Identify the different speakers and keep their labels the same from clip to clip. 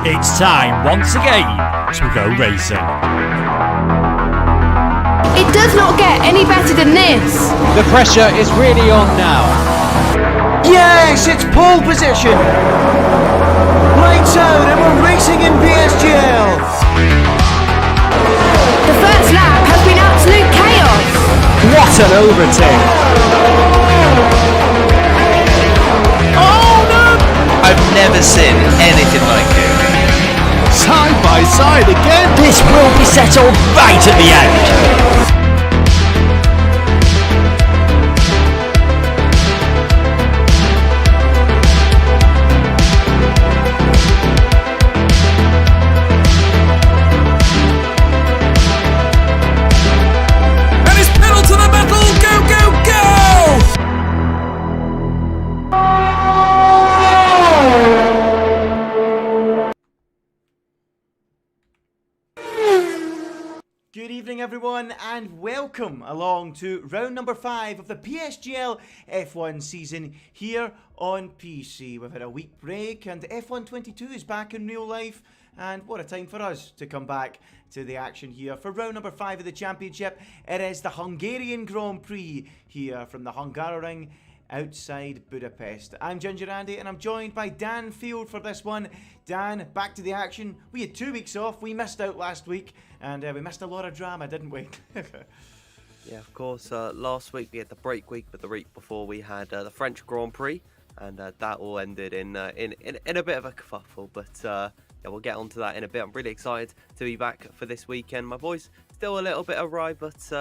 Speaker 1: It's time once again to go racing.
Speaker 2: It does not get any better than this.
Speaker 3: The pressure is really on now.
Speaker 4: Yes, it's pole position. Lights out and we're racing in PSGL.
Speaker 2: The first lap has been absolute chaos.
Speaker 3: What an overtake.
Speaker 4: Oh no!
Speaker 5: I've never seen anything like it.
Speaker 4: Side by side again.
Speaker 1: This will be settled right at the end.
Speaker 4: Good evening everyone and welcome along to round number 5 of the PSGL F1 season here on PC. We've had a week break and F1 22 is back in real life, and what a time for us to come back to the action here for round number 5 of the championship. It is the Hungarian Grand Prix here from the Hungaroring outside Budapest. I'm Ginger Andy and I'm joined by Dan Field for this one. Dan, back to the action. We had 2 weeks off. We missed out last week and we missed a lot of drama, didn't we?
Speaker 6: Yeah, of course. Last week we had the break week, but the week before we had the French Grand Prix, and that all ended in a bit of a kerfuffle. But yeah, we'll get onto that in a bit. I'm really excited to be back for this weekend. My voice still a little bit awry, but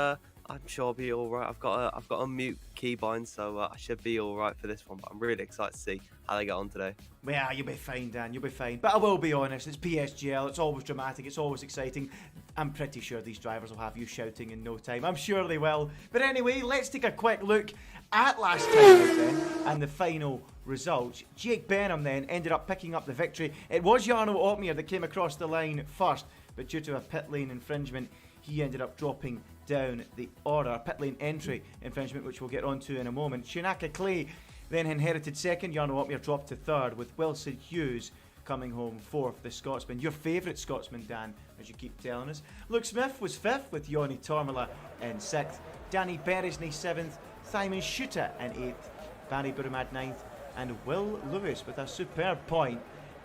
Speaker 6: I'm sure I'll be all right. I've got a mute keybind, so I should be all right for this one. But I'm really excited to see how they get on today.
Speaker 4: Yeah, you'll be fine, Dan. You'll be fine. But I will be honest, it's PSGL. It's always dramatic. It's always exciting. I'm pretty sure these drivers will have you shouting in no time. I'm sure they will. But anyway, let's take a quick look at last time out then and the final results. Jake Benham then ended up picking up the victory. It was Jarno Opmeer that came across the line first, but due to a pit lane infringement, he ended up dropping down the order. Pit lane entry infringement, which we'll get onto in a moment. Shinaka Clay then inherited second. Jarno Opmeer dropped to third, with Wilson Hughes coming home fourth. The Scotsman, your favourite Scotsman, Dan, as you keep telling us. Luke Smith was fifth, with Joni Tormala in sixth. Danny Perez in seventh. Simon Schutter in eighth. Barry Buraman ninth, and Will Lewis with a superb point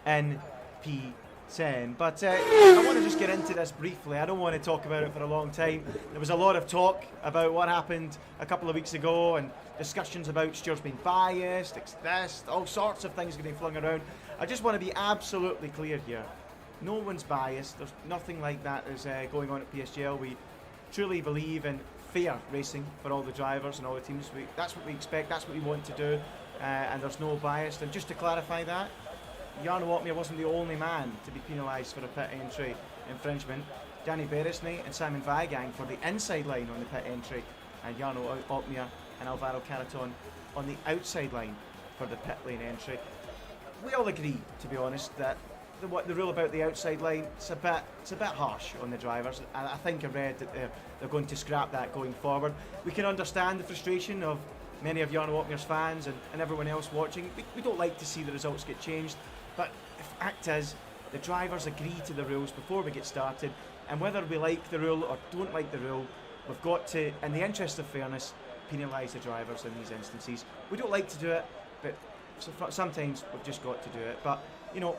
Speaker 4: in P10. But I want to just get into this briefly. I don't want to talk about it for a long time. There was a lot of talk about what happened a couple of weeks ago and discussions about stewards being biased, this, all sorts of things getting flung around. I just want to be absolutely clear here. No one's biased. There's nothing like that is going on at PSGL. We truly believe in fair racing for all the drivers and all the teams. That's what we expect. That's what we want to do. And there's no bias. And just to clarify that, Jarno Opmeer wasn't the only man to be penalised for a pit entry infringement. Danny Beresney and Simon Weigang for the inside line on the pit entry, and Jarno Opmeer and Alvaro Caraton on the outside line for the pit lane entry. We all agree, to be honest, that the rule about the outside line, it's a bit harsh on the drivers. And I think I read that they're going to scrap that going forward. We can understand the frustration of many of Jarno Opmeer's fans and everyone else watching. We don't like to see the results get changed, but the fact is, the drivers agree to the rules before we get started, and whether we like the rule or don't like the rule, we've got to, in the interest of fairness, penalise the drivers in these instances. We don't like to do it, but sometimes we've just got to do it. But, you know,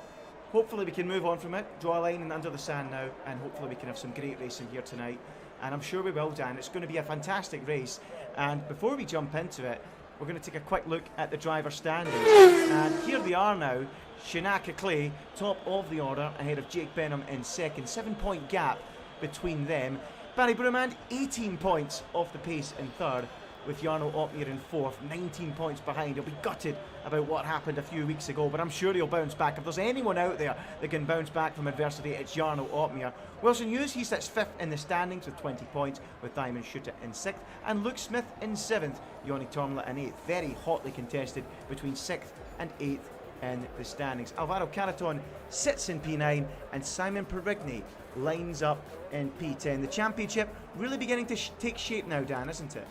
Speaker 4: hopefully we can move on from it, draw a line under the sand now, and hopefully we can have some great racing here tonight. And I'm sure we will, Dan. It's going to be a fantastic race. And before we jump into it, we're going to take a quick look at the driver standings. And here they are now. Shinaka Clay, top of the order, ahead of Jake Benham in second. 7-point gap between them. Barry Buraman, 18 points off the pace in third, with Jarno Opmeer in fourth, 19 points behind. He'll be gutted about what happened a few weeks ago, but I'm sure he'll bounce back. If there's anyone out there that can bounce back from adversity, it's Jarno Opmeer. Wilson Hughes, he sits fifth in the standings with 20 points, with Simon Schutter in sixth, and Luke Smith in seventh, Joni Tormala in eighth. Very hotly contested between sixth and eighth in the standings. Alvaro Caraton sits in P9, and Simon Perigny lines up in P10. The championship really beginning to take shape now, Dan, isn't it?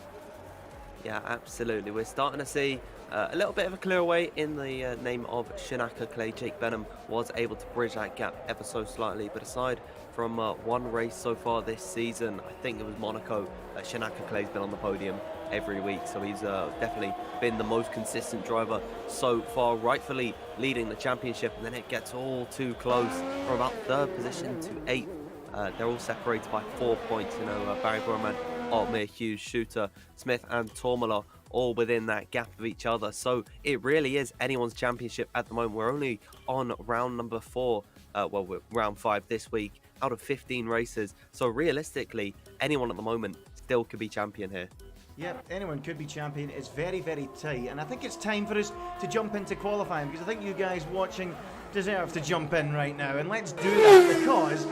Speaker 6: Yeah, absolutely. We're starting to see A little bit of a clear away in the name of Shinaka Clay. Jake Benham was able to bridge that gap ever so slightly, but aside from one race so far this season, I think it was Monaco, Shinaka Clay's been on the podium every week, so he's definitely been the most consistent driver so far, rightfully leading the championship, and then it gets all too close from about 3rd position to 8th. They're all separated by 4 points, Barry Buraman, Altmere, Hughes, Shooter, Smith and Tormala all within that gap of each other. So it really is anyone's championship at the moment. We're only on round number 4, we're round 5 this week out of 15 races. So realistically, anyone at the moment still could be champion here.
Speaker 4: Yep, anyone could be champion. It's very, very tight. And I think it's time for us to jump into qualifying, because I think you guys watching deserve to jump in right now. And let's do that, because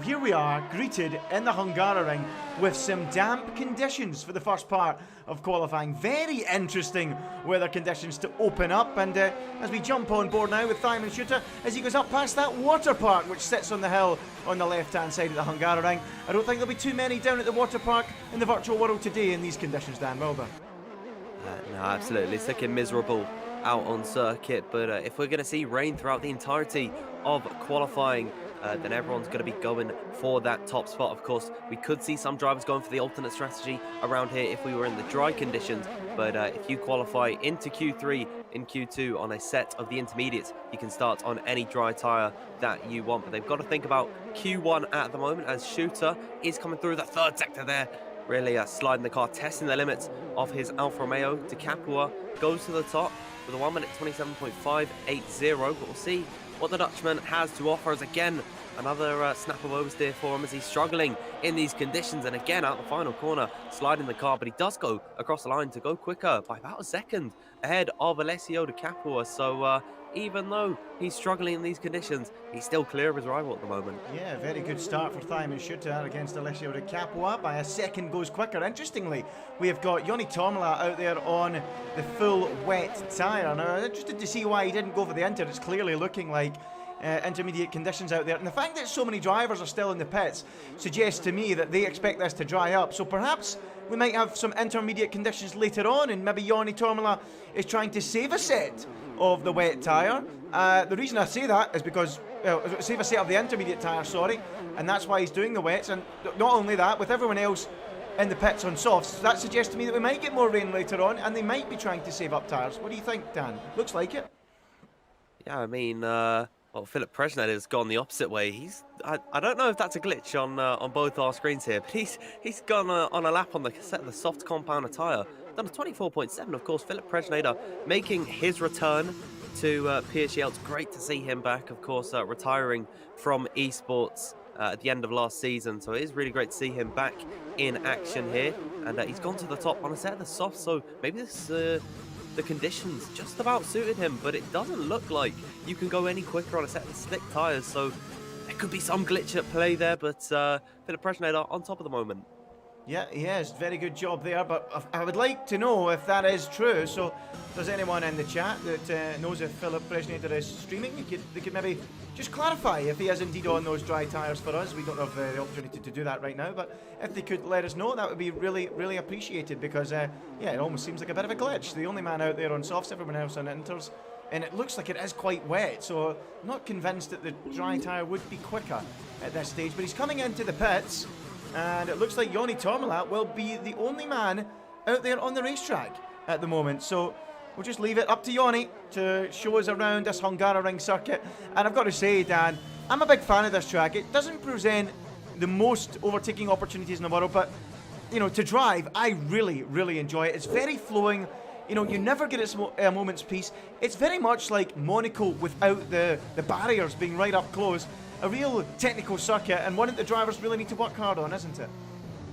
Speaker 4: here we are, greeted in the Hungaroring with some damp conditions for the first part of qualifying. Very interesting weather conditions to open up. And as we jump on board now with Simon Shooter, as he goes up past that water park which sits on the hill on the left-hand side of the Hungaroring. I don't think there'll be too many down at the water park in the virtual world today in these conditions, Dan, will there?
Speaker 6: No, absolutely. It's looking miserable out on circuit, but if we're going to see rain throughout the entirety of qualifying, then everyone's going to be going for that top spot. Of course, we could see some drivers going for the alternate strategy around here if we were in the dry conditions, but if you qualify into Q3 in Q2 on a set of the intermediates, you can start on any dry tyre that you want. But they've got to think about Q1 at the moment, as Shooter is coming through the 3rd sector there, really sliding the car, testing the limits of his Alfa Romeo. De Capua goes to the top with a 1 minute 27.580, but we'll see what the Dutchman has to offer us. Again, another snap of oversteer for him as he's struggling in these conditions, and again out the final corner sliding the car, but he does go across the line to go quicker by about a second ahead of Alessio De Capua. So even though he's struggling in these conditions, he's still clear of his rival at the moment.
Speaker 4: Yeah, very good start for Simon Shooter against Alessio De Capua. By a second goes quicker. Interestingly, we have got Joni Tormala out there on the full wet tyre. Now, I'm interested to see why he didn't go for the inter. It's clearly looking like intermediate conditions out there. And the fact that so many drivers are still in the pits suggests to me that they expect this to dry up. So perhaps we might have some intermediate conditions later on, and maybe Joni Tormala is trying to save a set of the wet tyre. The reason I say that is because save a set of the intermediate tyre, sorry, and that's why he's doing the wets. And not only that, with everyone else in the pits on softs, that suggests to me that we might get more rain later on, and they might be trying to save up tyres. What do you think, Dan? Looks like it.
Speaker 6: Yeah, I mean, well, Philip Perez has gone the opposite way. I don't know if that's a glitch on both our screens here, but he's gone on a lap on the set of the soft compounder tyre. Done a 24.7, of course. Philip Perez making his return to PSGL. It's great to see him back, of course, retiring from esports at the end of last season. So it is really great to see him back in action here. And he's gone to the top on a set of the soft, so maybe this the conditions just about suited him, but it doesn't look like you can go any quicker on a set of slick tyres. So there could be some glitch at play there, but Philip Perez on top of the moment.
Speaker 4: Yeah, he has. Very good job there, but I would like to know if that is true. So if there's anyone in the chat that knows if Philip Presnator is streaming, they could maybe just clarify if he is indeed on those dry tyres for us. We don't have the opportunity to do that right now, but if they could let us know, that would be really, really appreciated, because, yeah, it almost seems like a bit of a glitch. The only man out there on softs, everyone else on inters, and it looks like it is quite wet, so I'm not convinced that the dry tyre would be quicker at this stage, but he's coming into the pits. And it looks like Joni Tormala will be the only man out there on the racetrack at the moment. So we'll just leave it up to Joni to show us around this Hungaroring circuit. And I've got to say, Dan, I'm a big fan of this track. It doesn't present the most overtaking opportunities in the world, but, you know, to drive, I really, really enjoy it. It's very flowing. You know, you never get a moment's peace. It's very much like Monaco without the barriers being right up close. A real technical circuit, and one that the drivers really need to work hard on, isn't it?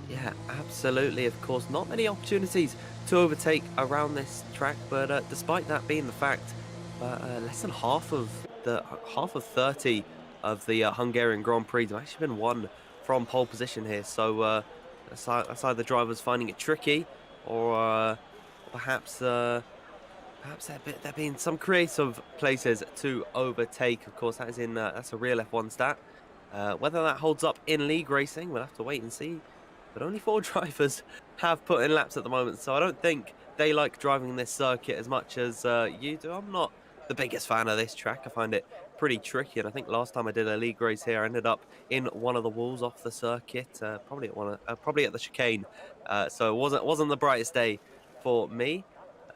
Speaker 6: Yeah, absolutely. Of course, not many opportunities to overtake around this track, but despite that being the fact, less than half of 30 of the Hungarian Grand Prix have actually been won from pole position here. So that's either drivers finding it tricky, or perhaps there being some creative places to overtake. Of course, that is that's a real F1 stat. Whether that holds up in league racing, we'll have to wait and see. But only 4 drivers have put in laps at the moment, so I don't think they like driving this circuit as much as you do. I'm not the biggest fan of this track. I find it pretty tricky, and I think last time I did a league race here, I ended up in one of the walls off the circuit, probably at the chicane. So it wasn't the brightest day for me.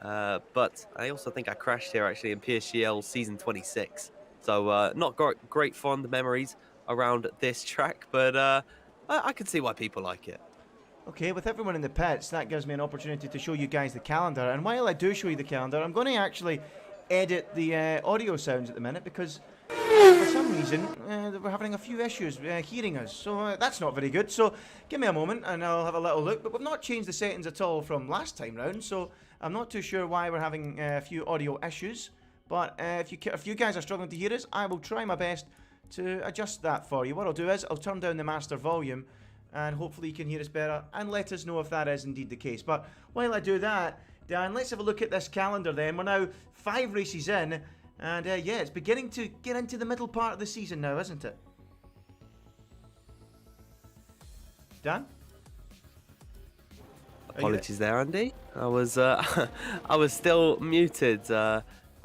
Speaker 6: But I also think I crashed here actually in PSGL season 26. So not great fond memories around this track, but I can see why people like it.
Speaker 4: Okay, with everyone in the pits, that gives me an opportunity to show you guys the calendar. And while I do show you the calendar, I'm going to actually edit the audio sounds at the minute because for some reason we're having a few issues hearing us. So that's not very good. So give me a moment and I'll have a little look. But we've not changed the settings at all from last time round. So I'm not too sure why we're having a few audio issues. But if you guys are struggling to hear us, I will try my best to adjust that for you. What I'll do is I'll turn down the master volume and hopefully you can hear us better and let us know if that is indeed the case. But while I do that, Dan, let's have a look at this calendar then. We're now 5 races in, and yeah, it's beginning to get into the middle part of the season now, isn't it? Dan?
Speaker 6: Apologies there, Andy. I was I was still muted. I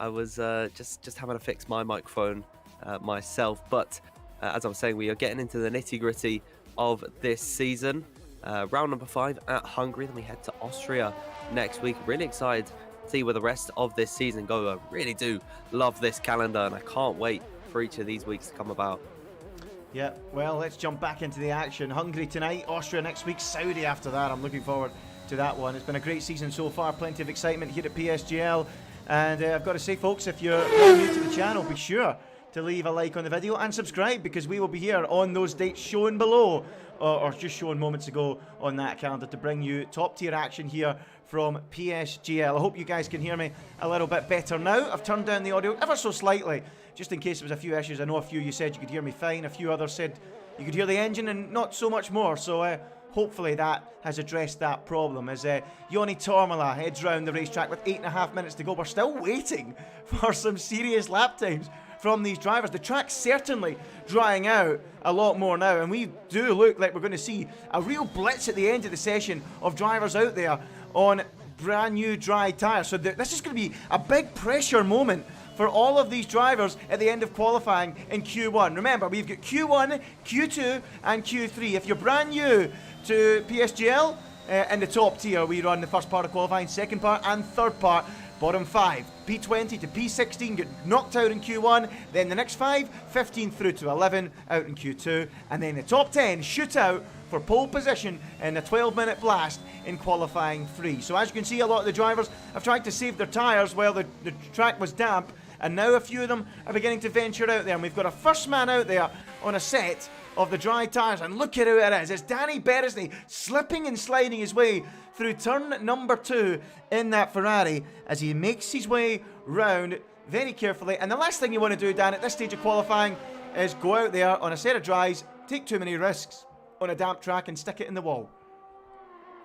Speaker 6: was just having to fix my microphone myself. But as I was saying, we are getting into the nitty-gritty of this season. Round number 5 at Hungary, then we head to Austria next week. Really excited to see where the rest of this season go. I really do love this calendar and I can't wait for each of these weeks to come about.
Speaker 4: Yeah, well, let's jump back into the action. Hungary tonight, Austria next week, Saudi after that. I'm looking forward to that one. It's been a great season so far, plenty of excitement here at PSGL. And I've got to say, folks, if you're new to the channel, be sure to leave a like on the video and subscribe because we will be here on those dates shown below or just shown moments ago on that calendar to bring you top tier action here from PSGL. I hope you guys can hear me a little bit better now. I've turned down the audio ever so slightly just in case there was a few issues. I know a few you said you could hear me fine, a few others said you could hear the engine and not so much more, so hopefully that has addressed that problem. As Joni Tormala heads round the racetrack with 8.5 minutes to go, we're still waiting for some serious lap times from these drivers. The track's certainly drying out a lot more now, and we do look like we're going to see a real blitz at the end of the session of drivers out there on brand new dry tyres. So this is going to be a big pressure moment for all of these drivers at the end of qualifying in Q1. Remember, we've got Q1, Q2 and Q3. If you're brand new to PSGL, in the top tier we run the first part of qualifying, second part and third part. Bottom 5, P20 to P16 get knocked out in Q1, then the next 5, 15 through to 11 out in Q2, and then the top 10 shoot out for pole position in a 12-minute blast in qualifying 3. So as you can see, a lot of the drivers have tried to save their tyres while the track was damp, and now a few of them are beginning to venture out there, and we've got a first man out there on a set of the dry tyres, and look at who it is. It's Danny Perez slipping and sliding his way through turn number 2 in that Ferrari as he makes his way round very carefully. And the last thing you want to do, Dan, at this stage of qualifying is go out there on a set of dries, take too many risks on a damp track and stick it in the wall.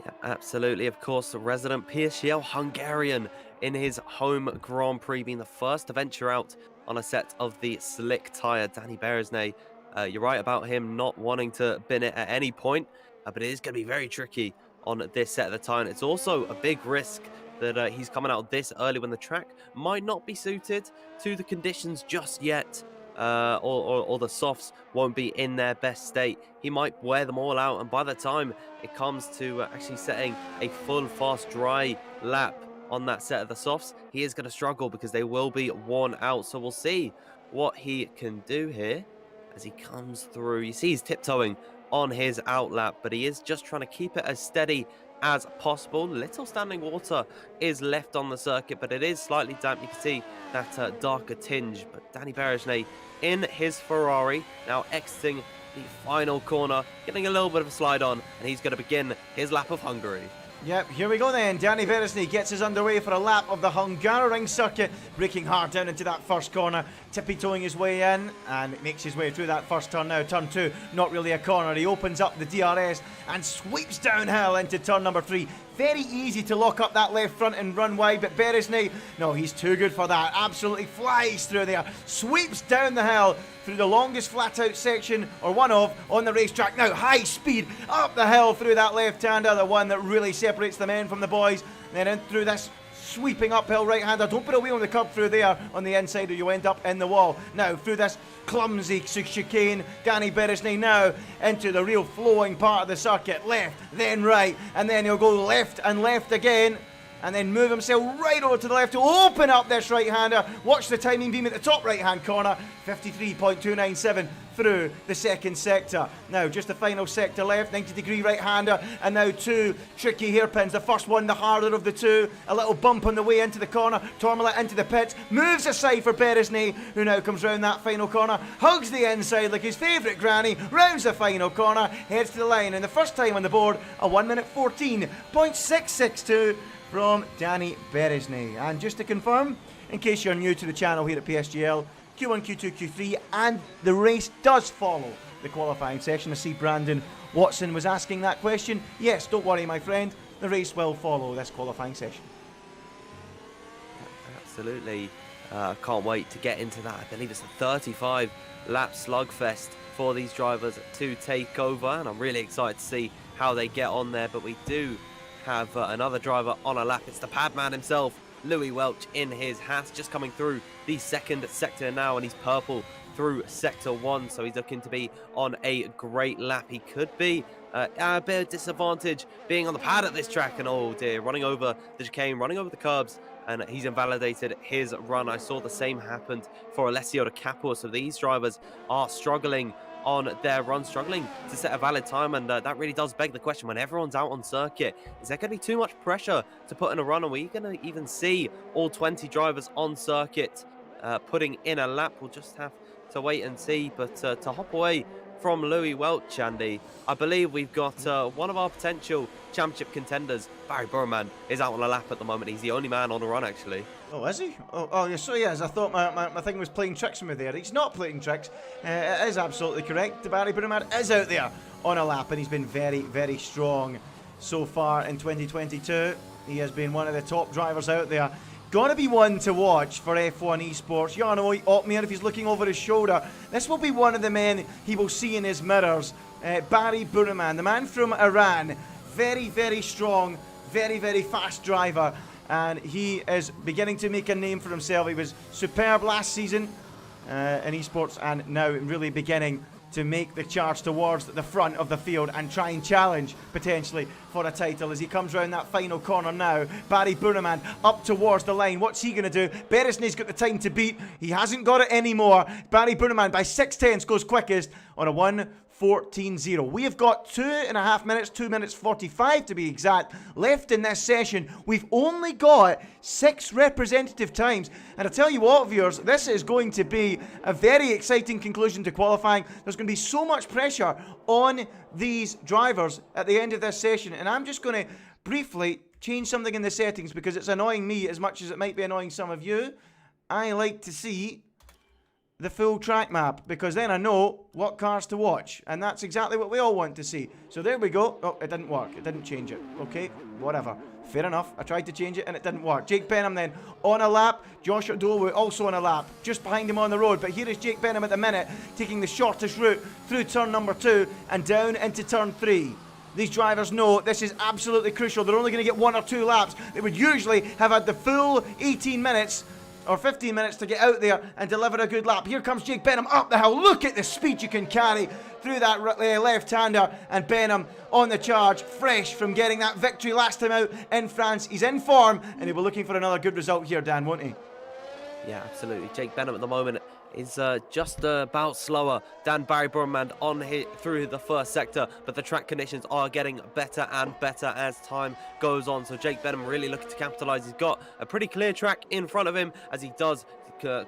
Speaker 6: Yeah, absolutely. Of course, the resident PSGL Hungarian in his home Grand Prix, being the first to venture out on a set of the slick tyre. Danny Perez, you're right about him not wanting to bin it at any point, but it is going to be very tricky on this set of the tyre. It's also a big risk that he's coming out this early when the track might not be suited to the conditions just yet, or the softs won't be in their best state. He might wear them all out, and by the time it comes to actually setting a full fast dry lap on that set of the softs, he is going to struggle because they will be worn out. So we'll see what he can do here as he comes through. You see he's tiptoeing on his out lap, but he is just trying to keep it as steady as possible. Little standing water is left on the circuit, but it is slightly damp. You can see that darker tinge. But Danny Perez in his Ferrari, now exiting the final corner, getting a little bit of a slide on, and he's going to begin his lap of Hungary.
Speaker 4: Yep, here we go then. Danny Perez gets us underway for a lap of the Hungarian circuit, braking hard down into that first corner, tippy-toeing his way in, and makes his way through that first turn now. Turn 2, not really a corner. He opens up the DRS and sweeps downhill into turn number 3. Very easy to lock up that left front and run wide, but Perez, no, he's too good for that. Absolutely flies through there, sweeps down the hill through the longest flat-out section, or one of, on the racetrack. Now, high speed up the hill through that left-hander, the one that really separates the men from the boys then in through this sweeping uphill right-hander. Don't put a wheel on the curb through there on the inside or you end up in the wall. Now through this clumsy chicane, Danny Beresney now into the real flowing part of the circuit. Left, then right, and then he'll go left and left again, and then move himself right over to the left to open up this right-hander. Watch the timing beam at the top right-hand corner, 53.297 through the second sector. Now just the final sector left, 90-degree right-hander, and now two tricky hairpins. The first one, the harder of the two. A little bump on the way into the corner. Tormala into the pits, moves aside for Beresney, who now comes round that final corner, hugs the inside like his favourite granny, rounds the final corner, heads to the line, and the first time on the board, a 1 minute 14.662 from Danny Beresney. And just to confirm, in case you're new to the channel here at PSGL, Q1, Q2, Q3, and the race does follow the qualifying session. I see Brandon Watson was asking that question. Yes, don't worry, my friend, the race will follow this qualifying session.
Speaker 6: Absolutely. Can't wait to get into that. I believe it's a 35 lap slugfest for these drivers to take over, and I'm really excited to see how they get on there. But we do have another driver on a lap. It's the Padman himself, Louis Welch, in his hat, just coming through the second sector now, and he's purple through sector 1, so he's looking to be on a great lap. He could be a bit of disadvantage being on the pad at this track, and oh dear, running over the chicane, running over the curbs, and he's invalidated his run. I saw the same happened for Alessio De Capua, so these drivers are struggling on their run, struggling to set a valid time, and that really does beg the question, when everyone's out on circuit, is there going to be too much pressure to put in a run? Are we going to even see all 20 drivers on circuit putting in a lap? We'll just have to wait and see. But to hop away from Louis Welch, Andy, I believe we've got one of our potential championship contenders. Barry Buraman is out on a lap at the moment. He's the only man on a run, actually.
Speaker 4: Oh, is he? Oh, yes, so yes. I thought my thing was playing tricks with me there. He's not playing tricks. It is absolutely correct. Barry Buraman is out there on a lap, and he's been very, very strong so far in 2022. He has been one of the top drivers out there. Gonna be one to watch for F1 Esports. Jarno Opmeer, if he's looking over his shoulder, this will be one of the men he will see in his mirrors. Barry Buraman, the man from Iran. Very, very strong, very, very fast driver. And he is beginning to make a name for himself. He was superb last season in esports, and now really beginning to make the charge towards the front of the field and try and challenge potentially for a title as he comes round that final corner now. Barry Buraman up towards the line. What's he going to do? Beresney's got the time to beat. He hasn't got it anymore. Barry Buraman by 6/10 goes quickest on a 1:14.0. We have got 2.5 minutes, 2 minutes 45 to be exact, left in this session. We've only got 6 representative times. And I tell you what, viewers, this is going to be a very exciting conclusion to qualifying. There's going to be so much pressure on these drivers at the end of this session. And I'm just going to briefly change something in the settings because it's annoying me as much as it might be annoying some of you. I like to see the full track map, because then I know what cars to watch, and that's exactly what we all want to see. So there we go. Oh, it didn't work. It didn't change it. Okay, whatever. Fair enough. I tried to change it and it didn't work. Jake Benham then on a lap. Joshua Dowu also on a lap, just behind him on the road. But here is Jake Benham at the minute, taking the shortest route through turn number 2 and down into turn 3. These drivers know this is absolutely crucial. They're only going to get 1 or 2 laps. They would usually have had the full 18 minutes or 15 minutes to get out there and deliver a good lap. Here comes Jake Benham up the hill. Look at the speed you can carry through that left-hander, and Benham on the charge, fresh from getting that victory last time out in France. He's in form, and he'll be looking for another good result here, Dan, won't he?
Speaker 6: Yeah, absolutely. Jake Benham at the moment is just about slower than Barry Buraman on through the first sector, but the track conditions are getting better and better as time goes on. So Jake Benham really looking to capitalise. He's got a pretty clear track in front of him as he does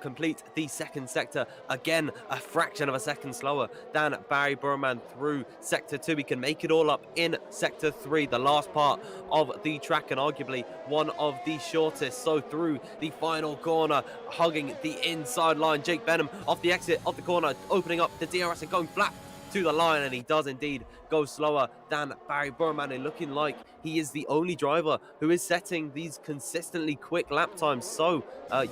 Speaker 6: complete the second sector. Again, a fraction of a second slower than Barry Buraman through sector 2. He can make it all up in sector 3, the last part of the track and arguably one of the shortest. So through the final corner, hugging the inside line, Jake Benham off the exit of the corner, opening up the DRS and going flat to the line, and he does indeed go slower than Barry Buraman, and looking like he is the only driver who is setting these consistently quick lap times. So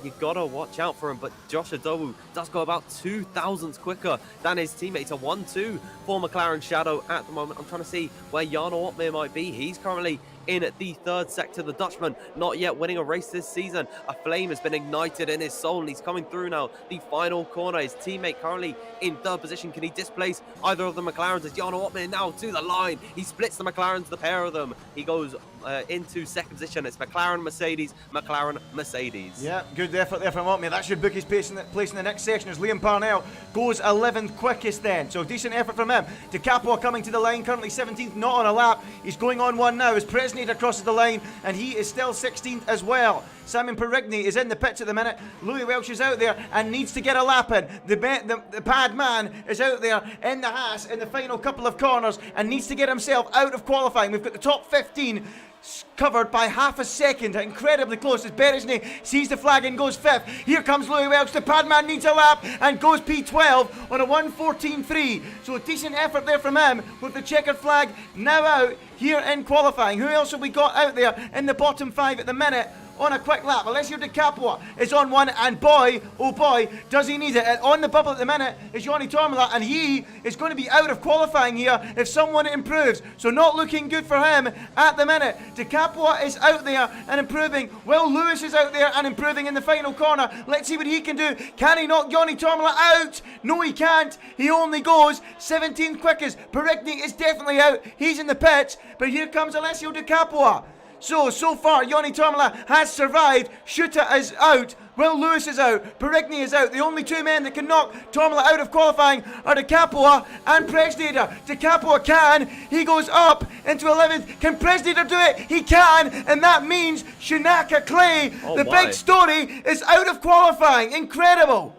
Speaker 6: you gotta watch out for him. But Joshua Dowu does go about 2 thousandths quicker than his teammates. A 1-2 for McLaren Shadow at the moment. I'm trying to see where Jarno Opmeer might be. He's currently in the third sector. The Dutchman not yet winning a race this season. A flame has been ignited in his soul, and he's coming through now. The final corner, his teammate currently in third position. Can he displace either of the McLarens? As Jarno Ottman now to the line. He splits the McLarens, the pair of them. He goes into second position. It's McLaren, Mercedes, McLaren, Mercedes.
Speaker 4: Yeah, good effort there from Ottman. That should book his place in the next session as Liam Parnell goes 11th quickest then. So decent effort from him. De Capua coming to the line, currently 17th, not on a lap. He's going on one now as Presnader crosses the line, and he is still 16th as well. Simon Perigny is in the pits at the minute. Louis Welsh is out there and needs to get a lap in. The pad man is out there in the Haas in the final couple of corners and needs to get himself out of qualifying. We've got the top 15 covered by half a second, incredibly close as Beresney sees the flag and goes 5th. Here comes Louis Welsh, the padman needs a lap and goes P12 on a 1:14.3. So a decent effort there from him with the checkered flag now out here in qualifying. Who else have we got out there in the bottom 5 at the minute? On a quick lap, Alessio De Capua is on one, and boy, oh boy, does he need it. And on the bubble at the minute is Johnny Tormela, and he is going to be out of qualifying here if someone improves. So not looking good for him at the minute. De Capua is out there and improving. Will Lewis is out there and improving in the final corner. Let's see what he can do. Can he knock Johnny Tormela out? No, he can't. He only goes 17th quickest. Perigny is definitely out. He's in the pits, but here comes Alessio De Capua. So far, Johnny Tormela has survived. Schutter is out. Will Lewis is out. Perigny is out. The only two men that can knock Tormela out of qualifying are De Capua and Presnader. De Capua can. He goes up into 11th. Can Presnader do it? He can. And that means Shinaka Clay, big story, is out of qualifying. Incredible.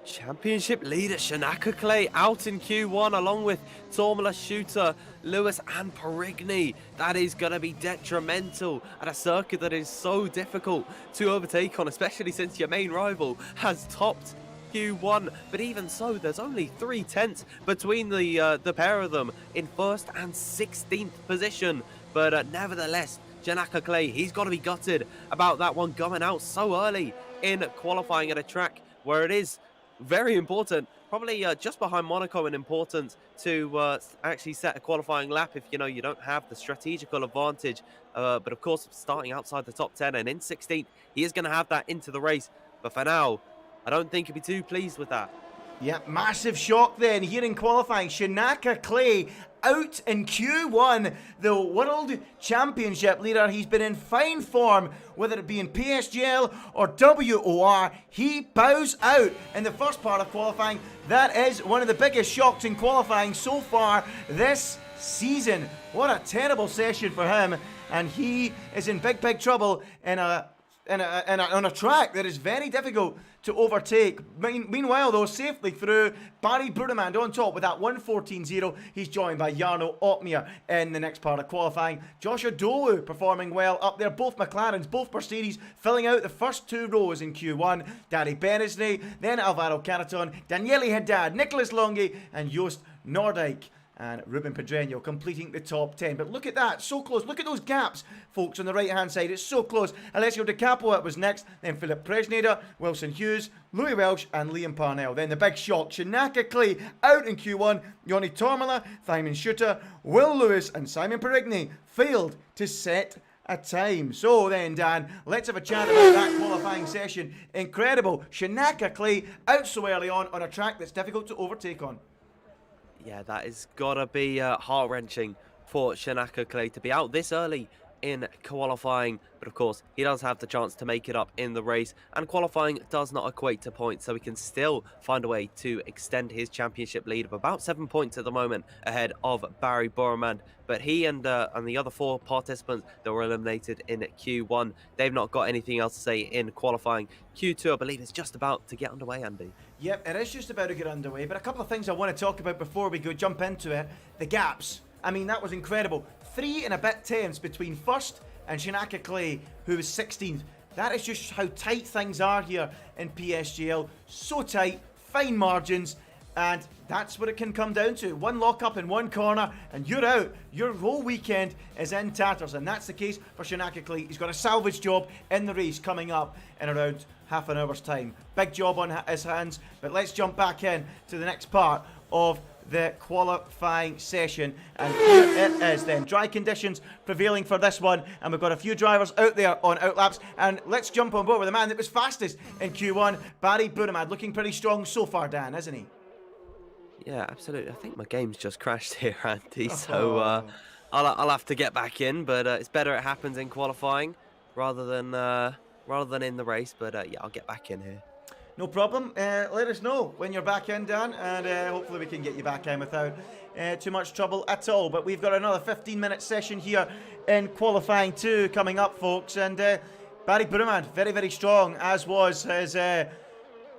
Speaker 6: Championship leader Shinaka Clay out in Q1 along with Tormela, Schutter, Lewis and Perigny. That is going to be detrimental at a circuit that is so difficult to overtake on, especially since your main rival has topped Q1. But even so, there's only 3/10 between the pair of them in 1st and 16th position. But nevertheless, Shinaka Clay, he's got to be gutted about that one going out so early in qualifying at a track where it is very important, probably just behind Monaco in importance to actually set a qualifying lap if you don't have the strategical advantage. But of course, starting outside the top 10 and in 16th, he is going to have that into the race. But for now, I don't think he'll be too pleased with that.
Speaker 4: Yeah, massive shock then here in qualifying. Shinaka Clay out in Q1, the World Championship leader. He's been in fine form, whether it be in PSGL or WOR. He bows out in the first part of qualifying. That is one of the biggest shocks in qualifying so far this season. What a terrible session for him, and he is in big trouble on a track that is very difficult to overtake. Meanwhile, though, safely through, Barry Buraman on top with that 1:14.0. He's joined by Jarno Ottmer in the next part of qualifying. Joshua Dowu performing well up there. Both McLarens, both Mercedes filling out the first 2 rows in Q1. Daddy Beresney, then Alvaro Caraton, Daniele Haddad, Nicholas Longi, and Joost Noordijk. And Ruben Pedreño completing the top 10. But look at that, so close. Look at those gaps, folks, on the right-hand side. It's so close. Alessio De Capua was next, then Philip Presnader, Wilson Hughes, Louis Welsh, and Liam Parnell. Then the big shock, Shinaka Clay out in Q1. Johnny Tormela, Simon Schutter, Will Lewis, and Simon Perigny failed to set a time. So then, Dan, let's have a chat about that qualifying session. Incredible. Shinaka Clay out so early on a track that's difficult to overtake on.
Speaker 6: Yeah, that has got to be heart-wrenching for Shinaka Clay to be out this early in qualifying. But of course, he does have the chance to make it up in the race. And qualifying does not equate to points, so he can still find a way to extend his championship lead of about 7 points at the moment ahead of Barry Buraman. But he and the other 4 participants that were eliminated in Q1, they've not got anything else to say in qualifying. Q2, I believe, is just about to get underway, Andy.
Speaker 4: Yep, it is just about to get underway, but a couple of things I want to talk about before we jump into it. The gaps. I mean, that was incredible. 3 and a bit tenths between first and Shinaka Clay, who was 16th. That is just how tight things are here in PSGL. So tight, fine margins, and that's what it can come down to. One lock-up in one corner, and you're out. Your whole weekend is in tatters, and that's the case for Shinaka Clay. He's got a salvage job in the race coming up in around half an hour's time. Big job on his hands, but let's jump back in to the next part of the qualifying session. And here it is then. Dry conditions prevailing for this one, and we've got a few drivers out there on outlaps. And let's jump on board with the man that was fastest in Q1, Barry Buraman, looking pretty strong so far, Dan, isn't he?
Speaker 6: Yeah, absolutely. I think my game's just crashed here, Andy. So I'll have to get back in, but it's better it happens in qualifying rather than in the race. But yeah, I'll get back in here.
Speaker 4: No problem. Let us know when you're back in, Dan, and hopefully we can get you back in without too much trouble at all. But we've got another 15-minute session here in qualifying 2 coming up, folks. And Barry Buraman, very, very strong, as was his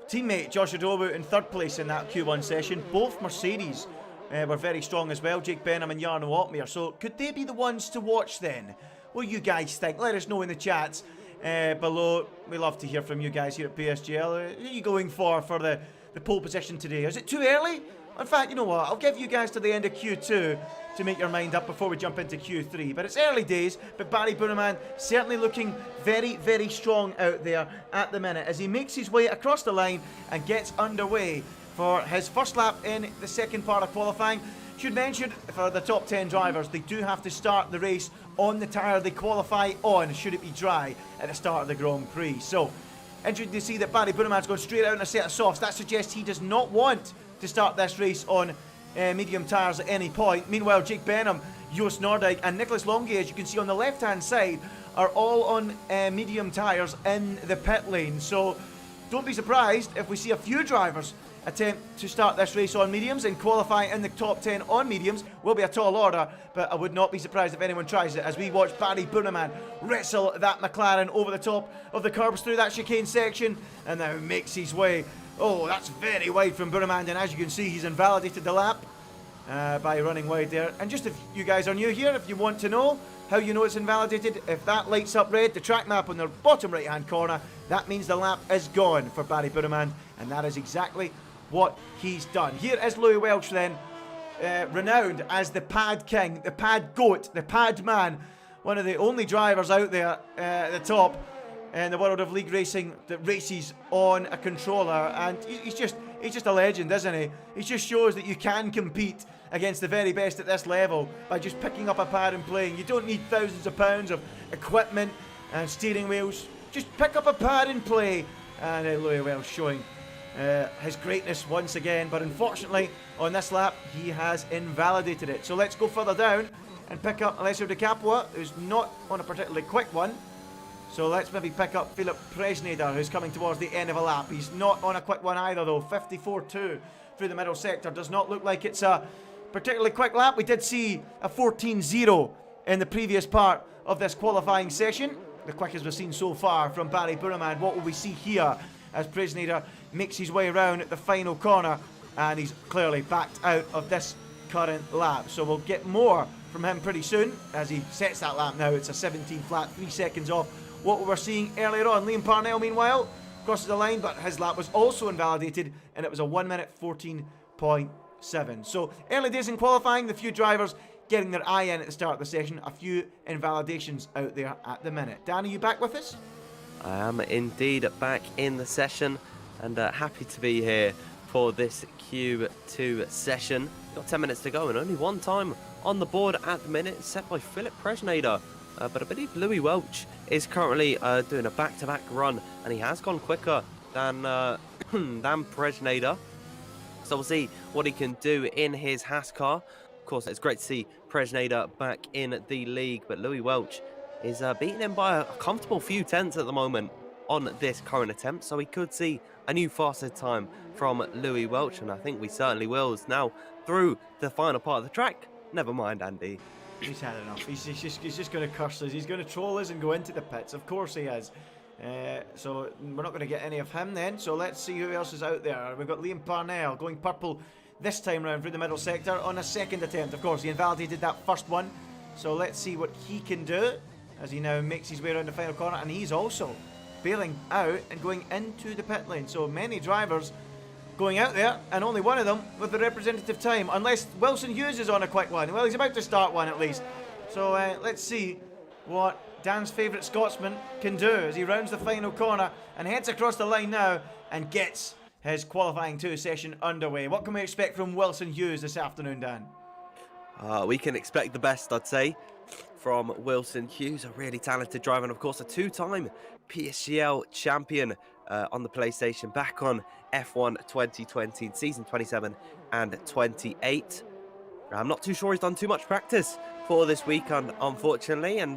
Speaker 4: teammate Josh Adobu in 3rd place in that Q1 session. Both Mercedes were very strong as well, Jake Benham and Jarno Opmeer. So could they be the ones to watch then? What do you guys think? Let us know in the chats below. We love to hear from you guys here at PSGL. Who are you going for the pole position today? Is it too early? In fact, you know what? I'll give you guys to the end of Q2 to make your mind up before we jump into Q3. But it's early days, but Barry Buraman certainly looking very, very strong out there at the minute as he makes his way across the line and gets underway for his first lap in the second part of qualifying. Should mention, for the top 10 drivers, they do have to start the race on the tyre they qualify on, should it be dry, at the start of the Grand Prix. So, interesting to see that Barry Buraman's gone straight out in a set of softs. That suggests he does not want to start this race on medium tyres at any point. Meanwhile, Jake Benham, Joost Noordijk and Nicholas Longe, as you can see on the left-hand side, are all on medium tyres in the pit lane. So, don't be surprised if we see a few drivers attempt to start this race on mediums and qualify in the top 10 on mediums. Will be a tall order, but I would not be surprised if anyone tries it as we watch Barry Buraman wrestle that McLaren over the top of the curbs through that chicane section and now makes his way. Oh, that's very wide from Buraman, and as you can see, he's invalidated the lap by running wide there. And just if you guys are new here, if you want to know how you know it's invalidated, if that lights up red, the track map on the bottom right hand corner, that means the lap is gone for Barry Buraman, and that is exactly what he's done. Here is Louis Welsh then, renowned as the pad king, the pad goat, the pad man, one of the only drivers out there at the top in the world of league racing that races on a controller, and he's just a legend, isn't he? He just shows that you can compete against the very best at this level by just picking up a pad and playing. You don't need thousands of pounds of equipment and steering wheels. Just pick up a pad and play. And Louis Welsh showing his greatness once again, but unfortunately on this lap he has invalidated it. So let's go further down and pick up Alessio Di Capua, who's not on a particularly quick one. So let's maybe pick up Philip Presneder, who's coming towards the end of a lap. He's not on a quick one either though. 54.2 through the middle sector. Does not look like it's a particularly quick lap. We did see a 14.0 in the previous part of this qualifying session. The quickest we've seen so far from Barry Buraman. What will we see here as Presneder makes his way around at the final corner, and he's clearly backed out of this current lap. So we'll get more from him pretty soon as he sets that lap now. It's a 17 flat, 3 seconds off what we were seeing earlier on. Liam Parnell, meanwhile, crosses the line, but his lap was also invalidated, and it was a 1 minute 14.7. So early days in qualifying, the few drivers getting their eye in at the start of the session. A few invalidations out there at the minute. Dan, are you back with us?
Speaker 6: I am indeed back in the session and happy to be here for this Q2 session. Got 10 minutes to go and only one time on the board at the minute, set by Philip Presneder. But I believe Louis Welch is currently doing a back-to-back run, and he has gone quicker than Presneder. So we'll see what he can do in his Haas car. Of course, it's great to see Presneder back in the league, but Louis Welch is beating him by a comfortable few tenths at the moment on this current attempt, so we could see a new faster time from Louis Welch, and I think we certainly will. It's now through the final part of the track. Never mind, Andy.
Speaker 4: He's had enough. He's just going to curse us. He's going to troll us and go into the pits. Of course he is. So we're not going to get any of him then. So let's see who else is out there. We've got Liam Parnell going purple this time round through the middle sector on a second attempt. Of course, he invalidated that first one. So let's see what he can do as he now makes his way around the final corner. And he's also bailing out and going into the pit lane. So many drivers going out there, and only one of them with the representative time, unless Wilson Hughes is on a quick one. Well, he's about to start one at least. So let's see what Dan's favourite Scotsman can do as he rounds the final corner and heads across the line now and gets his qualifying 2 session underway. What can we expect from Wilson Hughes this afternoon, Dan?
Speaker 6: We can expect the best, I'd say, from Wilson Hughes, a really talented driver, and of course a 2-time PSGL champion on the PlayStation, back on F1 2020 in season 27 and 28. I'm not too sure he's done too much practice for this week, unfortunately, and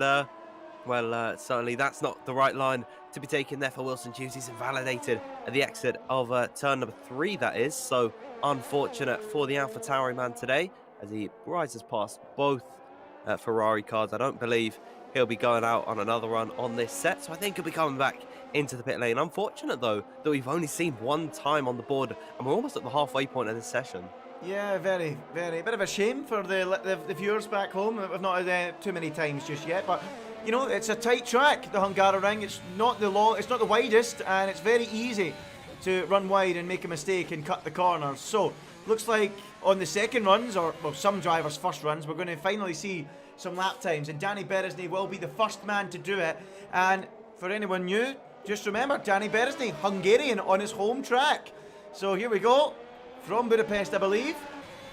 Speaker 6: certainly that's not the right line to be taken there for Wilson Hughes. He's invalidated at the exit of turn number 3, that is, so unfortunate for the AlphaTauri man today as he rises past both Ferrari cars. I don't believe he'll be going out on another run on this set, so I think he'll be coming back into the pit lane. Unfortunate though that we've only seen 1 time on the board and we're almost at the halfway point of this session.
Speaker 4: Yeah, very, very. Bit of a shame for the viewers back home. We've not had too many times just yet, but you know, it's a tight track, the Hungaroring. It's not the widest, and it's very easy to run wide and make a mistake and cut the corners. So looks like on the second runs, or well, some drivers' first runs, we're going to finally see some lap times, and Danny Beresney will be the first man to do it. And for anyone new, just remember, Danny Beresney, Hungarian on his home track. So here we go, from Budapest, I believe,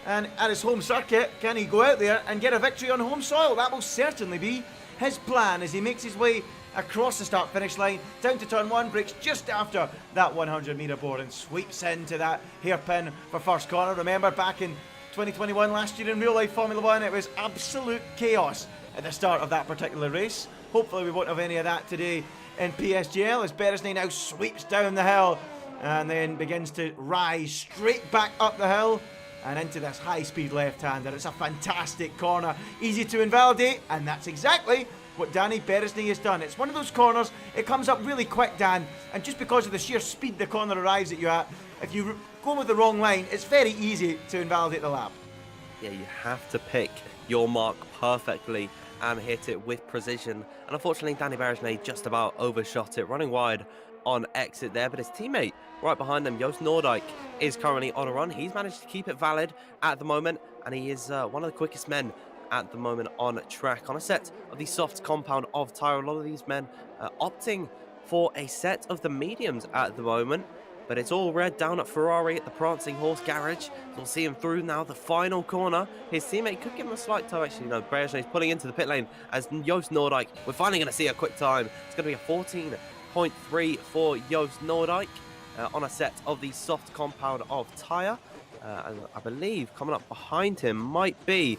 Speaker 4: and at his home circuit. Can he go out there and get a victory on home soil? That will certainly be his plan as he makes his way across the start-finish line, down to turn 1, breaks just after that 100-metre board and sweeps into that hairpin for first corner. Remember, back in 2021, last year in real-life Formula 1, it was absolute chaos at the start of that particular race. Hopefully we won't have any of that today in PSGL, as Beresney now sweeps down the hill and then begins to rise straight back up the hill and into this high-speed left-hander. It's a fantastic corner, easy to invalidate, and that's exactly what Danny Beresney has done. It's one of those corners, it comes up really quick, Dan, and just because of the sheer speed the corner arrives at you at, if you go with the wrong line, it's very easy to invalidate the lap.
Speaker 6: Yeah, you have to pick your mark perfectly and hit it with precision. And unfortunately, Danny Beresney just about overshot it, running wide on exit there, but his teammate right behind him, Joost Noordijk, is currently on a run. He's managed to keep it valid at the moment, and he is one of the quickest men at the moment on track on a set of the soft compound of tyre. A lot of these men opting for a set of the mediums at the moment, but it's all red down at Ferrari at the Prancing Horse Garage. So we'll see him through now the final corner. His teammate could give him a slight toe. Actually, no, Beresney is pulling into the pit lane as Joost Noordijk. We're finally going to see a quick time. It's going to be a 14.3 for Joost Noordijk on a set of the soft compound of tyre. And I believe coming up behind him might be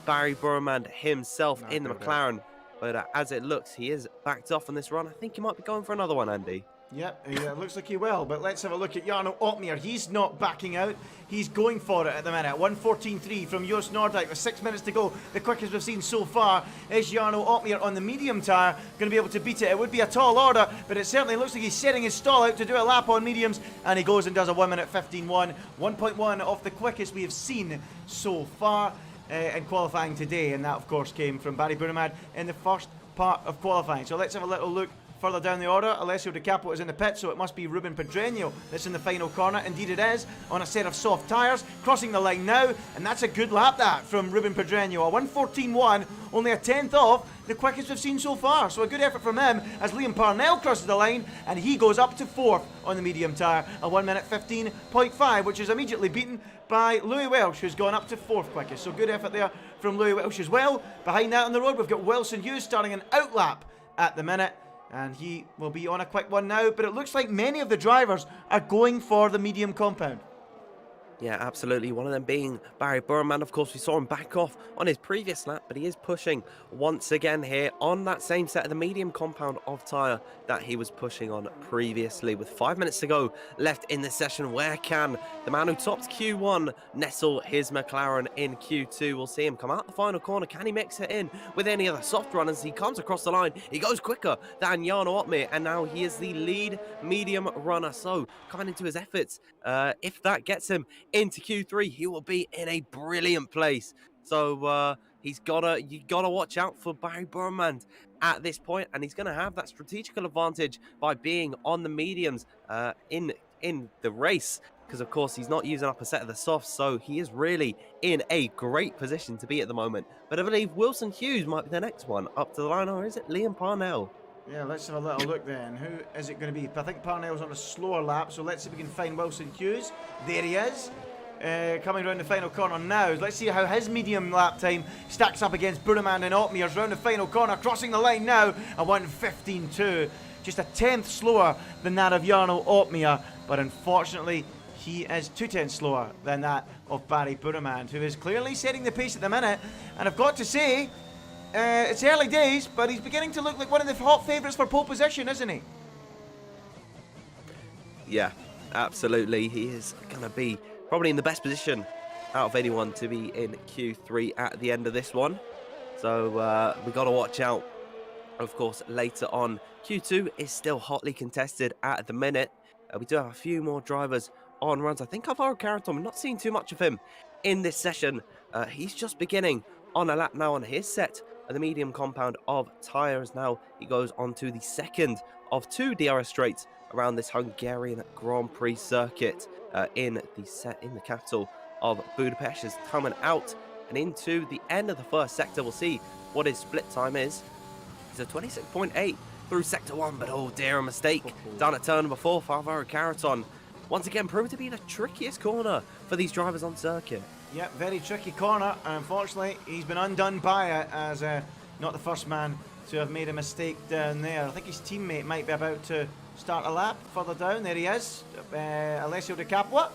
Speaker 6: Barry Buraman himself in the McLaren. But as it looks, he is backed off on this run. I think he might be going for another one, Andy.
Speaker 4: Yep, it looks like he will, but let's have a look at Jarno Opmeer. He's not backing out, he's going for it at the minute. 1:14.3 from Joost Noordijk with 6 minutes to go. The quickest we've seen so far is Jarno Opmeer on the medium tyre, going to be able to beat it. It would be a tall order, but it certainly looks like he's setting his stall out to do a lap on mediums, and he goes and does a 1:15.1, 1.1 off the quickest we have seen so far in qualifying today, and that of course came from Barry Buraman in the first part of qualifying. So let's have a little look further down the order. Alessio Di Capo is in the pit, so it must be Ruben Pedreño that's in the final corner. Indeed it is, on a set of soft tyres, crossing the line now, and that's a good lap that from Ruben Pedreño. A 1:14.1, only a tenth off the quickest we've seen so far, so a good effort from him as Liam Parnell crosses the line and he goes up to 4th on the medium tyre, a 1:15.5, which is immediately beaten by Louis Welsh, who's gone up to 4th quickest. So good effort there from Louis Welsh as well. Behind that on the road we've got Wilson Hughes starting an outlap at the minute, and he will be on a quick one now, but it looks like many of the drivers are going for the medium compound.
Speaker 6: Yeah, absolutely. One of them being Barry Buraman. Of course, we saw him back off on his previous lap, but he is pushing once again here on that same set of the medium compound of tyre that he was pushing on previously. With 5 minutes to go left in this session, where can the man who topped Q1 nestle his McLaren in Q2? We'll see him come out the final corner. Can he mix it in with any other soft runners? He comes across the line. He goes quicker than Jarno Opmeer, and now he is the lead medium runner. So coming into his efforts, if that gets him into Q3, he will be in a brilliant place. So you gotta watch out for Barry Buraman at this point, and he's gonna have that strategical advantage by being on the mediums in the race, because of course he's not using up a set of the softs, so he is really in a great position to be at the moment. But I believe Wilson Hughes might be the next one up to the line, or is it Liam Parnell?
Speaker 4: Yeah, let's have a little look then. Who is it going to be? I think Parnell's on a slower lap, so let's see if we can find Wilson Hughes. There he is. Coming around the final corner now. Let's see how his medium lap time stacks up against Buraman and Otmier's round the final corner. Crossing the line now, a 1:15.2. Just a tenth slower than that of Jarno Otmier, but unfortunately he is 2/10 slower than that of Barry Buraman, who is clearly setting the pace at the minute. And I've got to say, it's early days, but he's beginning to look like one of the hot favourites for pole position, isn't he?
Speaker 6: Yeah, absolutely. He is going to be probably in the best position out of anyone to be in Q3 at the end of this one. So we got to watch out. Of course, later on, Q2 is still hotly contested at the minute. We do have a few more drivers on runs. I think Alvaro Caraton, not seeing too much of him in this session. He's just beginning on a lap now on his set of the medium compound of tyres. Now he goes on to the second of 2 DRS straights around this Hungarian Grand Prix circuit in the capital of Budapest. Is coming out and into the end of the first sector. We'll see what his split time is. It's a 26.8 through sector 1, but oh dear, a mistake down at turn number 4 for Alvaro Caraton. Once again, proving to be the trickiest corner for these drivers on circuit.
Speaker 4: Yep, very tricky corner, and unfortunately he's been undone by it as not the first man to have made a mistake down there. I think his teammate might be about to start a lap further down. There he is, Alessio Di Capua,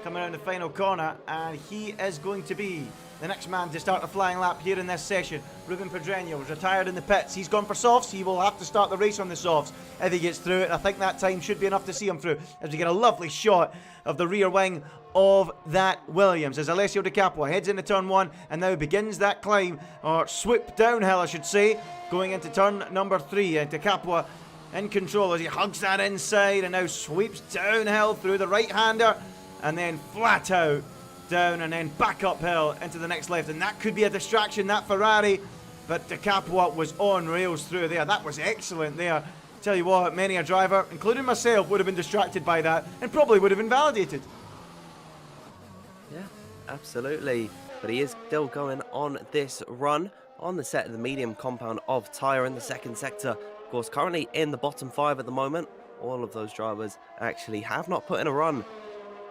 Speaker 4: coming around the final corner, and he is going to be the next man to start a flying lap here in this session. Ruben Pedreño was retired in the pits. He's gone for softs. He will have to start the race on the softs if he gets through it. I think that time should be enough to see him through, as we get a lovely shot of the rear wing of that Williams as Alessio Di Capua heads into turn 1 and now begins that climb, or swoop downhill I should say, going into turn number 3. And Di Capua in control as he hugs that inside and now sweeps downhill through the right-hander and then flat out down and then back uphill into the next left. And that could be a distraction, that Ferrari, but Di Capua was on rails through there. That was excellent there. Tell you what, many a driver, including myself, would have been distracted by that and probably would have invalidated.
Speaker 6: Yeah, absolutely. But he is still going on this run on the set of the medium compound of tyre in the second sector. Of course, currently in the bottom 5 at the moment. All of those drivers actually have not put in a run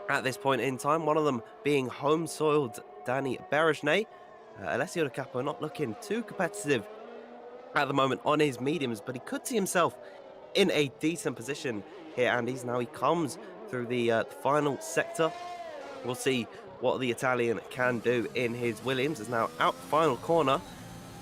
Speaker 6: at this point in time. One of them being home-soiled Danny Berejnay. Alessio Di Capua not looking too competitive at the moment on his mediums, but he could see himself in a decent position here, and he comes through the final sector. We'll see what the Italian can do in his Williams. Is now out final corner.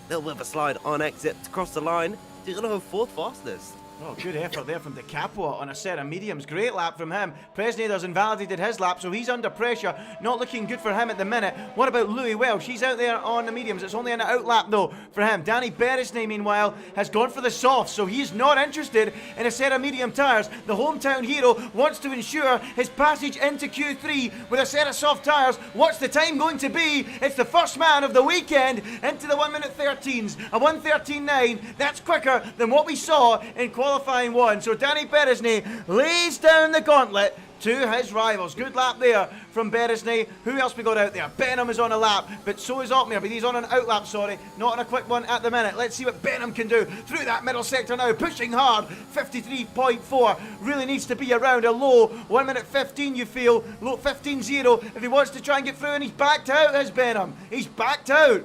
Speaker 6: Little bit of a slide on exit to cross the line. He's going to go 4th fastest.
Speaker 4: Oh, good effort there from Di Capua on a set of mediums. Great lap from him. Presnader's invalidated his lap, so he's under pressure. Not looking good for him at the minute. What about Louis Welsh? He's out there on the mediums. It's only an out lap, though, for him. Danny Berejnay, meanwhile, has gone for the softs, so he's not interested in a set of medium tyres. The hometown hero wants to ensure his passage into Q3 with a set of soft tyres. What's the time going to be? It's the first man of the weekend into the 1:13s. A 1:13.9. That's quicker than what we saw in qualifying 1. So Danny Berejnay lays down the gauntlet to his rivals. Good lap there from Berejnay. Who else we got out there? Benham is on a lap, but so is Otmier, but he's on an out lap, sorry. Not on a quick one at the minute. Let's see what Benham can do through that middle sector now. Pushing hard. 53.4. Really needs to be around a low 1:15, you feel. Low 15.0 if he wants to try and get through, and he's backed out, has Benham. He's backed out.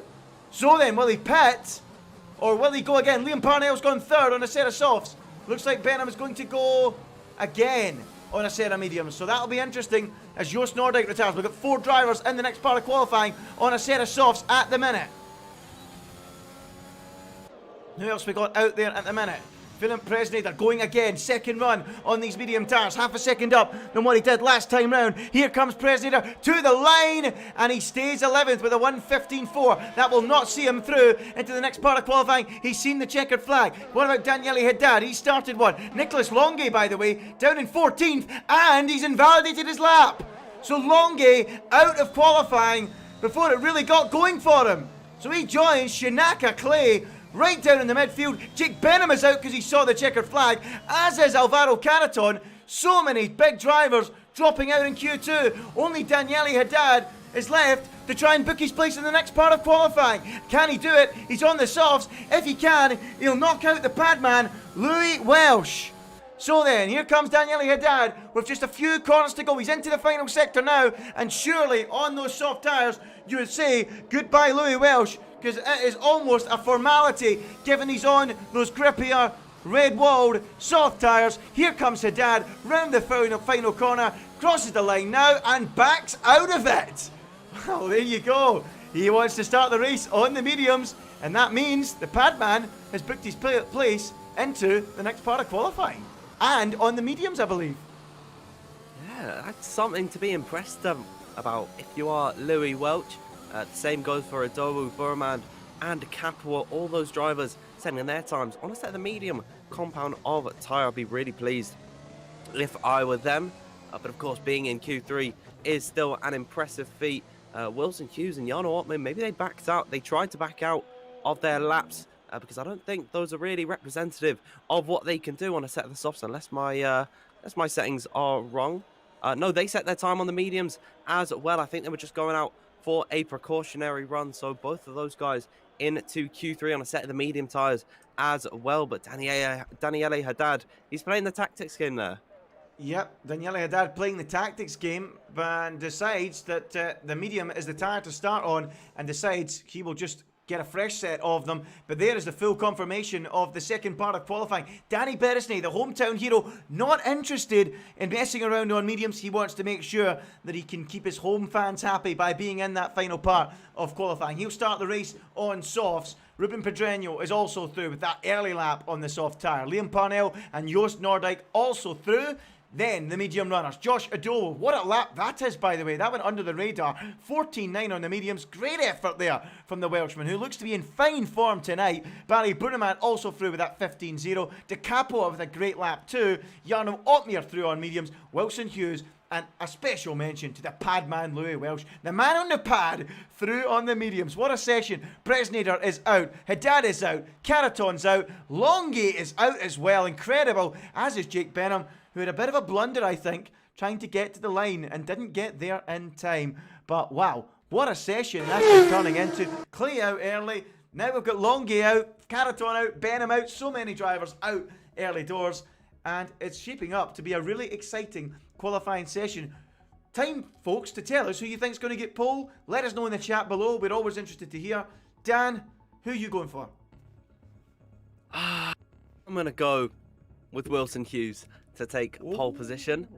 Speaker 4: So then, will he pit? Or will he go again? Liam Parnell's gone 3rd on a set of softs. Looks like Benham is going to go again on a set of mediums. So that'll be interesting as Joost Noordijk retires. We've got 4 drivers in the next part of qualifying on a set of softs at the minute. Who else we got out there at the minute? Philip Presnader going again, second run on these medium tyres, half a second up than what he did last time round. Here comes Presnader to the line, and he stays 11th with a 1:15.4. That will not see him through into the next part of qualifying. He's seen the checkered flag. What about Daniele Haddad? He started one. Nicholas Longue, by the way, down in 14th, and he's invalidated his lap. So Longue out of qualifying before it really got going for him. So he joins Shinaka Clay right down in the midfield. Jake Benham is out because he saw the checkered flag, as is Alvaro Caraton. So many big drivers dropping out in Q2. Only Daniele Haddad is left to try and book his place in the next part of qualifying. Can he do it? He's on the softs. If he can, he'll knock out the padman, Louis Welsh. So then, here comes Daniele Haddad with just a few corners to go. He's into the final sector now, and surely on those soft tyres, you would say goodbye Louis Welsh, because it is almost a formality given he's on those grippier, red-walled soft tyres. Here comes Haddad round the final corner, crosses the line now, and backs out of it. Well, there you go. He wants to start the race on the mediums, and that means the padman has booked his place into the next part of qualifying. And on the mediums, I believe.
Speaker 6: Yeah, that's something to be impressed about if you are Louis Welch. The same goes for Adowu, Buraman and Capua. All those drivers sending their times on a set of the medium compound of tyre. I'd be really pleased if I were them. But of course, being in Q3 is still an impressive feat. Wilson, Hughes and Jarno Ottman, maybe they backed out. They tried to back out of their laps. Because I don't think those are really representative of what they can do on a set of the softs, unless my settings are wrong. No, they set their time on the mediums as well. I think they were just going out for a precautionary run. So both of those guys into Q3 on a set of the medium tyres as well. But Daniele Haddad, he's playing the tactics game there.
Speaker 4: Yep, Daniele Haddad playing the tactics game and decides that the medium is the tyre to start on, and decides he will just get a fresh set of them. But there is the full confirmation of the second part of qualifying. Danny Beresney, the hometown hero, not interested in messing around on mediums. He wants to make sure that he can keep his home fans happy by being in that final part of qualifying. He'll start the race on softs. Ruben Pedreño is also through with that early lap on the soft tyre. Liam Parnell and Joost Noordijk also through. Then the medium runners. Josh Adowu, what a lap that is, by the way. That went under the radar. 14.9 on the mediums. Great effort there from the Welshman, who looks to be in fine form tonight. Barry Buraman also through with that 15.0. De Capua with a great lap too. Jarno Ottmer through on mediums. Wilson Hughes. And a special mention to the padman Louis Welsh. The man on the pad through on the mediums. What a session. Presnader is out. Haddad is out. Caraton's out. Longay is out as well. Incredible. As is Jake Benham, who had a bit of a blunder, I think, trying to get to the line and didn't get there in time. But wow, what a session that is turning into. Clay out early. Now we've got Longay out, Caraton out, Benham out. So many drivers out early doors. And it's shaping up to be a really exciting qualifying session. Time, folks, to tell us who you think is going to get pole. Let us know in the chat below. We're always interested to hear. Dan, who are you going for?
Speaker 6: I'm going to go with Wilson Hughes to take pole position.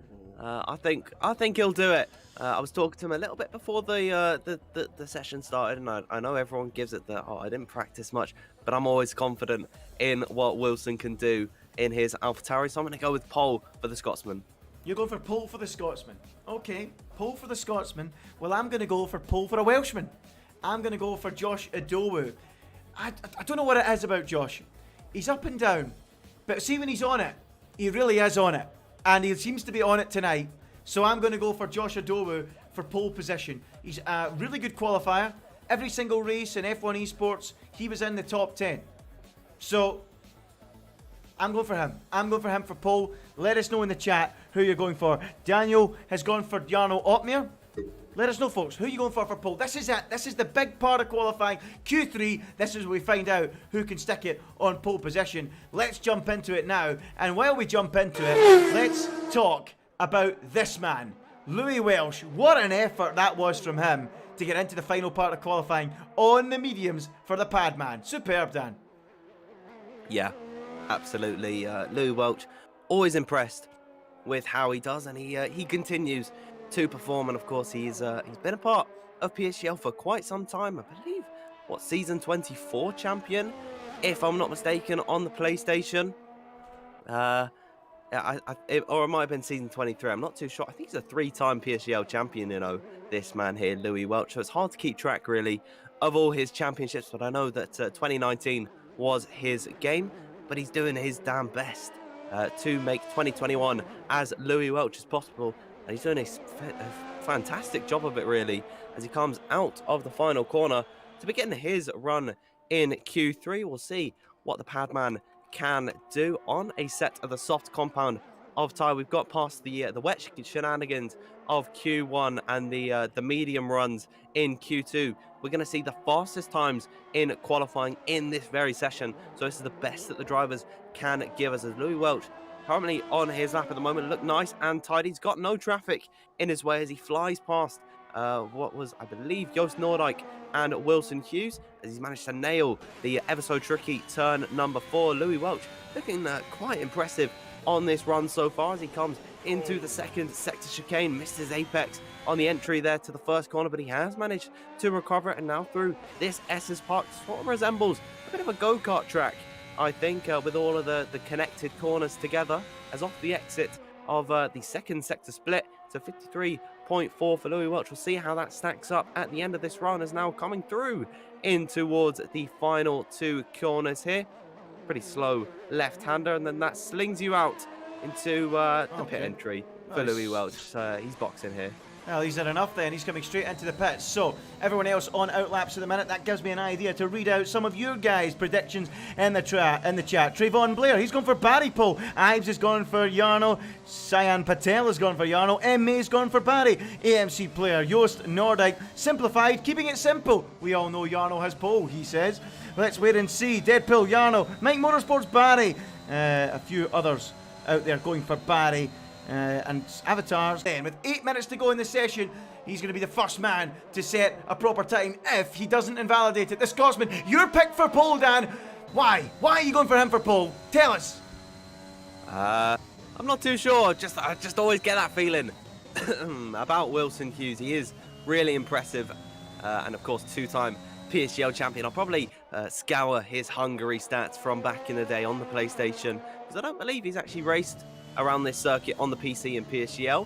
Speaker 6: I think he'll do it. I was talking to him a little bit before the session started, and I know everyone gives it that, I didn't practice much, but I'm always confident in what Wilson can do in his AlphaTauri, so I'm going to go with pole for the Scotsman.
Speaker 4: You're going for pole for the Scotsman. Okay, pole for the Scotsman. Well, I'm going to go for pole for a Welshman. I'm going to go for Josh Adowu. I don't know what it is about Josh. He's up and down, but see when he's on it, he really is on it. And he seems to be on it tonight. So I'm going to go for Josh Adowu for pole position. He's a really good qualifier. Every single race in F1 Esports, he was in the top 10. So I'm going for him. I'm going for him for pole. Let us know in the chat who you're going for. Daniel has gone for Jarno Ottmer. Let us know, folks, who are you going for pole? This is it. This is the big part of qualifying. Q3, this is where we find out who can stick it on pole position. Let's jump into it now. And while we jump into it, let's talk about this man, Louis Welsh. What an effort that was from him to get into the final part of qualifying on the mediums for the padman. Superb, Dan.
Speaker 6: Yeah, absolutely. Louis Welch, always impressed with how he does, and he continues to perform. And of course, he's been a part of PSGL for quite some time. I believe, season 24 champion, if I'm not mistaken, on the PlayStation. Or it might have been season 23. I'm not too sure. I think he's a 3-time PSGL champion. This man here, Louis Welch. So it's hard to keep track really of all his championships, but I know that 2019 was his game. But he's doing his damn best to make 2021 as Louis Welch as possible. And he's doing a fantastic job of it, really, as he comes out of the final corner to begin his run in Q3. We'll see what the padman can do on a set of the soft compound of time. We've got past the wet shenanigans of Q1 and the medium runs in Q2. We're going to see the fastest times in qualifying in this very session. So this is the best that the drivers can give us. As Louis Welch currently on his lap at the moment, look nice and tidy. He's got no traffic in his way as he flies past what was, I believe, Joost Noordijk and Wilson Hughes, as he's managed to nail the ever so tricky turn number 4. Louis Welch looking quite impressive on this run so far as he comes into the second sector chicane. Missed his apex on the entry there to the first corner, but he has managed to recover it, and now through this Esses Park sort of resembles a bit of a go-kart track, I think, with all of the connected corners together, as off the exit of the second sector split to 53.4 for Louis Welch. We'll see how that stacks up at the end of this run, as now coming through in towards the final 2 corners here. Pretty slow left-hander, and then that slings you out into the pit entry for Louis Welch. He's boxing here.
Speaker 4: Well, he's had enough then. He's coming straight into the pits. So, everyone else on outlaps at the minute, that gives me an idea to read out some of your guys' predictions in the chat. Trayvon Blair, he's gone for Barry Pole. Ives has gone for Jarno. Cyan Patel has gone for Jarno. M. May's gone for Barry. AMC player Joost Noordijk. Simplified, keeping it simple. We all know Jarno has pole, he says. Let's wait and see. Deadpool, Jarno. Mike Motorsports, Barry. A few others out there going for Barry. And avatars. Then, with 8 minutes to go in the session, he's going to be the first man to set a proper time if he doesn't invalidate it. The Scotsman, you're picked for pole, Dan. Why? Why are you going for him for pole? Tell us.
Speaker 6: I'm not too sure. I just always get that feeling about Wilson Hughes. He is really impressive, and of course, 2-time PSGL champion. I'll probably scour his Hungary stats from back in the day on the PlayStation, because I don't believe he's actually raced around this circuit on the PC and PSGL.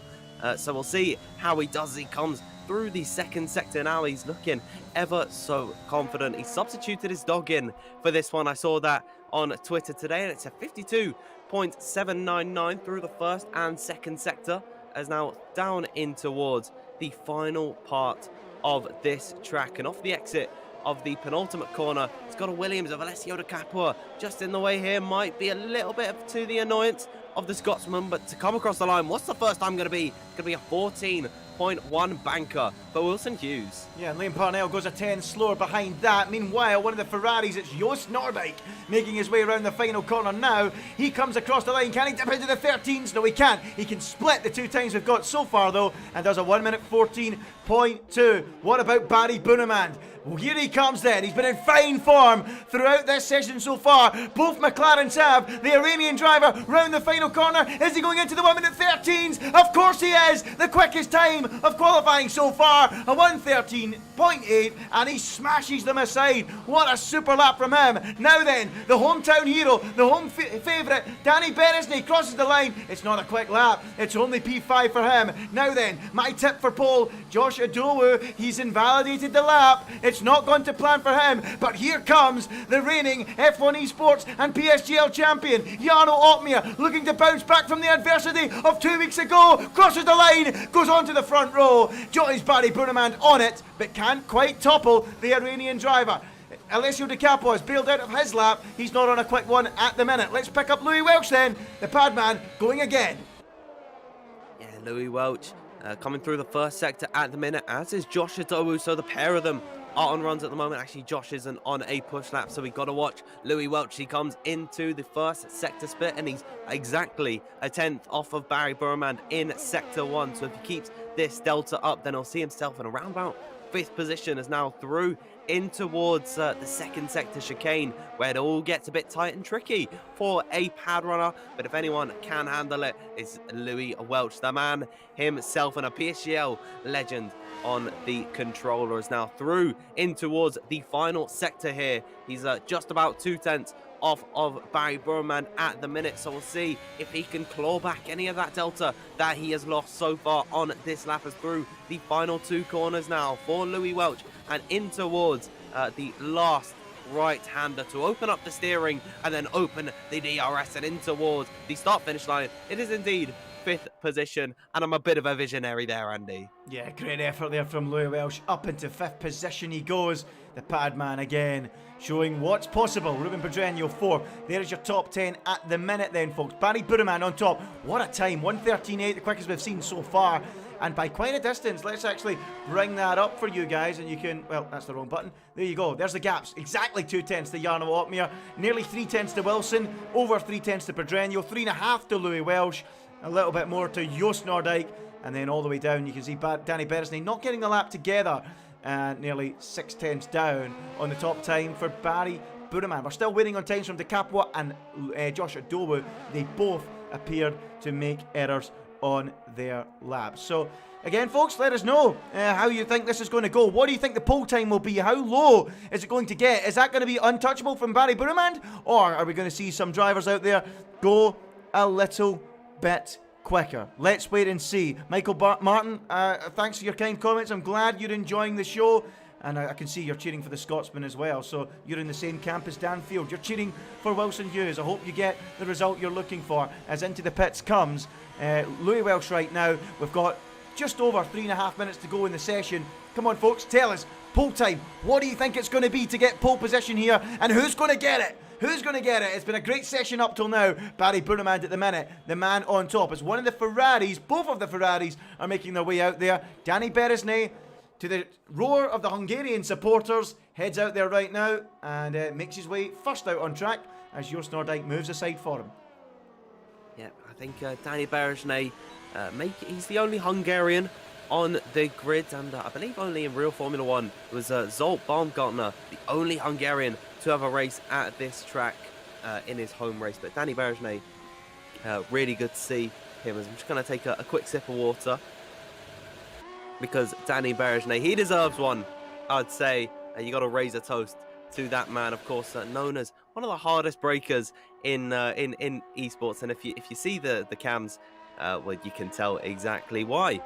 Speaker 6: So we'll see how he does as he comes through the second sector now. He's looking ever so confident. He substituted his dog in for this one. I saw that on Twitter today, and it's a 52.799 through the first and second sector, as now down in towards the final part of this track. And off the exit of the penultimate corner, it's got a Williams of Alessio Di Capua just in the way here. Might be a little bit to the annoyance of the Scotsman, but to come across the line, what's the first time going to be? Going to be a 14.1 banker for Wilson Hughes.
Speaker 4: Yeah, and Liam Parnell goes a 10 slower behind that. Meanwhile, one of the Ferraris, it's Joost Noordijk, making his way around the final corner now. He comes across the line. Can he dip into the 13s? No, he can't. He can split the 2 times we've got so far, though, and does a 1 minute 14.2. What about Barry Buraman? Well, here he comes then. He's been in fine form throughout this session so far. Both McLarens have the Iranian driver round the final corner. Is he going into the 1 minute 13s? Of course he is. The quickest time of qualifying so far, a 1:13.8, and he smashes them aside. What a super lap from him. Now then, the hometown hero, the home favourite, Danny Beresney crosses the line. It's not a quick lap. It's only P5 for him. Now then, my tip for pole, Josh Adowu. He's invalidated the lap. It's not gone to plan for him, but here comes the reigning F1 Esports and PSGL champion, Jarno Opmeer, looking to bounce back from the adversity of 2 weeks ago. Crosses the line, goes on to the front row. Joins Barry Buraman on it, but can't quite topple the Iranian driver. Alessio Di Capua has bailed out of his lap. He's not on a quick one at the minute. Let's pick up Louis Welch then, the padman, going again.
Speaker 6: Yeah, Louis Welch coming through the first sector at the minute, as is Josh Adowu, so the pair of them are on runs at the moment. Actually, Josh isn't on a push lap, so we got to watch Louis Welch. He comes into the first sector split, and he's exactly a 10th off of Barry Buraman in sector 1. So if he keeps this delta up, then he'll see himself in around about 5th position, as now through in towards the second sector chicane, where it all gets a bit tight and tricky for a pad runner. But if anyone can handle it, it's Louis Welch, the man himself, and a PSGL legend on the controller, is now through in towards the final sector here. He's just about 2/10 off of Barry Buraman at the minute, so we'll see if he can claw back any of that delta that he has lost so far on this lap, as through the final 2 corners now for Louis Welch, and in towards the last right-hander to open up the steering and then open the DRS, and in towards the start-finish line. It is indeed 5th position, and I'm a bit of a visionary there, Andy.
Speaker 4: Yeah, great effort there from Louis Welsh. Up into 5th position he goes. The pad man again, showing what's possible. Ruben Pedreño 4. There's your top 10 at the minute then, folks. Barry Buraman on top. What a time. 1:13.8, the quickest we've seen so far. And by quite a distance. Let's actually bring that up for you guys. And you can, well, that's the wrong button. There you go. There's the gaps. Exactly 2/10 to Jarno Opmeer. Nearly 3/10 to Wilson. Over 3/10 to Pedreño. 3.5 to Louis Welsh. A little bit more to Joost Noordijk. And then all the way down, you can see Danny Beresney not getting the lap together. Nearly 6/10 down on the top time for Barry Buraman. We're still waiting on times from De Capua and Josh Adowu. They both appeared to make errors on their laps. So again, folks, let us know how you think this is going to go. What do you think the pole time will be? How low is it going to get? Is that going to be untouchable from Barry Buraman, or are we going to see some drivers out there go a little bit quicker? Let's wait and see. Michael Martin, thanks for your kind comments. I'm glad you're enjoying the show. And I can see you're cheering for the Scotsman as well. So you're in the same camp as Dan Field. You're cheering for Wilson Hughes. I hope you get the result you're looking for as into the pits comes Louis Welsh right now. We've got just over 3.5 minutes to go in the session. Come on, folks, tell us. Pole time. What do you think it's going to be to get pole position here? And who's going to get it? Who's going to get it? It's been a great session up till now. Barry Buraman at the minute, the man on top. As one of the Ferraris, both of the Ferraris are making their way out there. Danny Beresney, to the roar of the Hungarian supporters, heads out there right now and makes his way first out on track as Joost Noordijk moves aside for him.
Speaker 6: Yeah, I think Danny Beresney, he's the only Hungarian on the grid, and I believe only in real Formula 1 was Zsolt Baumgartner, the only Hungarian to have a race at this track in his home race. But Danny Beresney, really good to see him. I'm just going to take a quick sip of water, because Danny Beresney, he deserves one, I'd say. And you got to raise a toast to that man, of course, known as one of the hardest breakers in esports. And if you see the cams, well, you can tell exactly why.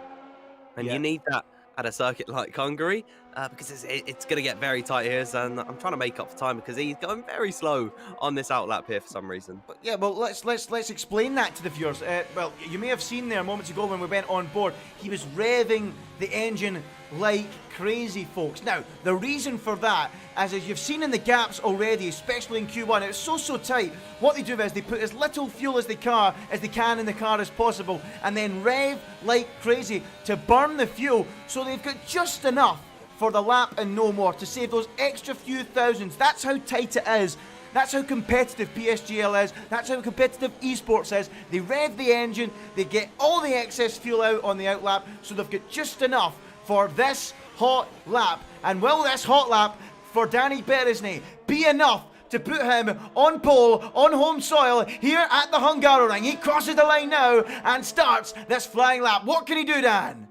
Speaker 6: And you need that at a circuit like Hungary, because it's going to get very tight here. So I'm trying to make up for time because he's going very slow on this outlap here for some reason.
Speaker 4: But yeah, well, let's explain that to the viewers. Well, you may have seen there moments ago when we went on board, he was revving the engine like crazy, folks. Now, the reason for that, as you've seen in the gaps already, especially in Q1, it's so tight. What they do is they put as little fuel as they can in the car as possible, and then rev like crazy to burn the fuel, so they've got just enough for the lap and no more to save those extra few thousands. That's how tight it is. That's how competitive PSGL is. That's how competitive esports is. They rev the engine, they get all the excess fuel out on the outlap, so they've got just enough for this hot lap. And will this hot lap for Danny Beresney be enough to put him on pole, on home soil, here at the Hungaroring? He crosses the line now and starts this flying lap. What can he do, Dan?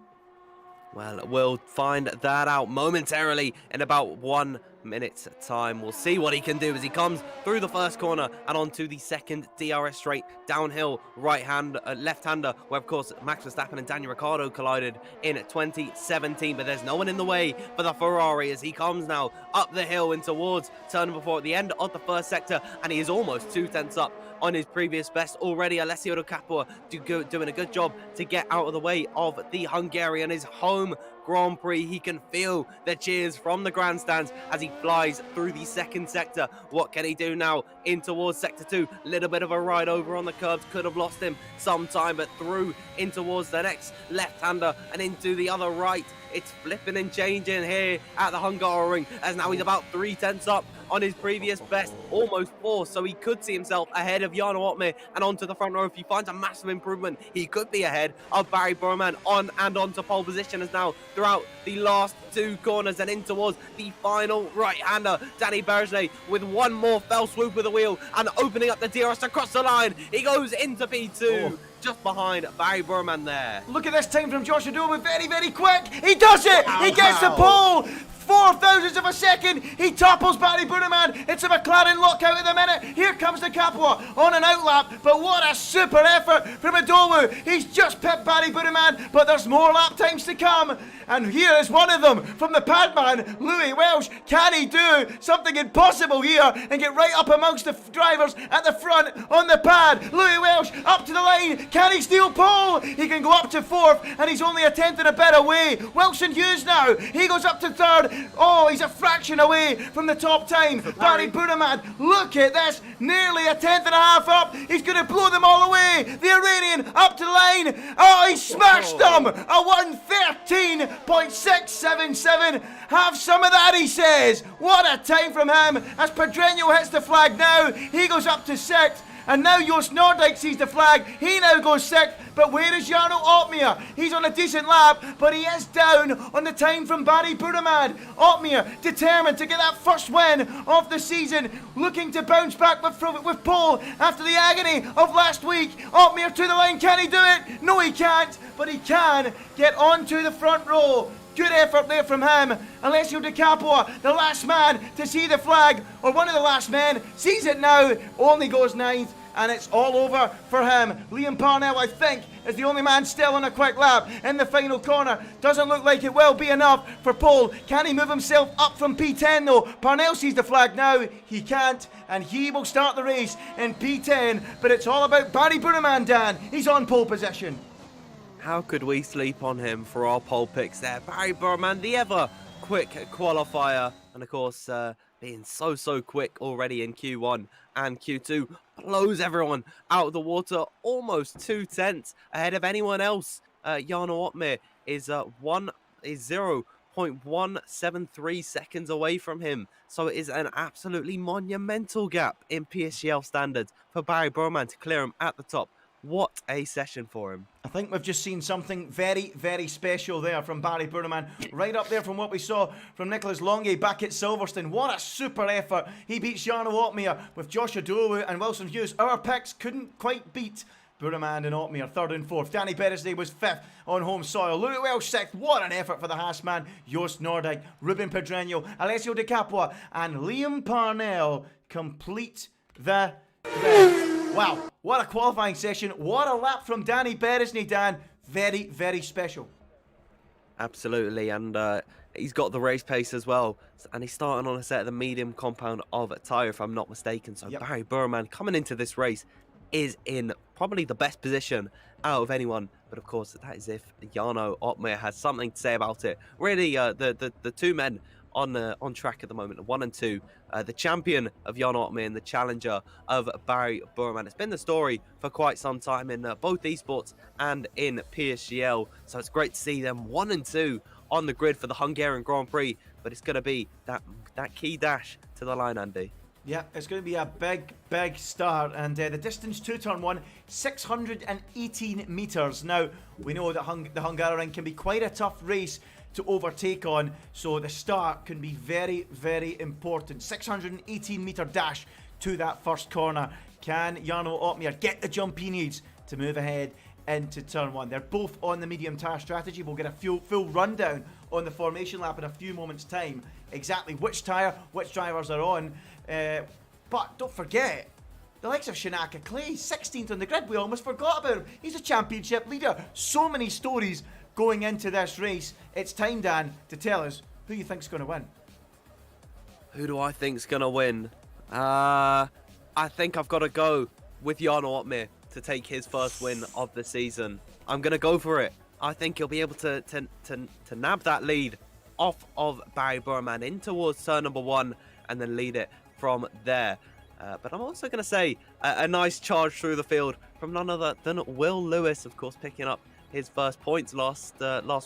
Speaker 6: Well, we'll find that out momentarily in about 1 minute's time. We'll see what he can do as he comes through the first corner and onto the second DRS straight downhill left-hander, where of course Max Verstappen and Daniel Ricciardo collided in 2017. But there's no one in the way for the Ferrari as he comes now up the hill in towards turn number 4 at the end of the first sector, and he is almost 2/10 up on his previous best already. Alessio De Capua doing a good job to get out of the way of the Hungarian, his home Grand Prix. He can feel the cheers from the grandstands as he flies through the second sector. What can he do now in towards sector 2? Little bit of a ride over on the curbs, could have lost him some time, but through in towards the next left-hander and into the other right. It's flipping and changing here at the Hungaroring, as now he's about 3/10 up on his previous best, almost 4, so he could see himself ahead of Jarno Opmeer and onto the front row. If he finds a massive improvement, he could be ahead of Barry Buraman onto pole position, as now throughout the last 2 corners and in towards the final right-hander. Danny Beresney with one more fell swoop with the wheel and opening up the DRS across the line. He goes into P2. Just behind Barry Buraman there.
Speaker 4: Look at this time from Josh Adowu, very quick. He does it! He gets the pole! 0.04 of a second. He topples Barry Buraman. It's a McLaren lockout at the minute. Here comes the Capua on an outlap, but what a super effort from Adowu. He's just pipped Barry Buraman, but there's more lap times to come. And here is one of them from the padman, Louis Welsh. Can he do something impossible here and get right up amongst the drivers at the front on the pad? Louis Welsh up to the line. Can he steal pole? He can go up to fourth, and he's only a tenth and a bit away. Wilson Hughes now. He goes up to third. Oh, he's a fraction away from the top time. Barry Buraman, look at this. Nearly a tenth and a half up. He's going to blow them all away. The Iranian up to the line. Oh, he smashed them. A 1:13.677. Have some of that, he says. What a time from him. As Pedreño hits the flag now, he goes up to sixth. And now Joost Noordijk sees the flag. He now goes sixth. But where is Jarno Opmeer? He's on a decent lap, but he is down on the time from Barry Buraman. Opmeer determined to get that first win of the season, looking to bounce back with pole after the agony of last week. Opmeer to the line. Can he do it? No, he can't, but he can get onto the front row. Good effort there from him. Alessio Di Capua, the last man to see the flag, or one of the last men, sees it now, only goes ninth, and it's all over for him. Liam Parnell, I think, is the only man still on a quick lap in the final corner. Doesn't look like it will be enough for pole. Can he move himself up from P10 though? Parnell sees the flag now. He can't, and he will start the race in P10, but it's all about Barry Buraman, Dan. He's on pole position.
Speaker 6: How could we sleep on him for our pole picks there? Barry Buraman, the ever quick qualifier, and of course being so quick already in Q1 and Q2, blows everyone out of the water, almost 2/10 ahead of anyone else. Jarno Opmeer is 0.173 seconds away from him, so it is an absolutely monumental gap in PSGL standards for Barry Buraman to clear him at the top. What a session for him.
Speaker 4: I think we've just seen something very, very special there from Barry Buraman. Right up there from what we saw from Nicholas Longy back at Silverstone. What a super effort. He beats Jarno Opmeer with Josh Adowu and Wilson Hughes. Our picks couldn't quite beat Buraman and Opmeer, third and fourth. Danny Perez was fifth on home soil. Louis Welsh sixth. What an effort for the Haas man. Joost Noordijk, Ruben Pedreño, Alessio Di Capua, and Liam Parnell complete the race. Wow, what a qualifying session. What a lap from Danny Perez, Dan. Very, very special.
Speaker 6: Absolutely, and he's got the race pace as well. And he's starting on a set of the medium compound of tyre, if I'm not mistaken. So Barry Buraman coming into this race is in probably the best position out of anyone. But of course, that is if Jarno Opmeer has something to say about it. Really, the two men on track at the moment, 1 and 2, the champion of Jarno Opmeer and the challenger of Barry Buraman. It's been the story for quite some time in both esports and in PSGL, so it's great to see them 1 and 2 on the grid for the Hungarian Grand Prix, but it's going to be that key dash to the line, Andy.
Speaker 4: Yeah, it's going to be a big start, and the distance to turn one, 618 metres. Now, we know that the Hungarian can be quite a tough race to overtake on, so the start can be very, very important. 618 metre dash to that first corner. Can Jarno Opmeer get the jump he needs to move ahead into turn one? They're both on the medium tyre strategy. We'll get a full rundown on the formation lap in a few moments' time. Exactly which tyre, which drivers are on. But don't forget, the likes of Shinaka Clay, 16th on the grid. We almost forgot about him. He's a championship leader. So many stories going into this race. It's time, Dan, to tell us who you think's going to win.
Speaker 6: Who do I think's going to win? I think I've got to go with Jarno Opmeer to take his first win of the season. I'm going to go for it. I think he'll be able to nab that lead off of Barry Buraman in towards turn number 1 and then lead it from there. But I'm also going to say a nice charge through the field from none other than Will Lewis, of course, picking up his first points last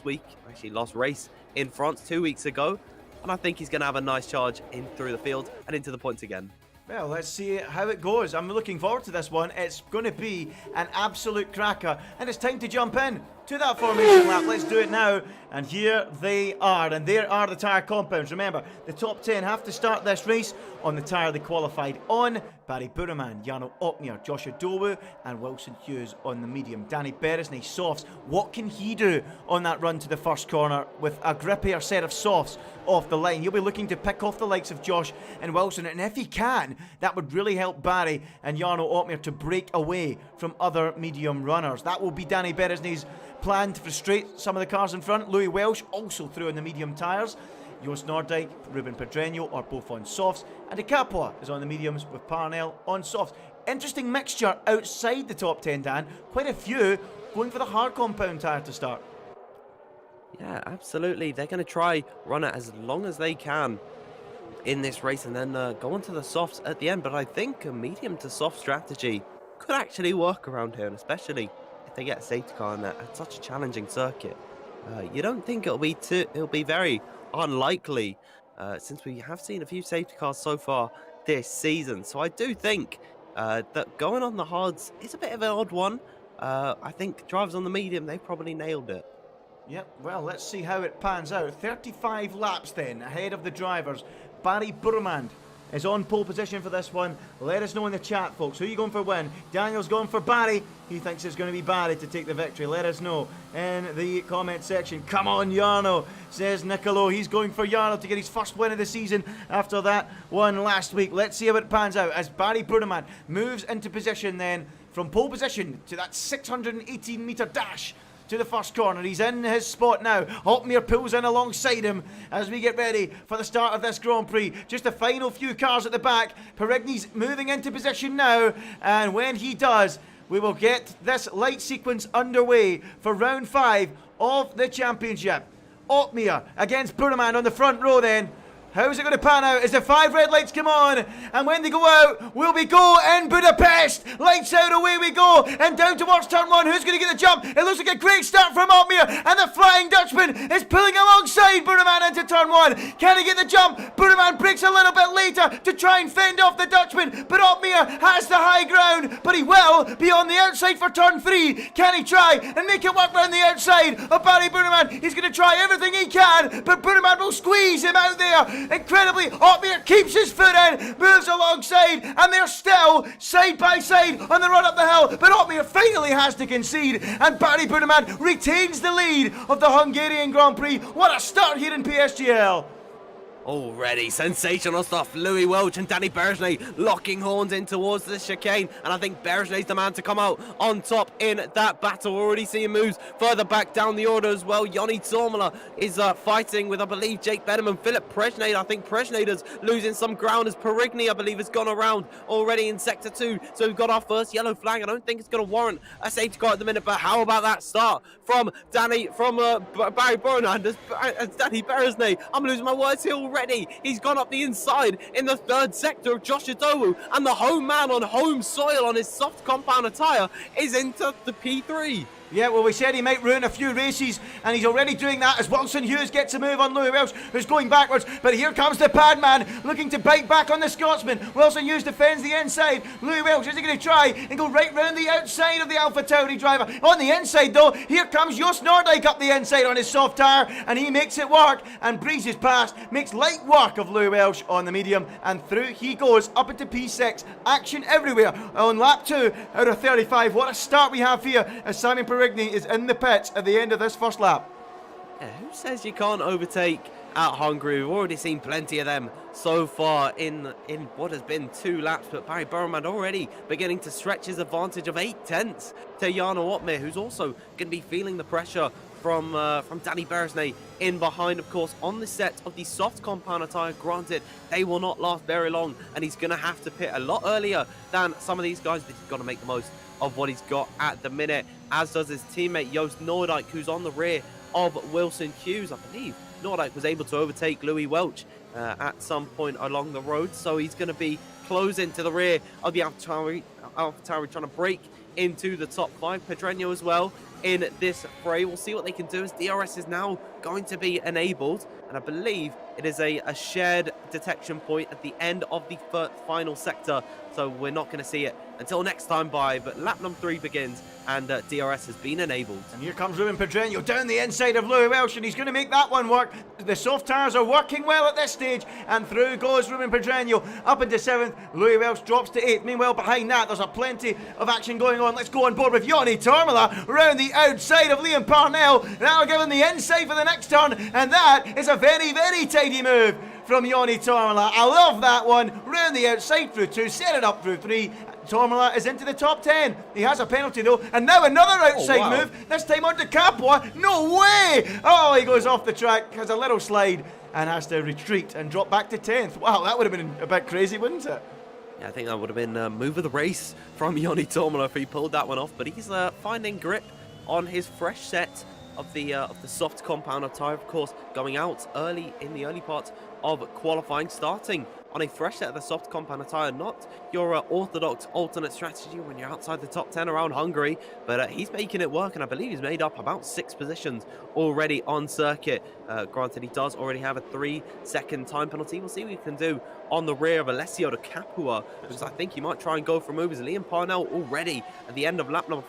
Speaker 6: race in France 2 weeks ago. And I think he's going to have a nice charge in through the field and into the points again.
Speaker 4: Well, let's see how it goes. I'm looking forward to this one. It's going to be an absolute cracker. And it's time to jump in to that formation lap. Let's do it now. And here they are. And there are the tyre compounds. Remember, the top 10 have to start this race on the tyre they qualified on. Barry Buraman, Jarno Opmeer, Joshua Dowu and Wilson Hughes on the medium. Danny Perez, nice softs. What can he do on that run to the first corner with a grippier set of softs off the line? He'll be looking to pick off the likes of Josh and Wilson, and if he can, that would really help Barry and Jarno Opmeer to break away from other medium runners. That will be Danny Beresney's plan to frustrate some of the cars in front. Louis Welsh also threw in the medium tyres. Joost Noordijk, Ruben Pedreño are both on softs, and De Capua is on the mediums with Parnell on softs. Interesting mixture outside the top 10, Dan. Quite a few going for the hard compound tyre to start.
Speaker 6: Yeah, absolutely. They're going to try run it as long as they can in this race and then go on to the softs at the end. But I think a medium to soft strategy could actually work around here, and especially if they get a safety car in there at such a challenging circuit. You don't think it'll be very unlikely since we have seen a few safety cars so far this season. So I do think that going on the hards is a bit of an odd one. I think drivers on the medium, they probably nailed it.
Speaker 4: Yep, well, let's see how it pans out. 35 laps then ahead of the drivers. Barry Buraman is on pole position for this one. Let us know in the chat, folks. Who are you going for win? Daniel's going for Barry. He thinks it's going to be Barry to take the victory. Let us know in the comment section. Come on, Jarno, says Nicolo. He's going for Jarno to get his first win of the season after that one last week. Let's see how it pans out as Barry Buraman moves into position then from pole position to that 618-metre dash to the first corner. He's in his spot now. Opmeer pulls in alongside him as we get ready for the start of this Grand Prix. Just a final few cars at the back. Perigny's moving into position now, and when he does, we will get this light sequence underway for round 5 of the championship. Opmeer against Buraman on the front row then. How's it going to pan out as the 5 red lights come on? And when they go out, will we go in Budapest? Lights out, away we go. And down towards turn 1. Who's going to get the jump? It looks like a great start from Opmeer. And the Flying Dutchman is pulling alongside Buraman into turn 1. Can he get the jump? Buraman breaks a little bit later to try and fend off the Dutchman. But Opmeer has the high ground. But he will be on the outside for turn 3. Can he try and make it work round the outside of Barry Buraman? He's going to try everything he can. But Buraman will squeeze him out there. Incredibly, Opmeer keeps his foot in, moves alongside, and they're still side by side on the run up the hill. But Opmeer finally has to concede, and Barry Buraman retains the lead of the Hungarian Grand Prix. What a start here in PSGL!
Speaker 6: Already sensational stuff. Louis Welch and Danny Beresney locking horns in towards the chicane, and I think Beresney's the man to come out on top in that battle. Already seeing moves further back down the order as well. Joni Zormela is fighting with, I believe, Jake Benham and Philip Presnade. I think Presnade's losing some ground as Perigny, I believe, has gone around already in sector 2. So we've got our first yellow flag. I don't think it's going to warrant a safety car at the minute, but how about that start from Barry Buraman as Danny Beresney? I'm losing my words here already. He's gone up the inside in the 3rd sector of Joshua Dowu, and the home man on home soil on his soft compound attire is into the P3.
Speaker 4: Yeah, well, we said he might ruin a few races, and he's already doing that as Wilson Hughes gets a move on Louis Welsh, who's going backwards. But here comes the pad man, looking to bite back on the Scotsman. Wilson Hughes defends the inside. Louis Welsh, is he going to try and go right round the outside of the Alpha Tauri driver? On the inside, though, here comes Joost Noordijk up the inside on his soft tyre, and he makes it work, and breezes past, makes light work of Louis Welsh on the medium, and through he goes up into P6. Action everywhere on lap 2 out of 35. What a start we have here as Simon Perigny is in the pits at the end of this first lap.
Speaker 6: Yeah, who says you can't overtake at Hungary? We've already seen plenty of them so far in what has been 2 laps, but Barry Buraman already beginning to stretch his advantage of 8/10 to Jarno Opmeer, who's also going to be feeling the pressure from Danny Beresney in behind, of course, on the set of the soft compound attire. Granted, they will not last very long, and he's going to have to pit a lot earlier than some of these guys, but he's got to make the most of what he's got at the minute, as does his teammate Joost Noordijk, who's on the rear of Wilson Hughes. I believe Noordijk was able to overtake Louis Welch at some point along the road, so he's going to be closing to the rear of the AlphaTauri, trying to break into the top 5. Pedreño as well in this fray. We'll see what they can do as DRS is now going to be enabled, and I believe it is a shared detection point at the end of the final sector, so we're not going to see it until next time, bye. But lap number 3 begins, and DRS has been enabled.
Speaker 4: And here comes Ruben Pedreño down the inside of Louis Welsh, and he's going to make that one work. The soft tyres are working well at this stage, and through goes Ruben Pedreño up into 7th. Louis Welsh drops to 8th. Meanwhile, behind that, there's a plenty of action going on. Let's go on board with Joni Tormola round the outside of Liam Parnell. That'll give him the inside for the next turn, and that is a very, very tidy move from Joni Tormola. I love that one. Round the outside through 2, set it up through 3. Tormola is into the top 10. He has a penalty though, and now another outside move, this time onto Capua. No way! Oh, he goes off the track, has a little slide, and has to retreat and drop back to 10th. Wow, that would have been a bit crazy, wouldn't it?
Speaker 6: Yeah, I think that would have been move of the race from Joni Tormola if he pulled that one off, but he's finding grip on his fresh set of the soft compounder tyre, of course, going out early in the early part of qualifying, starting on a fresh set of the soft compounder tyre, not your orthodox alternate strategy when you're outside the top 10 around Hungary, but he's making it work, and I believe he's made up about 6 positions already on circuit. Granted, he does already have a 3-second time penalty. We'll see what he can do on the rear of Alessio de Capua, because I think he might try and go for a move as Liam Parnell already at the end of lap number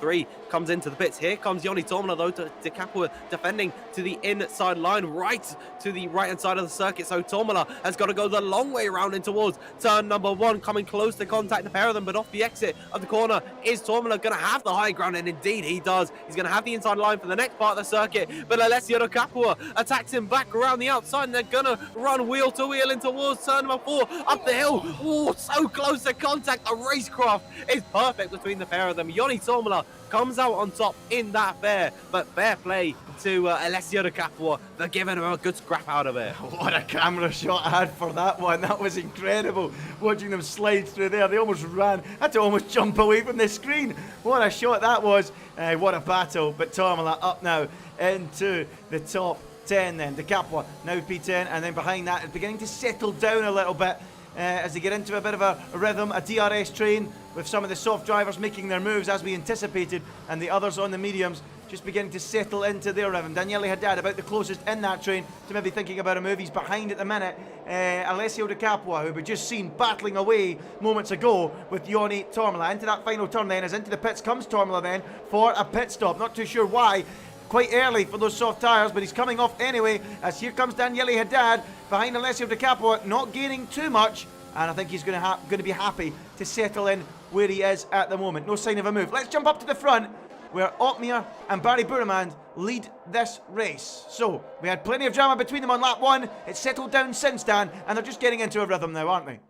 Speaker 6: 3 comes into the pits. Here comes Joni Tormola though, de Capua defending to the inside line, right to the right hand side of the circuit, so Tormola has got to go the long way around in towards turn number 1, coming close to contact the pair of them, but off the exit of the corner is Tormola going to have the high ground, and indeed he does. He's going to have the inside line for the next part of the circuit, but Alessio de Capua attacks him back around the outside, and they're going to run wheel to wheel in towards turn number 4 up the hill. Oh, so close to contact. The racecraft is perfect between the pair of them. Joni Tormola comes out on top in that fair, but fair play to Alessio de Capua for giving him a good scrap out of it.
Speaker 4: What a camera shot I had for that one. That was incredible. Watching them slide through there, they almost ran. I had to almost jump away from the screen. What a shot that was. What a battle. But Tormola up now into the top 10 then. De Capua now P10, and then behind that it's beginning to settle down a little bit as they get into a bit of a rhythm, a DRS train with some of the soft drivers making their moves as we anticipated, and the others on the mediums just beginning to settle into their rhythm. Daniele Haddad about the closest in that train to maybe thinking about a move. He's behind at the minute. Alessio de Capua, who we just seen battling away moments ago with Joni Tormola. Into that final turn then, as into the pits comes Tormola then for a pit stop. Not too sure why. Quite early for those soft tyres, but he's coming off anyway, as here comes Daniele Haddad behind Alessio de Capua, not gaining too much, and I think he's going to be happy to settle in where he is at the moment. No sign of a move. Let's jump up to the front where Otmir and Barry Buraman lead this race. So we had plenty of drama between them on lap 1. It's settled down since, Dan, and they're just getting into a rhythm now, aren't they?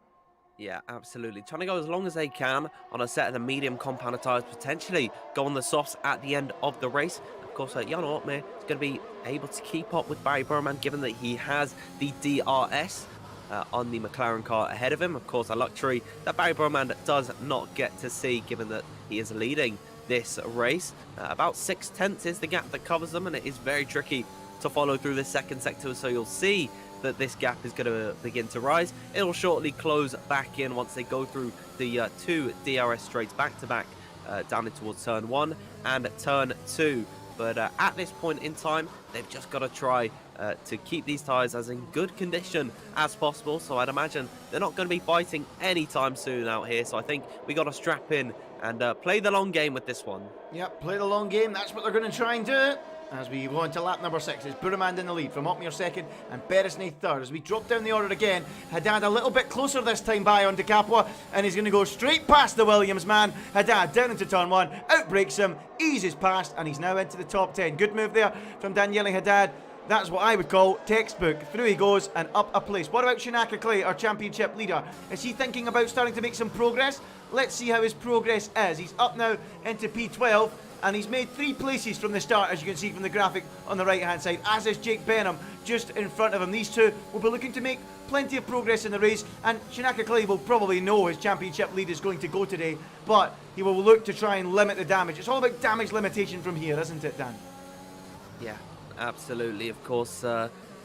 Speaker 6: Yeah, absolutely. Trying to go as long as they can on a set of the medium compounder tyres, potentially go on the softs at the end of the race. Of course, Jan Otmir is going to be able to keep up with Barry Buraman, given that he has the DRS on the McLaren car ahead of him. Of course, a luxury that Barry Buraman does not get to see, given that he is leading this race. About 6/10 is the gap that covers them, and it is very tricky to follow through the second sector, so you'll see that this gap is going to begin to rise. It'll shortly close back in once they go through the 2 DRS straights back to back down in towards turn 1 and turn 2. But at this point in time, they've just got to try to keep these tyres as in good condition as possible. So I'd imagine they're not going to be fighting anytime soon out here. So I think we got to strap in and play the long game with this one. Yep,
Speaker 4: play the long game. That's what they're going to try and do. As we go into lap number 6, it's Buraman in the lead from Otmir second and Perez in third. As we drop down the order again, Haddad a little bit closer this time by on De Capua, and he's going to go straight past the Williams man. Haddad down into turn 1, outbreaks him, eases past, and he's now into the top 10. Good move there from Daniele Haddad. That's what I would call textbook. Through he goes and up a place. What about Shinaka Clay, our championship leader? Is he thinking about starting to make some progress? Let's see how his progress is. He's up now into P12. And he's made 3 places from the start, as you can see from the graphic on the right-hand side, as is Jake Benham just in front of him. These two will be looking to make plenty of progress in the race, and Shinaka Clay will probably know his championship lead is going to go today, but he will look to try and limit the damage. It's all about damage limitation from here, isn't it, Dan?
Speaker 6: Yeah, absolutely. Of course,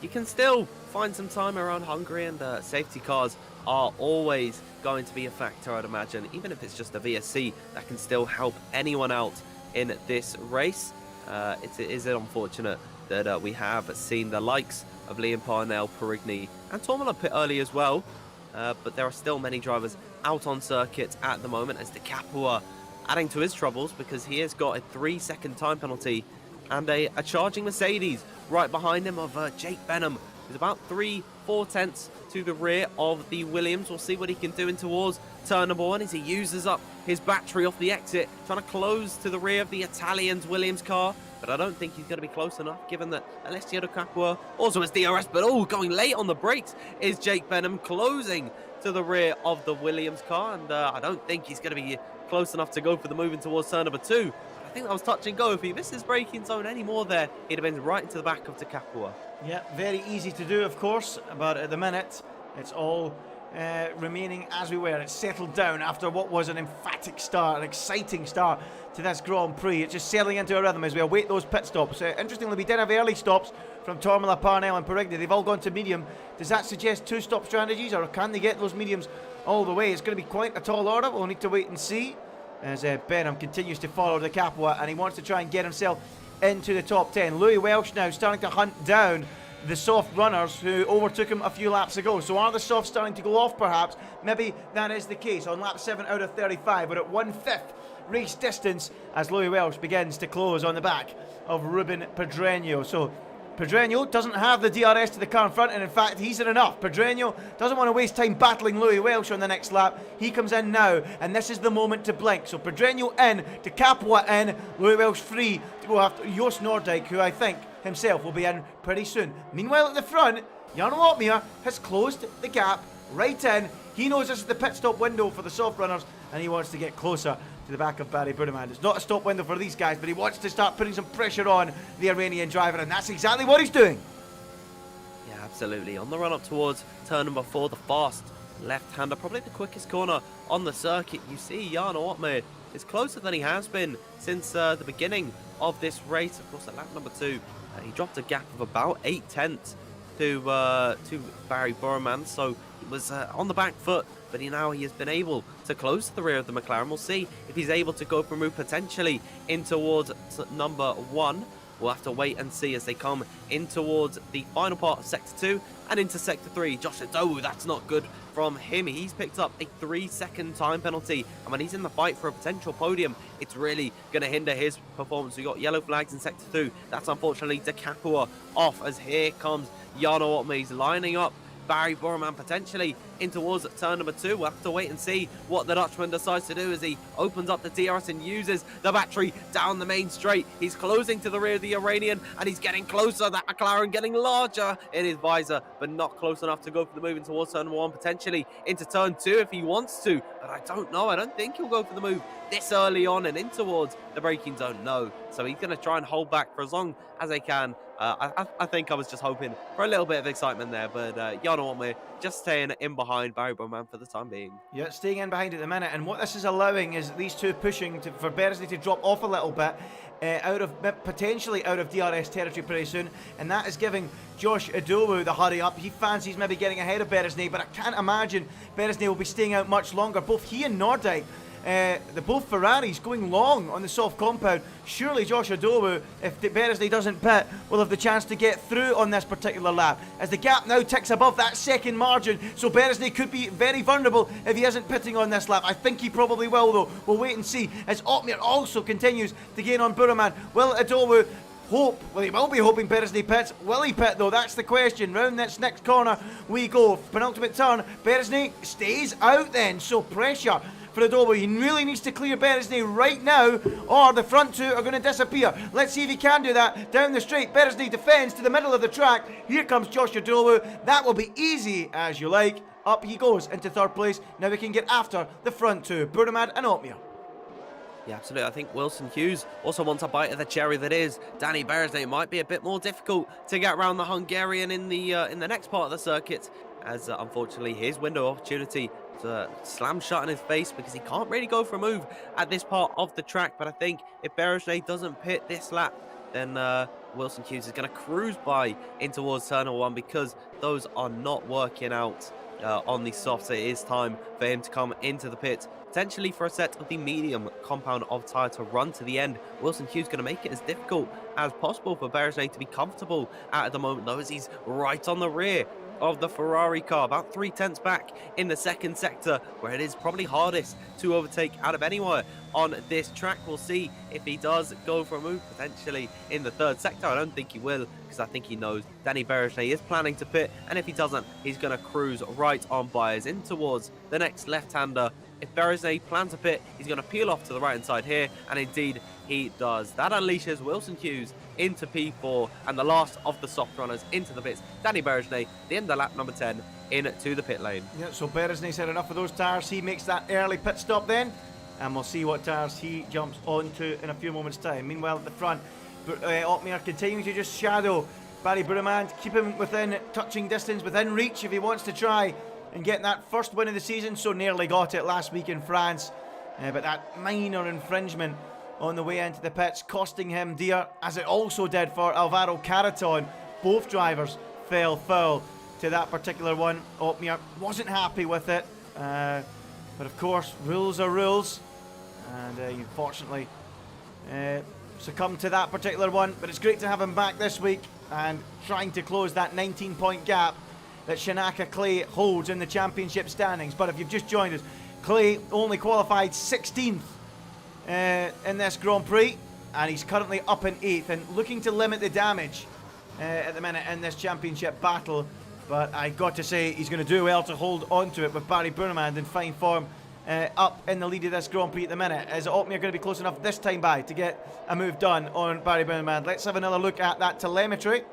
Speaker 6: you can still find some time around Hungary, and safety cars are always going to be a factor, I'd imagine. Even if it's just a VSC, that can still help anyone out in this race. It is unfortunate that we have seen the likes of Liam Parnell, Perigny and Tormola pit early as well. but there are still many drivers out on circuit at the moment as De Capua adding to his troubles because he has got a 3-second time penalty and a charging Mercedes right behind him of Jake Benham, who's about 3-4 tenths to the rear of the Williams. We'll see what he can do in towards turn number 1 as he uses up his battery off the exit, trying to close to the rear of the Italian's Williams car. But I don't think he's going to be close enough, given that Alessio De Capua also has DRS. But going late on the brakes is Jake Benham, closing to the rear of the Williams car. And I don't think he's going to be close enough to go for the move in towards turn number 2. I think that was touch and go. If he missed his braking zone anymore there, he'd have been right into the back of De Capua.
Speaker 4: Yeah, very easy to do, of course, but at the minute, it's all remaining as we were. It's settled down after what was an emphatic start, an exciting start to this Grand Prix. It's just settling into a rhythm as we await those pit stops. Interestingly, we did have early stops from Tormala, Parnell and Perez. They've all gone to medium. Does that suggest 2-stop strategies, or can they get those mediums all the way? It's going to be quite a tall order. We'll need to wait and see as Benham continues to follow De Capua, and he wants to try and get himself into the top 10. Louis Welsh now starting to hunt down the soft runners who overtook him a few laps ago. So are the softs starting to go off perhaps? Maybe that is the case on lap 7 out of 35. We're at 1/5 race distance as Louis Welsh begins to close on the back of Ruben Pedreño. So Pedreño doesn't have the DRS to the car in front, and in fact he's had enough. Pedreño doesn't want to waste time battling Louis Welsh on the next lap. He comes in now, and this is the moment to blink. So Pedreño in, De Capua in, Louis Welsh free to go after Joost Noordijk, who I think himself will be in pretty soon. Meanwhile at the front, Jarno Opmeer has closed the gap right in. He knows this is the pit stop window for the soft runners, and he wants to get closer to the back of Barry Buraman. It's not a stop window for these guys, but he wants to start putting some pressure on the Iranian driver, and that's exactly what he's doing.
Speaker 6: Yeah, absolutely. On the run up towards turn number 4, the fast left-hander, probably the quickest corner on the circuit. You see Jarno Opmeer is closer than he has been since the beginning of this race. Of course, at lap number 2, he dropped a gap of about 8 tenths to Barry Buraman, so he was on the back foot, but he has been able to close to the rear of the McLaren. We'll see if he's able to go for a move potentially in towards number 1. We'll have to wait and see as they come in towards the final part of Sector 2 and into Sector 3. Josh Adowu, that's not good from him. He's picked up a 3-second time penalty, and when he's in the fight for a potential podium, it's really going to hinder his performance. We got yellow flags in Sector 2. That's unfortunately De Capua off, as here comes Jarno Opmeer. He's lining up Barry Buraman potentially in towards turn number 2. We'll have to wait and see what the Dutchman decides to do as he opens up the DRS and uses the battery down the main straight. He's closing to the rear of the Iranian, and he's getting closer. That McLaren getting larger in his visor, but not close enough to go for the move in towards turn number 1, potentially into turn 2 if he wants to. But I don't know. I don't think he'll go for the move this early on and in towards the braking zone. No. So he's going to try and hold back for as long as they can. I think I was just hoping for a little bit of excitement there, but Jarno Opmeer just staying in behind Barry Buraman for the time being.
Speaker 4: Yeah, staying in behind at the minute, and what this is allowing is these two pushing for Perez to drop off a little bit, potentially out of DRS territory pretty soon, and that is giving Josh Adowu the hurry up. He fancies maybe getting ahead of Perez, but I can't imagine Perez will be staying out much longer. Both he and Noordijk, both Ferraris going long on the soft compound. Surely Josh Adowu, if Perez doesn't pit, will have the chance to get through on this particular lap, as the gap now ticks above that second margin. So Perez could be very vulnerable if he isn't pitting on this lap. I think he probably will, though. We'll wait and see as Opmeer also continues to gain on Buraman. Will Adowu hope? Well, he will be hoping Perez pits. Will he pit, though? That's the question. Round this next corner we go. Penultimate turn. Perez stays out then, so pressure for Adowu. He really needs to clear Perez right now, or the front two are going to disappear. Let's see if he can do that. Down the straight, Perez defends to the middle of the track. Here comes Josh Adowu. That will be easy as you like. Up he goes into third place. Now we can get after the front two, Buraman and Opmeer.
Speaker 6: Yeah, absolutely. I think Wilson Hughes also wants a bite of the cherry that is Danny Perez. It might be a bit more difficult to get around the Hungarian in the next part of the circuit, as unfortunately his window of opportunity slammed shut in his face because he can't really go for a move at this part of the track. But I think if Perez doesn't pit this lap, then Wilson Hughes is going to cruise by in towards turn 1, because those are not working out on the softs. It is time for him to come into the pit potentially for a set of the medium compound of tyre to run to the end. Wilson Hughes going to make it as difficult as possible for Perez to be comfortable at the moment, though, as he's right on the rear of the Ferrari car, about 3/10 back in the second sector, where it is probably hardest to overtake out of anywhere on this track. We'll see if he does go for a move potentially in the third sector. I don't think he will, because I think he knows Danny Perez is planning to pit, and if he doesn't, he's going to cruise right on by us in towards the next left-hander. If Perez plans to pit, he's going to peel off to the right-hand side here, and indeed he does. That unleashes Wilson Hughes into P4, and the last of the soft runners into the pits. Danny Perez, the end of lap number 10, into the pit lane.
Speaker 4: Yeah, so Perez had enough of those tyres. He makes that early pit stop then, and we'll see what tyres he jumps onto in a few moments' time. Meanwhile, at the front, Otmar continuing to just shadow Barry Buraman, keep him within touching distance, within reach if he wants to try and get that first win of the season. So nearly got it last week in France, but that minor infringement on the way into the pits costing him dear, as it also did for Alvaro Caraton. Both drivers fell foul to that particular one. Otmar wasn't happy with it, but of course rules are rules, and he unfortunately succumbed to that particular one. But it's great to have him back this week and trying to close that 19-point gap that Shanaka Clay holds in the championship standings. But if you've just joined us, Clay only qualified 16th in this Grand Prix, and he's currently up in 8th and looking to limit the damage at the minute in this championship battle. But I got to say, he's going to do well to hold on to it with Barry Buraman in fine form up in the lead of this Grand Prix at the minute. Is Otmar going to be close enough this time by to get a move done on Barry Buraman? Let's have another look at that telemetry.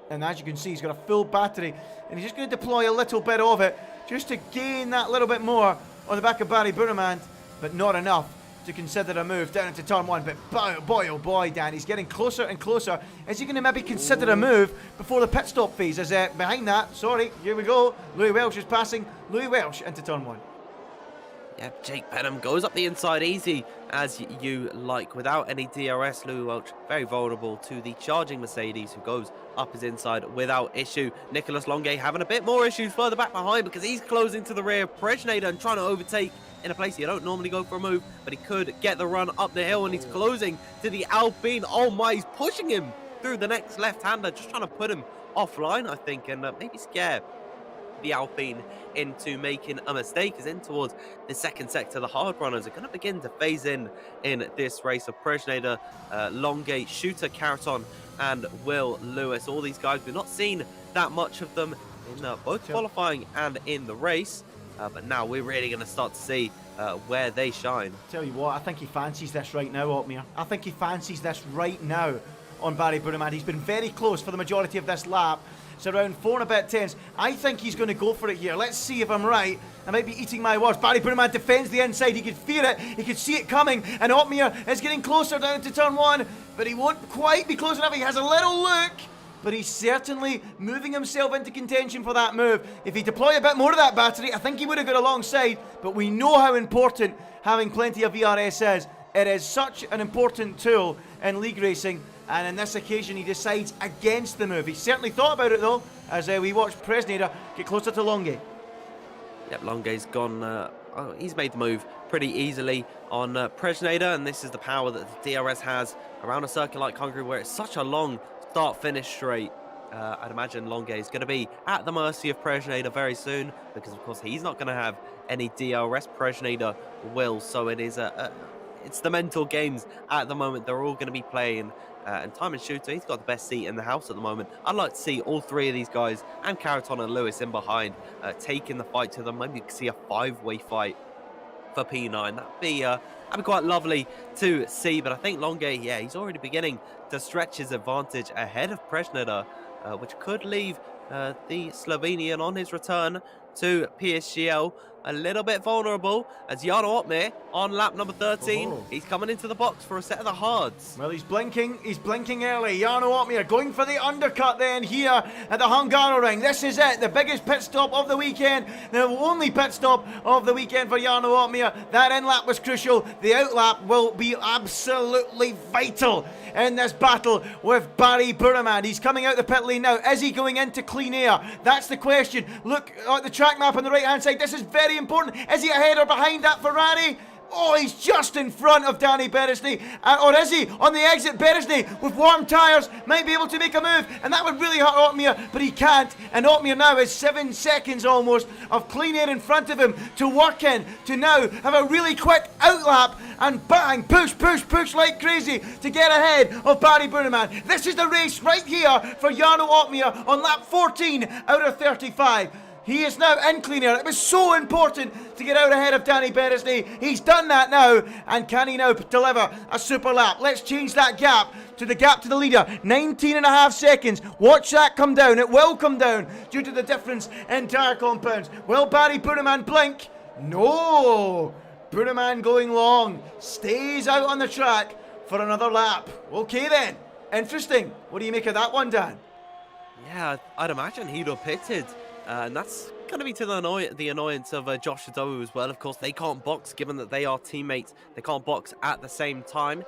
Speaker 4: And as you can see, he's got a full battery, and he's just going to deploy a little bit of it just to gain that little bit more on the back of Barry Buraman, but not enough to consider a move down into turn one. But boy, oh boy, Dan, he's getting closer and closer. Is he going to maybe consider a move before the pit stop phase? As behind that, sorry, here we go. Louis Welsh is passing Louis Welsh into turn one.
Speaker 6: Yep, Jake Benham goes up the inside easy, as you like, without any DRS. Louis Welch very vulnerable to the charging Mercedes, who goes up his inside without issue. Nicolas Longuet having a bit more issues further back behind, because he's closing to the rear of Perez and trying to overtake in a place you don't normally go for a move, but he could get the run up the hill, and he's closing to the Alpine. Oh my, he's pushing him through the next left-hander, just trying to put him offline, I think, and maybe scare the Alpine into making a mistake. As in towards the second sector, the hard runners are going to begin to phase in this race of Perez, Longuet, Shooter, Caraton, and Will Lewis. All these guys, we've not seen that much of them in both qualifying and in the race, but now we're really going to start to see where they shine.
Speaker 4: Tell you what, I think he fancies this right now, Otmar. I think he fancies this right now on Barry Buraman. He's been very close for the majority of this lap. It's around 4 and a bit tenths. I think he's going to go for it here. Let's see if I'm right. I might be eating my words. Barry Buraman defends the inside. He could fear it. He could see it coming. And Otmar is getting closer down to turn one. But he won't quite be close enough. He has a little look. But he's certainly moving himself into contention for that move. If he deployed a bit more of that battery, I think he would have got alongside. But we know how important having plenty of VRS is. It is such an important tool in league racing. And on this occasion, he decides against the move. He certainly thought about it, though, as we watch Perez get closer to Longuet.
Speaker 6: Yep, Longuet's gone. He's made the move pretty easily on Perez, and this is the power that the DRS has around a circuit like Hungary, where it's such a long start-finish straight. I'd imagine Longuet is going to be at the mercy of Perez very soon, because, of course, he's not going to have any DRS. Perez will, so it is it's the mental games at the moment they're all going to be playing. And Time and Shooter, he's got the best seat in the house at the moment. I'd like to see all three of these guys, and Caraton and Lewis in behind, taking the fight to them. Maybe you can see a 5-way fight for P9. That'd be quite lovely to see. But I think Longuet, yeah, he's already beginning to stretch his advantage ahead of Perez, which could leave the Slovenian on his return to PSGL a little bit vulnerable, as Jarno Otmar on lap number 13. He's coming into the box for a set of the hards.
Speaker 4: Well, he's blinking early. Jarno Otmar going for the undercut then here at the Hungaroring. This is it, the biggest pit stop of the weekend, the only pit stop of the weekend for Jarno Otmar. That in lap was crucial. The out lap will be absolutely vital in this battle with Barry Buraman. He's coming out the pit lane now. Is he going into clean air? That's the question. Look at the track map on the right hand side. This is very very important. Is he ahead or behind that Ferrari? Oh, he's just in front of Danny Beresney. Or is he on the exit? Beresney with warm tyres might be able to make a move, and that would really hurt Otmir, but he can't. And Otmir now has 7 seconds almost of clean air in front of him to work in, to now have a really quick outlap and bang, push, push, push like crazy to get ahead of Barry Buraman. This is the race right here for Jarno Otmir on lap 14 out of 35. He is now in clean air. It was so important to get out ahead of Danny Beresney. He's done that now, and can he now deliver a super lap? Let's change that gap to the leader. 19.5 seconds. Watch that come down. It will come down due to the difference in tyre compounds. Will Barry Buraman blink? No. Buraman going long. Stays out on the track for another lap. Okay then. Interesting. What do you make of that one, Dan?
Speaker 6: Yeah, I'd imagine he'd have pitted. And that's going to be to the annoyance of Josh Adowu as well. Of course, they can't box, given that they are teammates. They can't box at the same time.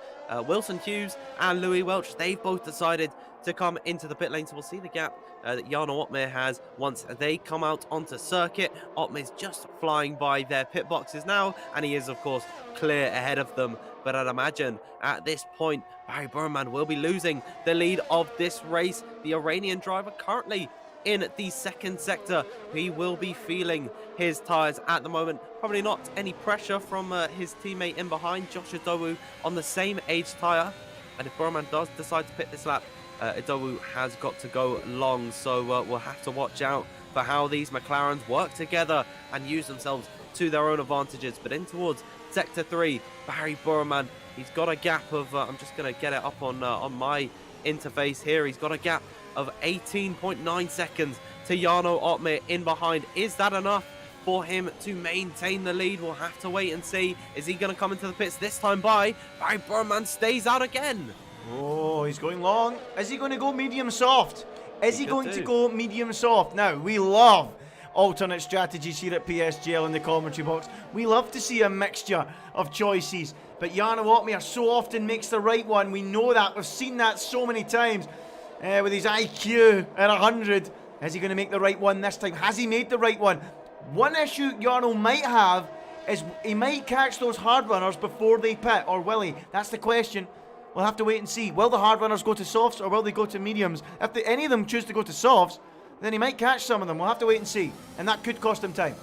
Speaker 6: Wilson Hughes and Louis Welch, they've both decided to come into the pit lane. So we'll see the gap that Jarno Otmir has once they come out onto circuit. Otmir's just flying by their pit boxes now, and he is, of course, clear ahead of them. But I'd imagine at this point, Barry Buraman will be losing the lead of this race. The Iranian driver currently in the second sector. He will be feeling his tyres at the moment. Probably not any pressure from his teammate in behind, Josh Adowu, on the same age tyre. And if Buraman does decide to pit this lap, Adowu has got to go long. So we'll have to watch out for how these McLarens work together and use themselves to their own advantages. But in towards sector 3, Barry Buraman, he's got a gap of, I'm just going to get it up on my interface here. He's got a gap of 18.9 seconds to Jarno Otmir in behind. Is that enough for him to maintain the lead? We'll have to wait and see. Is he going to come into the pits this time by? Barry Buraman stays out again.
Speaker 4: Oh, he's going long. Is he going to go medium soft? Is he going to go medium soft? Now, we love alternate strategies here at PSGL in the commentary box. We love to see a mixture of choices, but Jarno Otmir so often makes the right one. We know that. We've seen that so many times. With his IQ at 100. Is he going to make the right one this time? Has he made the right one? One issue Jarno might have is he might catch those hard runners before they pit, or will he? That's the question. We'll have to wait and see. Will the hard runners go to softs, or will they go to mediums? If any of them choose to go to softs, then he might catch some of them. We'll have to wait and see. And that could cost him time.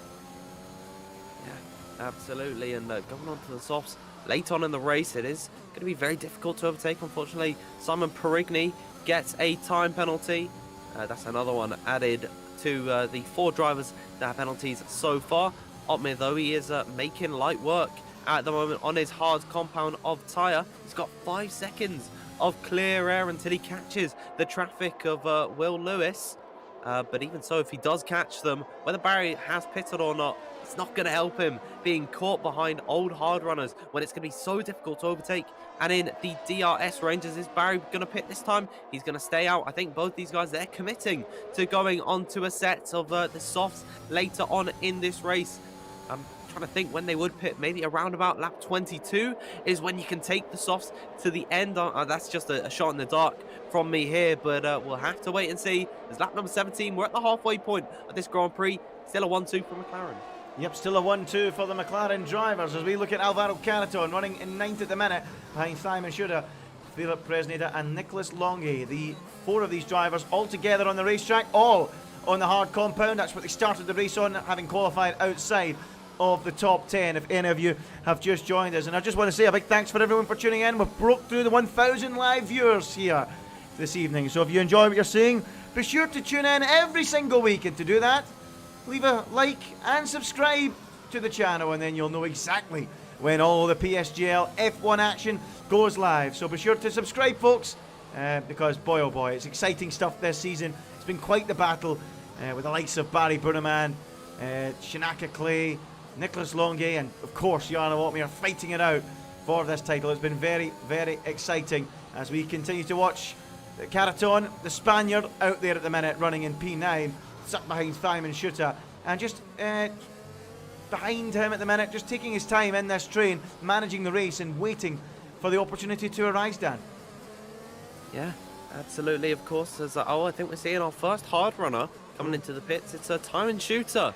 Speaker 6: Yeah, absolutely. And going on to the softs late on in the race, it is going to be very difficult to overtake. Unfortunately, Simon Perigny gets a time penalty. That's another one added to the 4 drivers that have penalties so far. Otmir, though, he is making light work at the moment on his hard compound of tyre. He's got 5 seconds of clear air until he catches the traffic of Will Lewis. But even so, if he does catch them, whether Barry has pitted or not, it's not going to help him being caught behind old hard runners when it's going to be so difficult to overtake. And in the DRS ranges, is Barry going to pit this time? He's going to stay out. I think both these guys, they're committing to going on to a set of the softs later on in this race. I'm trying to think when they would pit. Maybe around about lap 22 is when you can take the softs to the end. That's just a shot in the dark from me here, but we'll have to wait and see. It's lap number 17. We're at the halfway point of this Grand Prix. Still a 1-2 for McLaren.
Speaker 4: Yep, still a 1-2 for the McLaren drivers as we look at Alvaro Caraton running in 9th at the minute behind Simon Schuder, Philip Presneda and Nicholas Longue. The 4 of these drivers all together on the racetrack, all on the hard compound. That's what they started the race on, having qualified outside of the top 10 if any of you have just joined us. And I just want to say a big thanks for everyone for tuning in. We've broke through the 1,000 live viewers here this evening. So if you enjoy what you're seeing, be sure to tune in every single week, and to do that, leave a like and subscribe to the channel, and then you'll know exactly when all the PSGL F1 action goes live. So be sure to subscribe, folks, because boy oh boy, it's exciting stuff this season. It's been quite the battle with the likes of Barry Buraman, Shinaka Clay, Nicholas Longue, and of course Jarno Otmir fighting it out for this title. It's been very, very exciting as we continue to watch Caraton, the Spaniard, out there at the minute running in P9, stuck behind Simon Schutter, and just behind him at the minute, just taking his time in this train, managing the race and waiting for the opportunity to arise, Dan.
Speaker 6: Yeah, absolutely, of course. As I think we're seeing our first hard runner coming into the pits. It's a Simon Schutter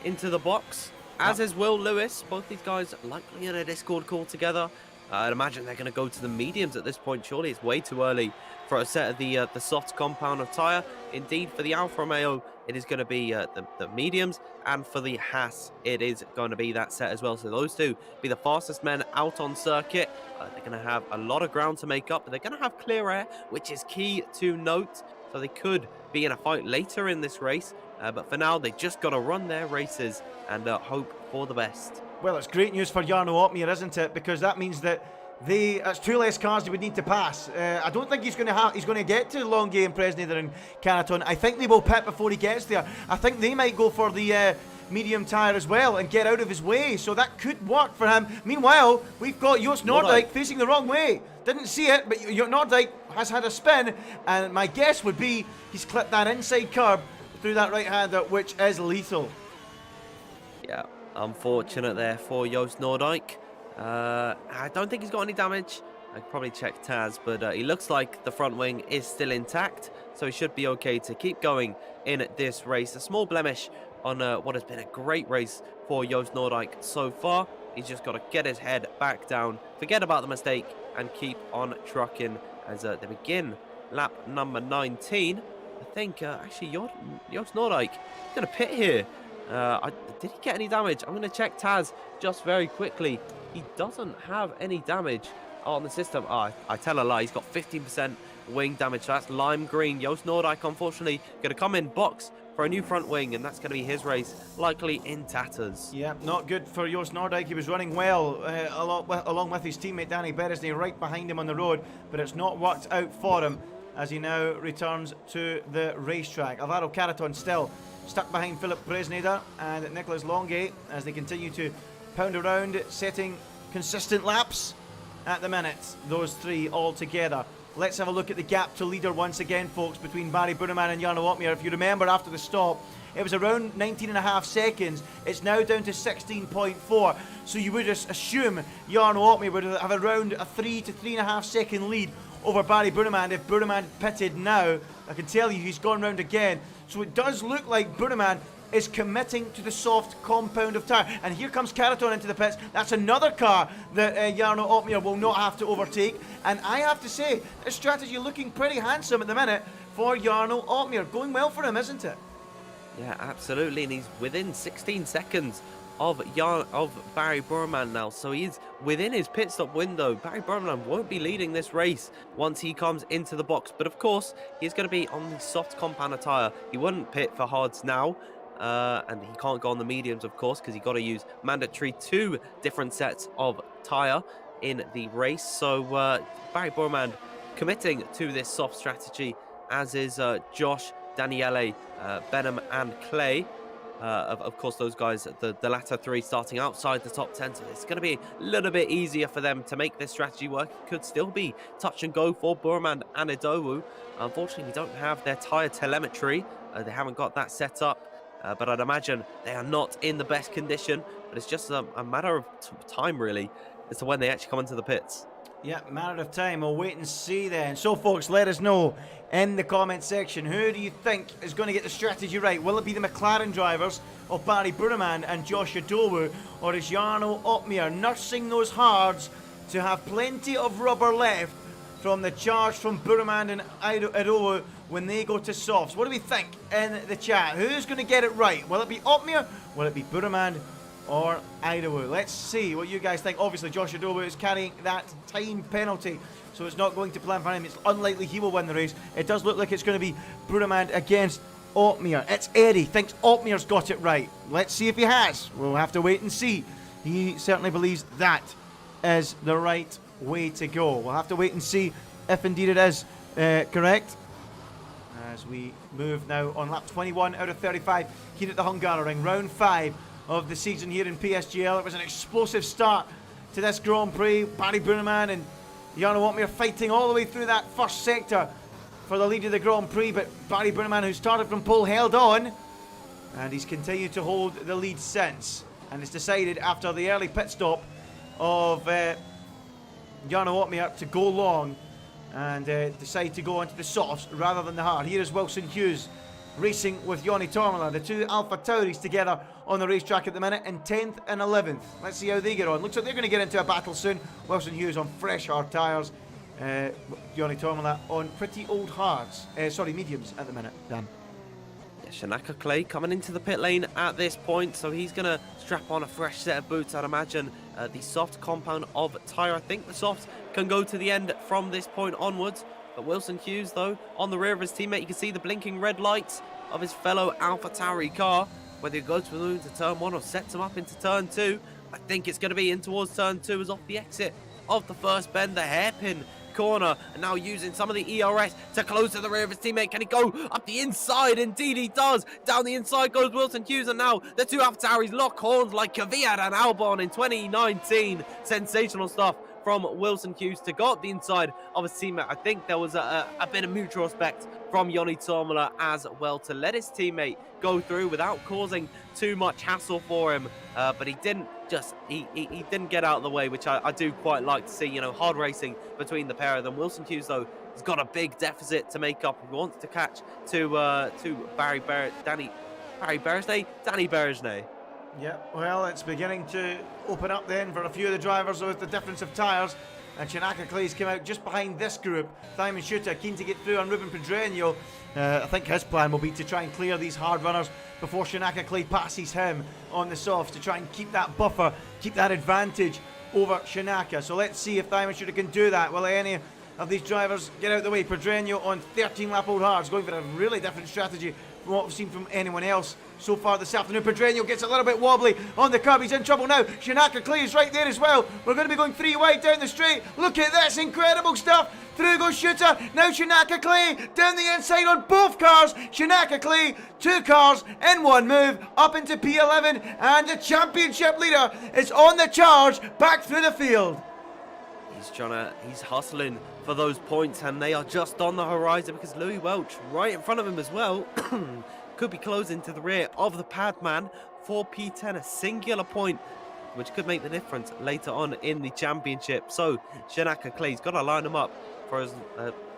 Speaker 6: into the box. as is Will Lewis. Both these guys likely in a Discord call together. I'd imagine they're going to go to the mediums at this point. Surely it's way too early for a set of the soft compound of tyre. Indeed, for the Alfa Romeo, it is going to be the mediums, and for the Haas, it is going to be that set as well. So those two be the fastest men out on circuit. They're going to have a lot of ground to make up, but they're going to have clear air, which is key to note. So they could be in a fight later in this race, but for now, they just got to run their races and hope for the best.
Speaker 4: Well, it's great news for Jarno Opmeer, isn't it? Because that means that that's two less cars they would need to pass. I don't think he's going to get to Longuet and Presneder and Canaton. I think they will pit before he gets there. I think they might go for the medium tyre as well and get out of his way. So that could work for him. Meanwhile, we've got Joost Noordijk facing the wrong way. Didn't see it, but Noordijk has had a spin, and my guess would be he's clipped that inside curb through that right-hander, which is lethal.
Speaker 6: Yeah, unfortunate there for Joost Noordijk. I don't think he's got any damage. I could probably check Taz, but he looks like the front wing is still intact, so he should be okay to keep going in this race. A small blemish on what has been a great race for Joost Noordijk so far. He's just got to get his head back down, forget about the mistake, and keep on trucking as they begin lap number 19. I think actually Joost Noordijk is going to pit here. Did he get any damage? I'm going to check Taz just very quickly. He doesn't have any damage on the system. I tell a lie. He's got 15% wing damage, so that's lime green. Joost Noordijk, unfortunately, going to come in box for a new front wing, and that's going to be his race, likely in tatters.
Speaker 4: Yeah, not good for Joost Noordijk. He was running well along with his teammate Danny Perez, right behind him on the road, but it's not worked out for him as he now returns to the racetrack. Alvaro Caraton still stuck behind Philip Presneder and Nicolas Longuet as they continue to pound around, setting consistent laps at the minute, those three all together. Let's have a look at the gap to leader once again, folks, between Barry Buraman and Jarno Opmeer. If you remember, after the stop, it was around 19.5 seconds. It's now down to 16.4. So you would just assume Jarno Opmeer would have around a 3 to 3.5 second lead over Barry Buraman. If Buraman pitted now, I can tell you he's gone round again. So it does look like Buraman is committing to the soft compound of tyre. And here comes Caraton into the pits. That's another car that Jarno Opmeer will not have to overtake. And I have to say, this strategy looking pretty handsome at the minute for Jarno Opmeer. Going well for him, isn't it?
Speaker 6: Yeah, absolutely. And he's within 16 seconds of Barry Buraman now. So he's within his pit stop window. Barry Buraman won't be leading this race once he comes into the box. But of course, he's going to be on the soft compound of tyre. He wouldn't pit for hards now. And he can't go on the mediums, of course, because he got to use mandatory 2 different sets of tyre in the race. So Barry Buraman committing to this soft strategy, as is Josh, Daniele, Benham and Clay. Of course, those guys, the latter 3 starting outside the top 10, so it's going to be a little bit easier for them to make this strategy work. It could still be touch and go for Buraman and Idowu. Unfortunately, we don't have their tyre telemetry. They haven't got that set up. But I'd imagine they are not in the best condition. But it's just a matter of time, really, as to when they actually come into the pits.
Speaker 4: Yeah, matter of time. We'll wait and see then. So, folks, let us know in the comment section. Who do you think is going to get the strategy right? Will it be the McLaren drivers of Barry Buraman and Josh Idowu? Or is Jarno Opmeer nursing those hards to have plenty of rubber left from the charge from Buraman and Idowu when they go to softs? What do we think in the chat? Who's going to get it right? Will it be Opmeer? Will it be Buraman or Idowu? Let's see what you guys think. Obviously, Josh Idowu is carrying that time penalty, so it's not going to plan for him. It's unlikely he will win the race. It does look like it's going to be Buraman against Opmeer. It's Eddie thinks Opmeer's got it right. Let's see if he has. We'll have to wait and see. He certainly believes that is the right way to go. We'll have to wait and see if indeed it is correct. As we move now on lap 21 out of 35 here at the Hungaroring, round 5 of the season here in PSGL. It was an explosive start to this Grand Prix. Barry Buraman and Jarno Opmeer fighting all the way through that first sector for the lead of the Grand Prix, but Barry Buraman, who started from pole, held on, and he's continued to hold the lead since. And it's decided after the early pit stop of Jarno Opmeer to go long and decide to go onto the softs rather than the hard. Here is Wilson Hughes racing with Joni Tormala. The two Alpha Tauris together on the racetrack at the minute in 10th and 11th. Let's see how they get on. Looks like they're going to get into a battle soon. Wilson Hughes on fresh hard tyres. Joni Tormala on pretty old hards. Mediums at the minute, Dan.
Speaker 6: Shanaka Clay coming into the pit lane at this point, so he's going to strap on a fresh set of boots, I'd imagine. The soft compound of tyre. I think the softs can go to the end from this point onwards. But Wilson Hughes, though, on the rear of his teammate, you can see the blinking red lights of his fellow Alpha Tauri car. Whether he goes through to turn 1 or sets him up into turn 2, I think it's going to be in towards turn 2 as off the exit of the first bend, the hairpin corner, and now using some of the ERS to close to the rear of his teammate. Can he go up the inside? Indeed he does. Down the inside goes Wilson Hughes, and now the two Alpha Tauris lock horns like Kvyat and Albon in 2019. Sensational stuff from Wilson Hughes to go up the inside of his teammate. I think there was a bit of mutual respect from Joni Tormala as well to let his teammate go through without causing too much hassle for him. But he didn't he didn't get out of the way, which I do quite like to see. You know, hard racing between the pair of them. Wilson Hughes, though, has got a big deficit to make up. He wants to catch to Danny Berejnay.
Speaker 4: Yeah, well, it's beginning to open up then for a few of the drivers with the difference of tyres. And Shanaka Clay's come out just behind this group. Simon Shooter keen to get through on Ruben Pedreño. I think his plan will be to try and clear these hard runners before Shanaka Clay passes him on the softs to try and keep that buffer, keep that advantage over Shanaka. So let's see if Simon Shooter can do that. Will any of these drivers get out of the way? Pedreño on 13-lap old hards, going for a really different strategy from what we've seen from anyone else so far this afternoon. Pedreño gets a little bit wobbly on the curb. He's in trouble now. Shanaka Clay is right there as well. We're going to be going 3 wide down the straight. Look at this, incredible stuff. Through goes Shooter. Now Shanaka Clay down the inside on both cars. Shanaka Clay, 2 cars in 1 move up into P11, and the championship leader is on the charge back through the field.
Speaker 6: He's hustling for those points, and they are just on the horizon because Louis Welch right in front of him as well could be closing to the rear of the Padman for P10, a singular point which could make the difference later on in the championship. So Shanaka Clay's got to line him up for his,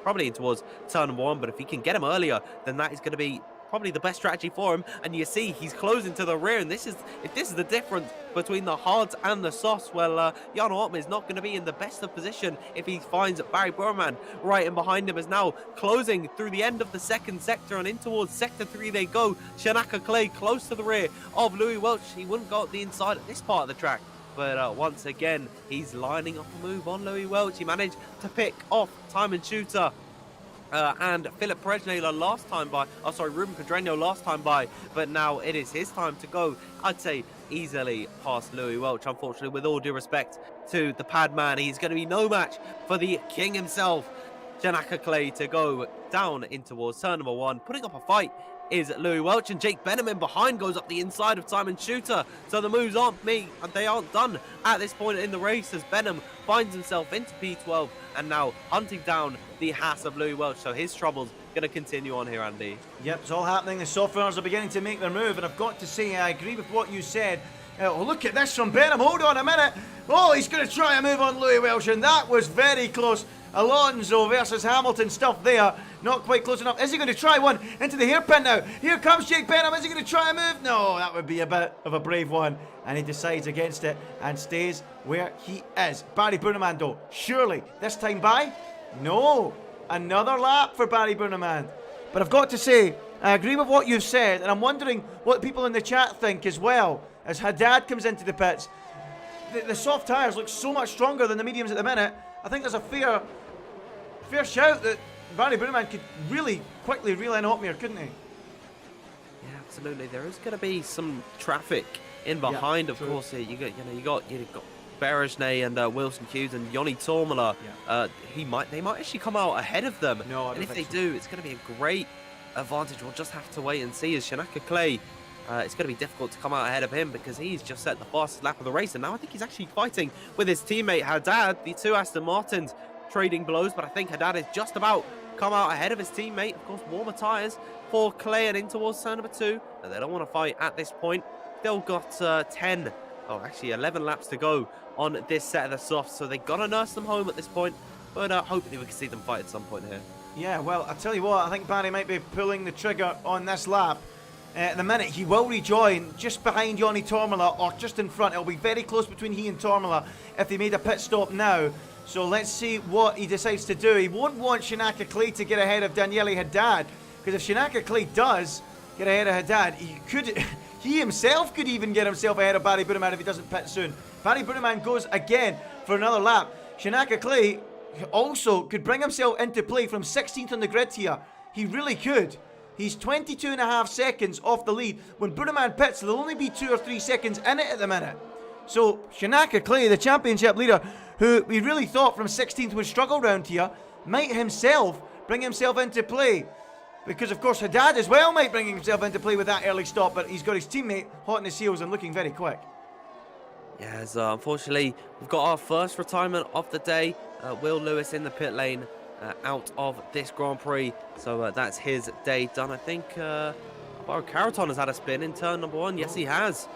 Speaker 6: probably towards turn 1, but if he can get him earlier, then that is going to be probably the best strategy for him. And you see he's closing to the rear, and if this is the difference between the hards and the softs, well, Jan Ortman is not going to be in the best of position if he finds Barry Buraman right in behind him. Is now closing through the end of the second sector, and in towards sector 3 they go. Shanaka Clay close to the rear of Louis Welch. He wouldn't go up the inside at this part of the track, but once again he's lining up a move on Louis Welch. He managed to pick off Simon Shooter and Philip Perez last time by, Ruben Pedreño last time by, but now it is his time to go, I'd say, easily past Louis Welch. Unfortunately, with all due respect to the Padman, he's going to be no match for the king himself. Shanaka Clay to go down in towards turn number 1, putting up a fight is Louis Welch, and Jake Benham in behind goes up the inside of Simon Shooter. So the moves aren't done at this point in the race, as Benham finds himself into P12 and now hunting down the Haas of Louis Welch. So his trouble's going to continue on here, Andy.
Speaker 4: Yep, it's all happening. The soft runners are beginning to make their move, and I've got to say I agree with what you said. Oh, look at this from Benham. Hold on a minute. Oh, he's going to try a move on Louis Welch, and that was very close. Alonso versus Hamilton stuff there. Not quite close enough. Is he going to try one into the hairpin now? Here comes Jake Benham. Is he going to try a move? No, that would be a bit of a brave one. And he decides against it and stays where he is. Barry Buraman, though, surely this time by? No. Another lap for Barry Buraman. But I've got to say, I agree with what you've said, and I'm wondering what people in the chat think as well. As Haddad comes into the pits, the soft tyres look so much stronger than the mediums at the minute. I think there's a fair shout that Barry Buraman could really quickly reel in Otmere, couldn't he?
Speaker 6: Yeah, absolutely. There is going to be some traffic in behind, of course. Here you got Berejnay and Wilson Hughes and Joni Tormala. Yeah. They might actually come out ahead of them.
Speaker 4: No,
Speaker 6: and if they do, it's going to be a great advantage. We'll just have to wait and see. As Shanaka Clay, it's going to be difficult to come out ahead of him because he's just set the fastest lap of the race, and now I think he's actually fighting with his teammate Haddad. The two Aston Martins trading blows, but I think Haddad is just about come out ahead of his teammate. Of course, warmer tyres for Clay and in towards turn number 2, and they don't want to fight at this point. Still got 11 laps to go on this set of the softs, so they got to nurse them home at this point, but hopefully we can see them fight at some point here.
Speaker 4: Yeah, well, I tell you what, I think Barry might be pulling the trigger on this lap. At the minute, he will rejoin just behind Joni Tormala or just in front. It'll be very close between he and Tormala if they made a pit stop now. So let's see what he decides to do. He won't want Shinaka Clay to get ahead of Daniele Haddad, because if Shinaka Clay does get ahead of Haddad, he himself could even get himself ahead of Barry Buraman if he doesn't pit soon. Barry Buraman goes again for another lap. Shinaka Clay also could bring himself into play from 16th on the grid here. He really could. He's 22.5 seconds off the lead. When Buraman pits, there'll only be 2 or 3 seconds in it at the minute. So Shinaka Clay, the championship leader, who we really thought from 16th would struggle round here, might himself bring himself into play. Because of course Haddad as well might bring himself into play with that early stop, but he's got his teammate hot in his heels and looking very quick.
Speaker 6: Yes, unfortunately, we've got our first retirement of the day. Will Lewis in the pit lane out of this Grand Prix. So that's his day done. I think Caraton has had a spin in turn number 1. Yes, he has.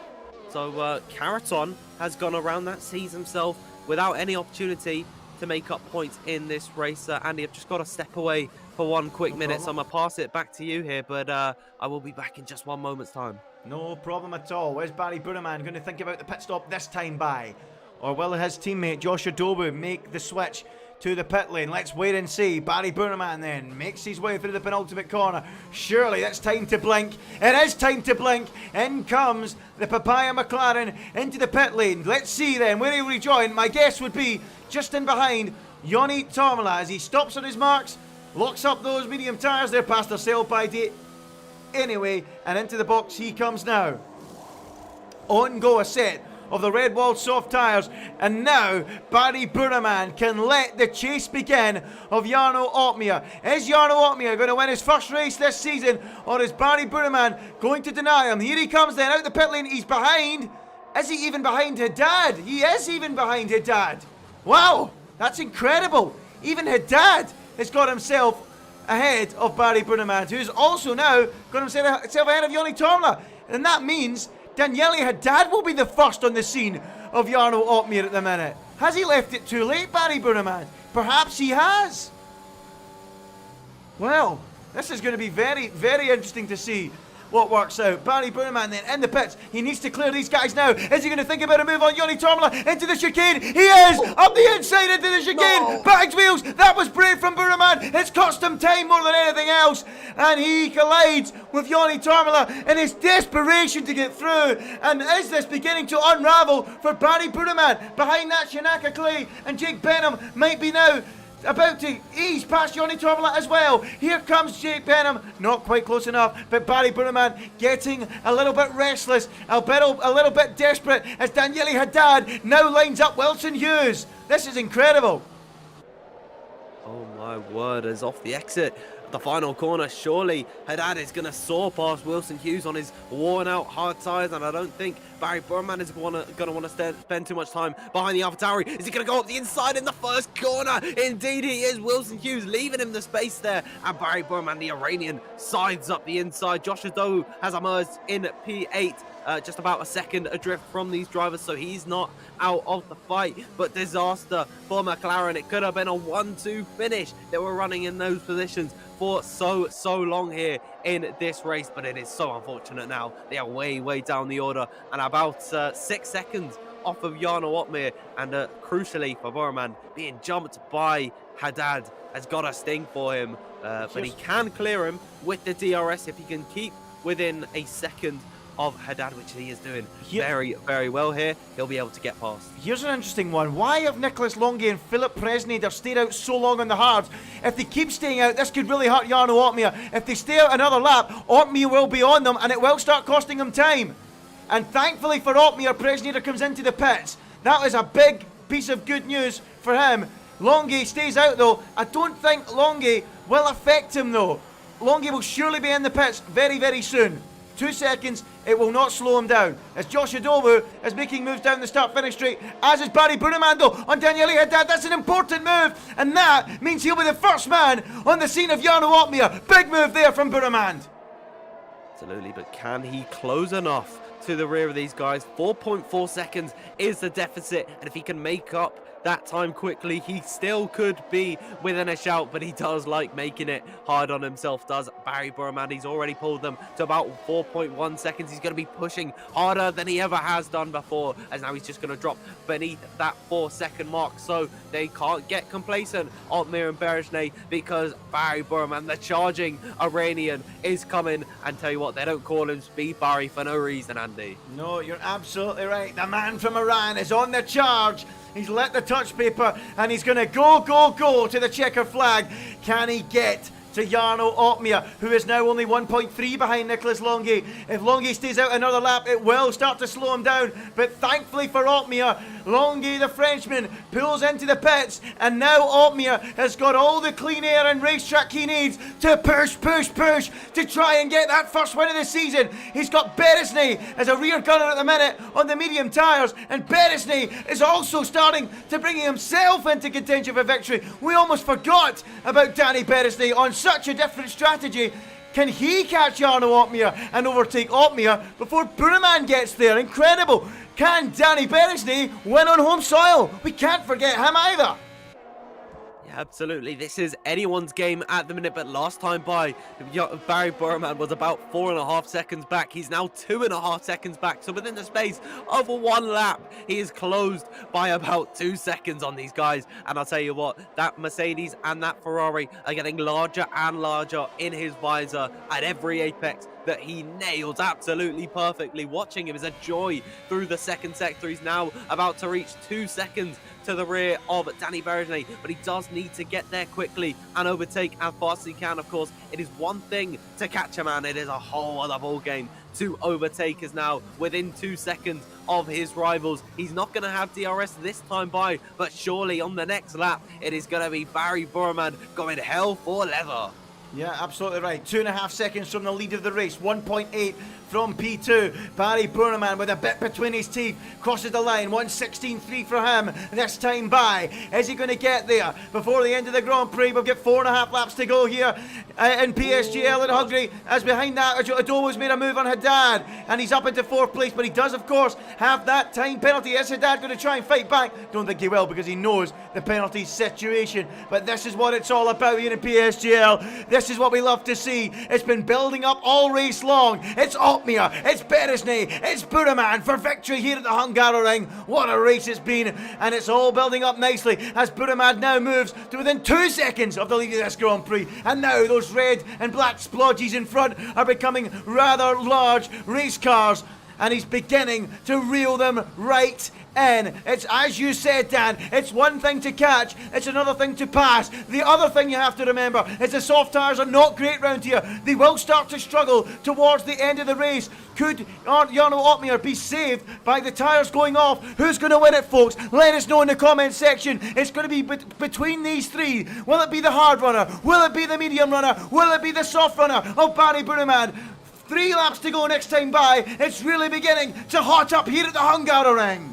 Speaker 6: So Caraton has gone around that, sees himself without any opportunity to make up points in this race. Andy, I've just got to step away for one quick minute, so I'm going to pass it back to you here, but I will be back in just 1 moment's time.
Speaker 4: No problem at all. Where's Barry Buraman going to think about the pit stop this time by? Or will his teammate Josh Adobu make the switch to the pit lane? Let's wait and see. Barry Buraman then makes his way through the penultimate corner. Surely it's time to blink. It is time to blink. In comes the Papaya McLaren into the pit lane. Let's see then where he'll rejoin. My guess would be just in behind Joni Tormala as he stops on his marks, locks up those medium tyres. They're past their sell-by date anyway, and into the box he comes now. On go a set of the Red Wall soft tyres, and now Barry Buraman can let the chase begin of Jarno Opmeer. Is Jarno Opmeer going to win his first race this season, or is Barry Buraman going to deny him? Here he comes then out the pit lane. He's behind. Is he even behind Haddad? He is even behind Haddad. Wow, that's incredible. Even Haddad has got himself ahead of Barry Buraman, who's also now got himself ahead of Joni Tormala. And that means Daniele Haddad will be the first on the scene of Jarno Opmeer at the minute. Has he left it too late, Barry Buraman? Perhaps he has. Well, this is going to be very, very interesting to see what works out. Barry Buraman then in the pits. He needs to clear these guys now. Is he going to think about a move on Joni Tormala into the chicane? He is! Up the inside into the chicane! No. Bagged wheels! That was brave from Buraman! It's cost him time more than anything else! And he collides with Joni Tormala in his desperation to get through. And is this beginning to unravel for Barry Buraman? Behind that, Shinaka Clay and Jake Benham might be now about to ease past Joni Tormala as well. Here comes Jake Benham, not quite close enough, but Barry Buraman getting a little bit restless, a little bit desperate as Daniele Haddad now lines up Wilson Hughes. This is incredible.
Speaker 6: Oh my word, as off the exit, the final corner, surely Haddad is going to soar past Wilson Hughes on his worn out hard tyres, and I don't think Barry Buraman is going to want to spend too much time behind the AlphaTauri. Is he going to go up the inside in the first corner? Indeed he is. Wilson Hughes leaving him the space there, and Barry Buraman, the Iranian, sides up the inside. Josh Adobu has emerged in P8. Just about a second adrift from these drivers, so he's not out of the fight. But disaster for McLaren. It could have been a 1-2 finish. They were running in those positions for so long here in this race, but it is so unfortunate now. They are way down the order and about 6 seconds off of Jarno Opmeer, and crucially for Buraman, being jumped by Haddad has got a sting for him, but he can clear him with the DRS if he can keep within a second of Haddad, which he is doing very well here. He'll be able to get past.
Speaker 4: Here's an interesting one. Why have Nicholas Longe and Philip Presnader stayed out so long on the hards? If they keep staying out, this could really hurt Jarno Opmeer. If they stay out another lap, Opmeer will be on them, and it will start costing him time. And thankfully for Opmeer, Presnader comes into the pits. That was a big piece of good news for him. Longe stays out though. I don't think Longe will affect him though. Longe will surely be in the pits very soon. 2 seconds, it will not slow him down. As Josh Adobu is making moves down the start-finish straight, as is Barry Buraman though on Daniele Haddad. That's an important move, and that means he'll be the first man on the scene of Jarno Opmeer. Big move there from Buraman.
Speaker 6: Absolutely, but can he close enough to the rear of these guys. 4.4 seconds is the deficit, and if he can make up that time quickly, he still could be within a shout, but he does like making it hard on himself, does Barry Buraman. He's already pulled them to about 4.1 seconds. He's going to be pushing harder than he ever has done before, as now he's just going to drop beneath that 4-second mark, so they can't get complacent, Otmir and Berejnay, because Barry Buraman, the charging Iranian, is coming. And tell you what, they don't call him Speed Barry for no reason, Andy.
Speaker 4: No, you're absolutely right. The man from Iran is on the charge. He's lit the touch paper and he's going to go to the checker flag. Can he get to Jarno Otmir, who is now only 1.3 behind Nicholas Longy? If Longy stays out another lap, it will start to slow him down. But thankfully for Otmir, Longy, the Frenchman, pulls into the pits, and now Otmir has got all the clean air and racetrack he needs to push to try and get that first win of the season. He's got Berejnay as a rear gunner at the minute on the medium tyres, and Berejnay is also starting to bring himself into contention for victory. We almost forgot about Danny Berejnay on such a different strategy. Can he catch Jarno Otmir and overtake Otmir before Buraman gets there? Incredible. Can Danny Berejnay win on home soil? We can't forget him either.
Speaker 6: Yeah, absolutely. This is anyone's game at the minute, but last time by, Barry Buraman was about 4.5 seconds back. He's now 2.5 seconds back. So within the space of 1 lap, he is closed by about 2 seconds on these guys. And I'll tell you what, that Mercedes and that Ferrari are getting larger and larger in his visor at every apex that he nails absolutely perfectly. Watching him is a joy through the second sector. He's now about to reach 2 seconds to the rear of Danny Berejnay, but he does need to get there quickly and overtake as fast as he can. Of course, it is one thing to catch a man, it is a whole other ball game to overtake, as now within 2 seconds of his rivals. He's not going to have DRS this time by, but surely on the next lap it is going to be Barry Buraman going hell for leather.
Speaker 4: Yeah, absolutely right. 2.5 seconds from the lead of the race. 1.8 from P2. Barry Buraman with a bit between his teeth crosses the line. 1:16.3 for him this time by. Is he going to get there before the end of the Grand Prix? We've got 4.5 laps to go here in PSGL in Hungary. As behind that, Adomo's made a move on Haddad, and he's up into 4th place, but he does, of course, have that time penalty. Is Haddad going to try and fight back? Don't think he will, because he knows the penalty situation. But this is what it's all about here in PSGL. This is what we love to see. It's been building up all race long. It's Otmir, it's Berejnay, it's Buraman for victory here at the Hungaroring. What a race it's been, and it's all building up nicely as Buraman now moves to within 2 seconds of the lead of this Grand Prix. And now those red and black splodges in front are becoming rather large race cars, and he's beginning to reel them right in. It's as you said, Dan, it's one thing to catch, it's another thing to pass. The other thing you have to remember is the soft tyres are not great round here. They will start to struggle towards the end of the race. Could Jarno Otmir be saved by the tyres going off? Who's going to win it, folks? Let us know in the comment section. It's going to be between these three. Will it be the hard runner? Will it be the medium runner? Will it be the soft runner of Barry Buraman? 3 laps to go next time by. It's really beginning to hot up here at the Hungaroring.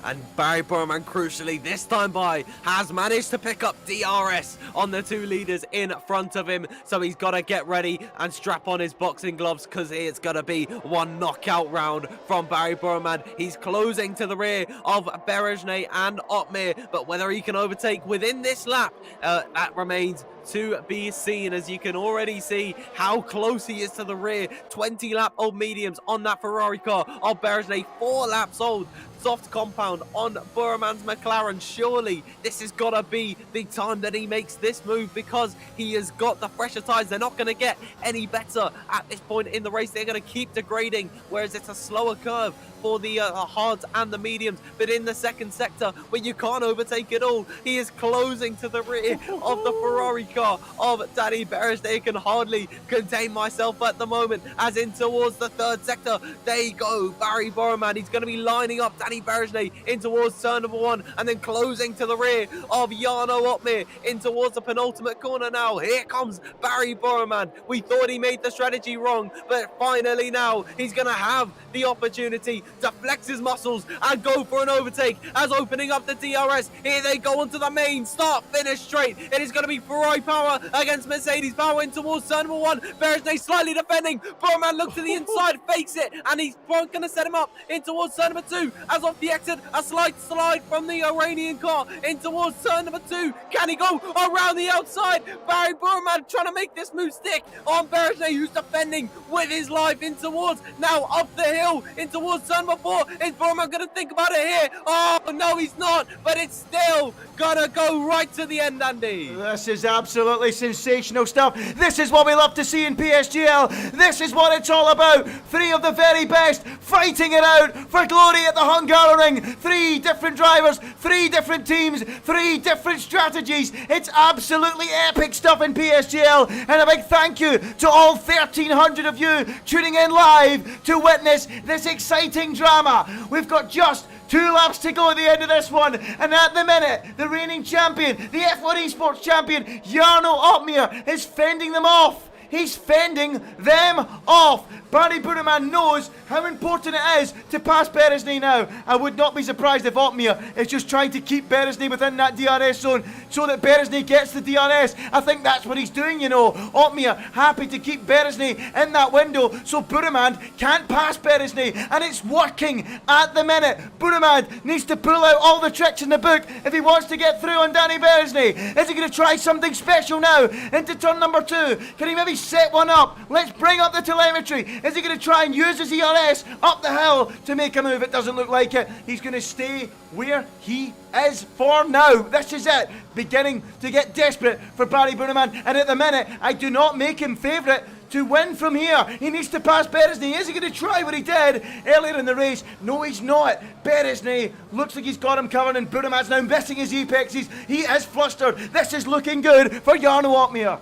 Speaker 6: And Barry Buraman, crucially, this time by, has managed to pick up DRS on the 2 leaders in front of him. So he's got to get ready and strap on his boxing gloves, because it's going to be one knockout round from Barry Buraman. He's closing to the rear of Berejnay and Otmir, but whether he can overtake within this lap, that remains to be seen, as you can already see how close he is to the rear. 20-lap-old mediums on that Ferrari car of Berejnay, 4 laps old. Soft compound on Buraman's McLaren. Surely this has got to be the time that he makes this move, because he has got the fresher tyres. They're not going to get any better at this point in the race. They're going to keep degrading, whereas it's a slower curve for the hards and the mediums. But in the second sector, where you can't overtake it all, he is closing to the rear of the Ferrari car of Danny Berejnay. I can hardly contain myself at the moment, as in towards the third sector they go. Barry Buraman, he's going to be lining up Danny Berejney in towards turn number 1, and then closing to the rear of Jarno Opmeer in towards the penultimate corner now. Here comes Barry Buraman. We thought he made the strategy wrong, but finally now he's going to have the opportunity to flex his muscles and go for an overtake as opening up the DRS. Here they go onto the main start finish straight. It is going to be Ferrari power against Mercedes power in towards turn number 1. Berejney slightly defending. Buraman looks to the inside, fakes it, and he's going to set him up in towards turn number 2. As off the exit, a slight slide from the Iranian car in towards turn number 2. Can he go around the outside? Barry Buraman trying to make this move stick on Berejney, who's defending with his life in towards now up the hill in towards turn number 4. Is Buraman going to think about it here? Oh, no, he's not, but it's still gonna go right to the end, Andy.
Speaker 4: This is absolutely sensational stuff. This is what we love to see in PSGL. This is what it's all about. 3 of the very best fighting it out for glory at the Hungaroring. 3 different drivers, 3 different teams, 3 different strategies. It's absolutely epic stuff in PSGL, and a big thank you to all 1,300 of you tuning in live to witness this exciting drama. We've got just 2 laps to go at the end of this one, and at the minute, the reigning champion, the F1 Esports champion, Jarno Opmeer, is fending them off. He's fending them off. Barry Buraman knows how important it is to pass Berejney now. I would not be surprised if Opmeer is just trying to keep Berejney within that DRS zone so that Berejney gets the DRS. I think that's what he's doing, you know. Opmeer happy to keep Berejney in that window so Buraman can't pass Berejney, and it's working at the minute. Buraman needs to pull out all the tricks in the book if he wants to get through on Danny Berejney. Is he going to try something special now into turn number 2? Can he maybe set one up? Let's bring up the telemetry. Is he going to try and use his ERS up the hill to make a move? It doesn't look like it. He's going to stay where he is for now. This is it. Beginning to get desperate for Barry Buraman, and at the minute, I do not make him favourite to win from here. He needs to pass Berejney. Is he going to try what he did earlier in the race? No, he's not. Berejney looks like he's got him covered, and Buraman's now missing his apexes. He is flustered. This is looking good for Jarno Opmeer.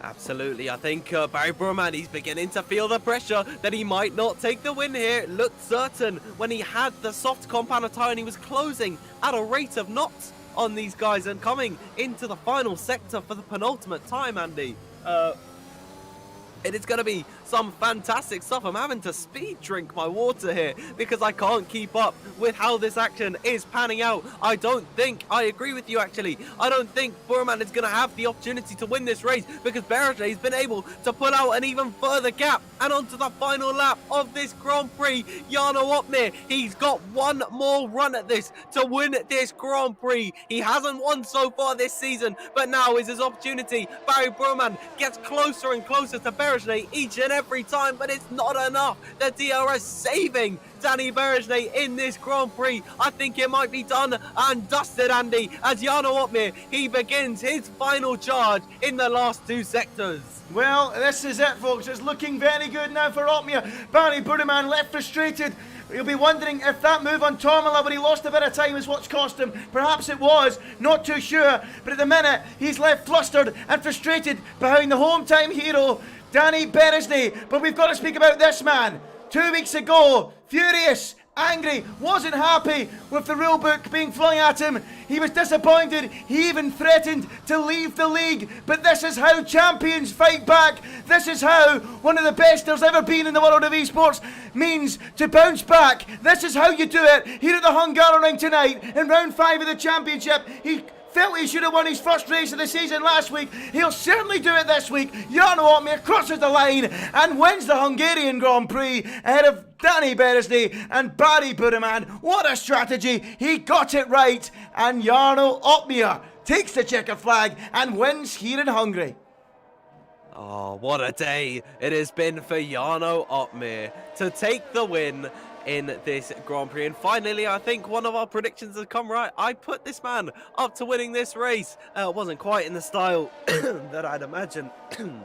Speaker 6: Absolutely, I think Barry Buraman, he's beginning to feel the pressure that he might not take the win here. It looked certain when he had the soft compound tyre and he was closing at a rate of knots on these guys and coming into the final sector for the penultimate time, Andy. It is going to be some fantastic stuff. I'm having to speed drink my water here because I can't keep up with how this action is panning out. I agree with you actually. I don't think Buraman is going to have the opportunity to win this race because Berejney has been able to pull out an even further gap. And onto the final lap of this Grand Prix, Jarno Opmeer, he's got one more run at this to win this Grand Prix. He hasn't won so far this season, but now is his opportunity. Barry Buraman gets closer and closer to Berejney each and every time, but it's not enough. The DRS saving Danny Berejney in this Grand Prix. I think it might be done and dusted, Andy, as Jarno Opmeer, he begins his final charge in the last 2 sectors.
Speaker 4: Well, this is it, folks. It's looking very good now for Opmeer. Barry Buraman left frustrated. You'll be wondering if that move on Tormala where he lost a bit of time is what's cost him. Perhaps it was, not too sure. But at the minute, he's left flustered and frustrated behind the home-time hero, Danny Berejney. But we've got to speak about this man. 2 weeks ago, furious, angry, wasn't happy with the rule book being flung at him. He was disappointed. He even threatened to leave the league. But this is how champions fight back. This is how one of the best there's ever been in the world of esports means to bounce back. This is how you do it. Here at the Hungaroring tonight in round 5 of the championship, he felt he should have won his first race of the season last week. He'll certainly do it this week. Jarno Opmeer crosses the line and wins the Hungarian Grand Prix ahead of Danny Berejney and Barry Buraman. What a strategy. He got it right. And Jarno Opmeer takes the checkered flag and wins here in Hungary.
Speaker 6: Oh, what a day it has been for Jarno Opmeer to take the win in this Grand Prix. And finally, I think one of our predictions has come right. I put this man up to winning this race. It wasn't quite in the style that I'd imagine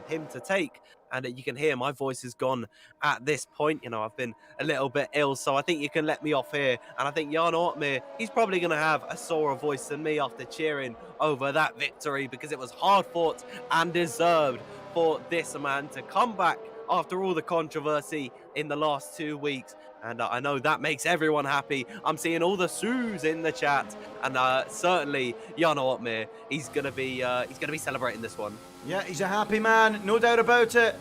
Speaker 6: him to take. And you can hear my voice is gone at this point. You know, I've been a little bit ill, so I think you can let me off here. And I think Jarno Opmeer, he's probably going to have a sorer voice than me after cheering over that victory, because it was hard fought and deserved for this man to come back after all the controversy in the last 2 weeks. And I know that makes everyone happy. I'm seeing all the Sues in the chat, and certainly Jarno Opmeer, he's gonna be celebrating this one.
Speaker 4: Yeah, he's a happy man, no doubt about it.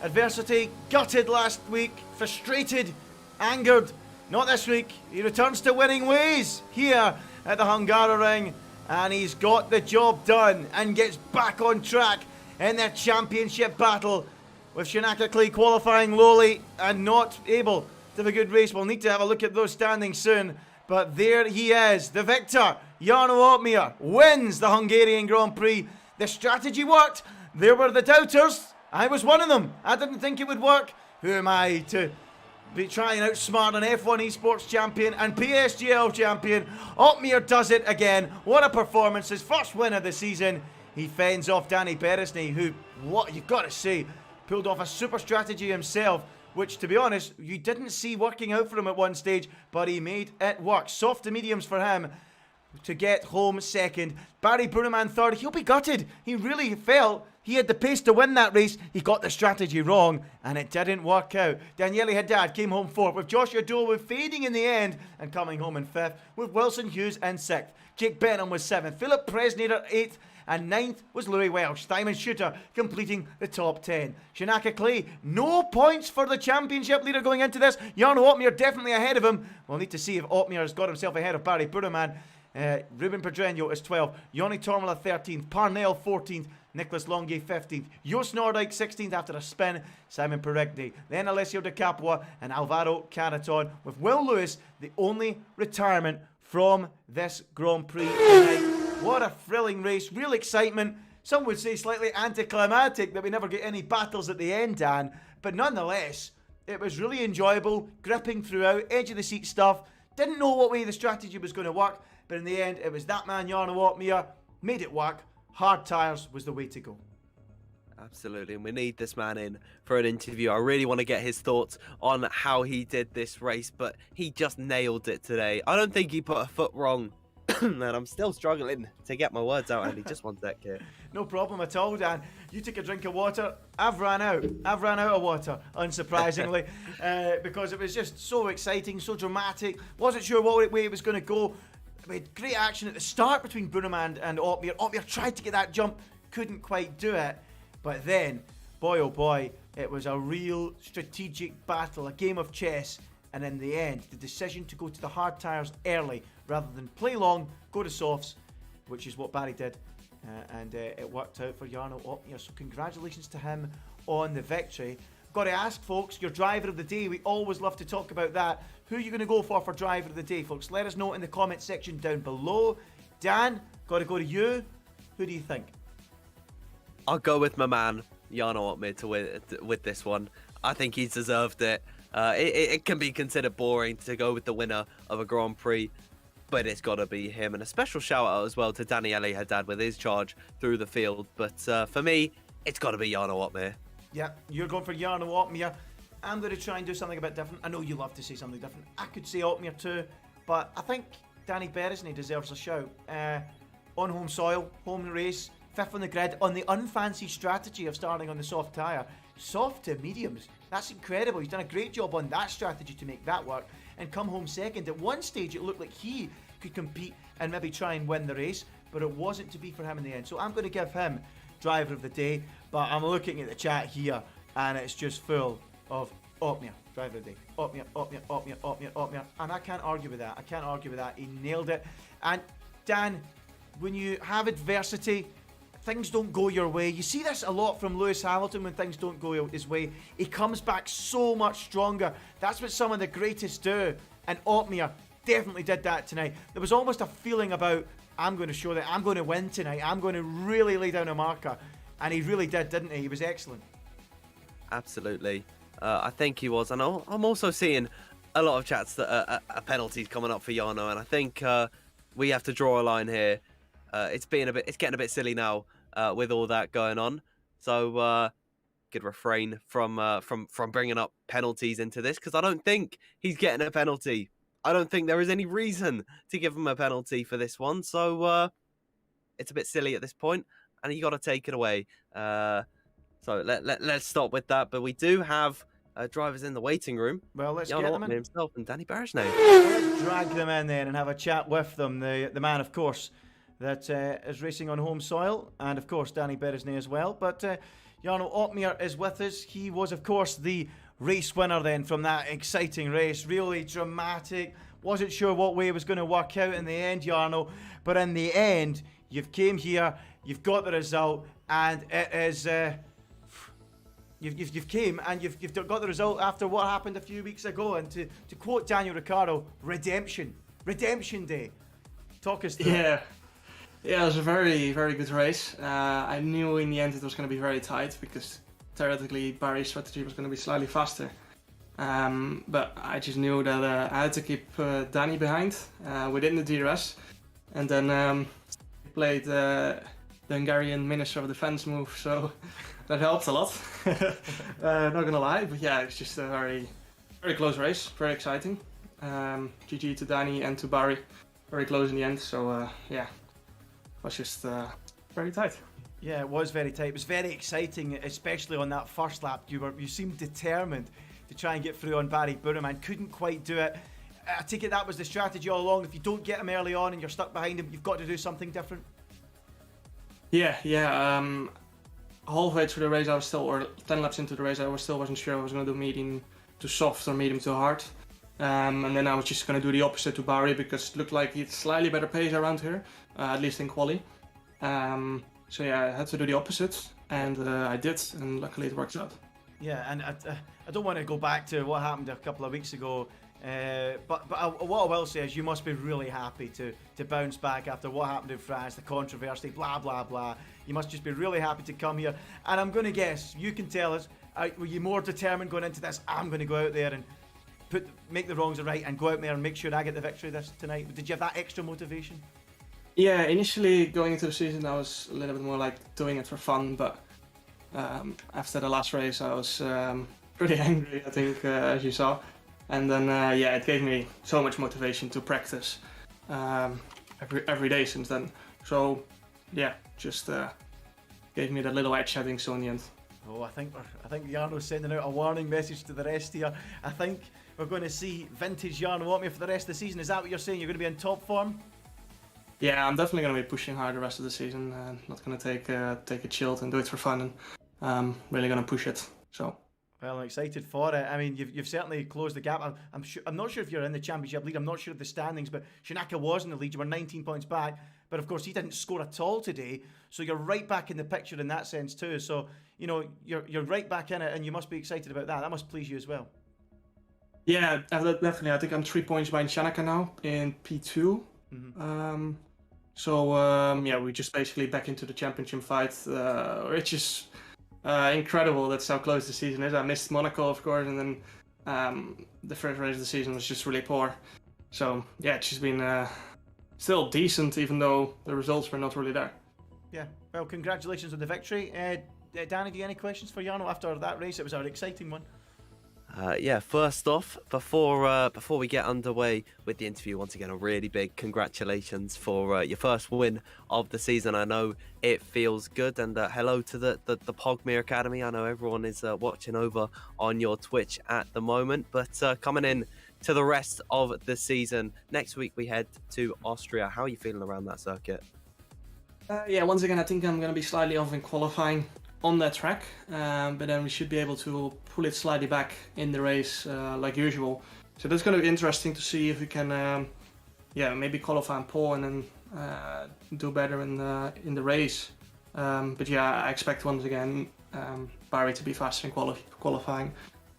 Speaker 4: Adversity, gutted last week, frustrated, angered. Not this week. He returns to winning ways here at the Hungaroring, and he's got the job done and gets back on track in their championship battle, with Shinaka qualifying lowly and not able to have a good race. We'll need to have a look at those standings soon, but there he is, the victor. Jarno Opmeer wins the Hungarian Grand Prix. The strategy worked. There were the doubters. I was one of them. I didn't think it would work. Who am I to be trying to outsmart an F1 esports champion and PSGL champion? Opmeer does it again. What a performance. His first win of the season. He fends off Danny Perez, who, what you've got to say, pulled off a super strategy himself, which, to be honest, you didn't see working out for him at one stage, but he made it work. Soft to mediums for him to get home second. Barry Buraman third. He'll be gutted. He really felt he had the pace to win that race. He got the strategy wrong, and it didn't work out. Daniele Haddad came home fourth, with Joshua Doyle fading in the end and coming home in fifth, with Wilson Hughes in sixth. Jake Benham was seventh. Philip Presnader eighth. And ninth was Louis Welsh. Simon Shooter completing the top 10. Shinaka Clay, no points for the championship leader going into this. Jarno Opmeer definitely ahead of him. We'll need to see if Opmeer has got himself ahead of Barry Buraman. Ruben Pedreño is 12th. Joni Tormala 13th. Parnell 14th. Nicholas Longier 15th. Jos Nordyke 16th after a spin. Simon Perigny. Then Alessio De Capua and Alvaro Caraton, with Will Lewis the only retirement from this Grand Prix tonight. What a thrilling race, real excitement. Some would say slightly anticlimactic that we never get any battles at the end, Dan. But nonetheless, it was really enjoyable, gripping throughout, edge of the seat stuff. Didn't know what way the strategy was going to work, but in the end, it was that man, Jarno Opmeer, made it work. Hard tyres was the way to go.
Speaker 6: Absolutely, and we need this man in for an interview. I really want to get his thoughts on how he did this race, but he just nailed it today. I don't think he put a foot wrong. And I'm still struggling to get my words out, Andy. Just one sec here.
Speaker 4: No problem at all, Dan. You took a drink of water. I've ran out. I've ran out of water, unsurprisingly, because it was just so exciting, so dramatic. Wasn't sure what way it was going to go. We had great action at the start between Buraman and Opmeer. Opmeer tried to get that jump, couldn't quite do it. But then, boy oh boy, it was a real strategic battle, a game of chess. And in the end, the decision to go to the hard tyres early rather than play long, go to softs, which is what Barry did. And it worked out for Jarno Opmeer. So congratulations to him on the victory. Got to ask, folks, your driver of the day. We always love to talk about that. Who are you going to go for driver of the day, folks? Let us know in the comment section down below. Dan, got to go to you. Who do you think?
Speaker 6: I'll go with my man, Jarno Opmeer, to win with this one. I think he's deserved it. It can be considered boring to go with the winner of a Grand Prix, but it's got to be him. And a special shout out as well to Daniele Haddad with his charge through the field. But for me, it's got to be Jarno Opmeer.
Speaker 4: Yeah, you're going for Jarno Opmeer. I'm going to try and do something a bit different. I know you love to say something different. I could say Opmeer too, but I think Danny Perez deserves a shout. On home soil, home race, fifth on the grid, on the unfancy strategy of starting on the soft tyre. Soft to mediums. That's incredible. He's done a great job on that strategy to make that work and come home second. At one stage, it looked like he could compete and maybe try and win the race, but it wasn't to be for him in the end. So I'm going to give him driver of the day, but I'm looking at the chat here and it's just full of Opmeer, driver of the day. Opmeer, Opmeer, Opmeer, Opmeer, Opmeer. And I can't argue with that. I can't argue with that. He nailed it. And Dan, when you have adversity, things don't go your way. You see this a lot from Lewis Hamilton when things don't go his way. He comes back so much stronger. That's what some of the greatest do. And Opmeer definitely did that tonight. There was almost a feeling about, I'm going to show that I'm going to win tonight. I'm going to really lay down a marker. And he really did, didn't he? He was excellent.
Speaker 6: Absolutely. I think he was. And I'm also seeing a lot of chats that are penalties coming up for Jarno. And I think we have to draw a line here. It's getting a bit silly now with all that going on. So could refrain from bringing up penalties into this, because I don't think he's getting a penalty. I don't think there is any reason to give him a penalty for this one. So it's a bit silly at this point, and you got to take it away. So let's stop with that. But we do have drivers in the waiting room.
Speaker 4: Well, let's
Speaker 6: Jan
Speaker 4: get them
Speaker 6: Ortman
Speaker 4: in.
Speaker 6: himself and Danny Perez now.
Speaker 4: Let's drag them in then and have a chat with them. The man, of course, that is racing on home soil, and of course Danny Beresnay as well. But Jarno Opmeer is with us. He was, of course, the race winner then from that exciting race. Really dramatic. Wasn't sure what way it was going to work out in the end, Jarno. But in the end, you've came here, you've got the result, and it is... You've came and you've got the result after what happened a few weeks ago. And to quote Daniel Ricciardo, redemption day. Talk us through.
Speaker 7: Yeah, it was a very, very good race. I knew in the end it was going to be very tight because theoretically Barry's strategy was going to be slightly faster. But I just knew that I had to keep Danny behind within the DRS. And then he played the Hungarian Minister of Defense move, so that helped a lot. Not gonna lie, but yeah, it's just a very, very close race, very exciting. GG to Danny and to Barry, very close in the end. So yeah, it was just very tight.
Speaker 4: Yeah, it was very tight. It was very exciting, especially on that first lap. You seemed determined to try and get through on Barry Buraman. Couldn't quite do it. I take it that was the strategy all along. If you don't get him early on and you're stuck behind him, you've got to do something different.
Speaker 7: Yeah. Halfway through the race, I was still, or 10 laps into the race, I wasn't sure I was going to do medium to soft or medium to hard. And then I was just going to do the opposite to Barry because it looked like he had slightly better pace around here, at least in quali. So yeah, I had to do the opposite, and I did, and luckily it worked out.
Speaker 4: Yeah, and I don't want to go back to what happened a couple of weeks ago, but what I will say is you must be really happy to bounce back after what happened in France, the controversy, blah, blah, blah. You must just be really happy to come here. And I'm going to guess, you can tell us, were you more determined going into this, I'm going to go out there and make the wrongs right and go out there and make sure I get the victory tonight? Did you have that extra motivation?
Speaker 7: Yeah, initially going into the season I was a little bit more like doing it for fun, but after the last race I was pretty angry, I think, as you saw. And then yeah, it gave me so much motivation to practice every day since then. So yeah, just gave me that little edge, I think, so in the end.
Speaker 4: Oh, I think Jarno's sending out a warning message to the rest here. I think we're going to see vintage Jarno Opmeer for the rest of the season. Is that what you're saying? You're going to be in top form?
Speaker 7: Yeah, I'm definitely going to be pushing hard the rest of the season. Not going to take it chilled and do it for fun. And really going to push it. So.
Speaker 4: Well, I'm excited for it. I mean, you've certainly closed the gap. I'm not sure if you're in the championship lead. I'm not sure of the standings, but Shinaka was in the lead. You were 19 points back, but of course he didn't score at all today. So you're right back in the picture in that sense too. So you know you're right back in it, and you must be excited about that. That must please you as well.
Speaker 7: Yeah, definitely. I think I'm 3 points behind Shinaka now in P2.
Speaker 4: Mm-hmm.
Speaker 7: Yeah, we just basically back into the championship fight, which is. Incredible, that's how close the season is. I missed Monaco, of course, and then the first race of the season was just really poor. So yeah, it's just been still decent, even though the results were not really there.
Speaker 4: Yeah, well, congratulations on the victory. Danny, do you have any questions for Jarno after that race? It was an exciting one.
Speaker 6: Yeah, first off, before we get underway with the interview, once again, a really big congratulations for your first win of the season. I know it feels good, and hello to the Pogmere Academy. I know everyone is watching over on your Twitch at the moment, but coming in to the rest of the season, next week we head to Austria. How are you feeling around that circuit?
Speaker 7: Yeah, once again, I think I'm going to be slightly off in qualifying on that track, but then we should be able to pull it slightly back in the race like usual. So that's going to be interesting to see if we can, yeah, maybe qualify and pole and then do better in the race. But yeah, I expect once again Barry to be faster in qualifying,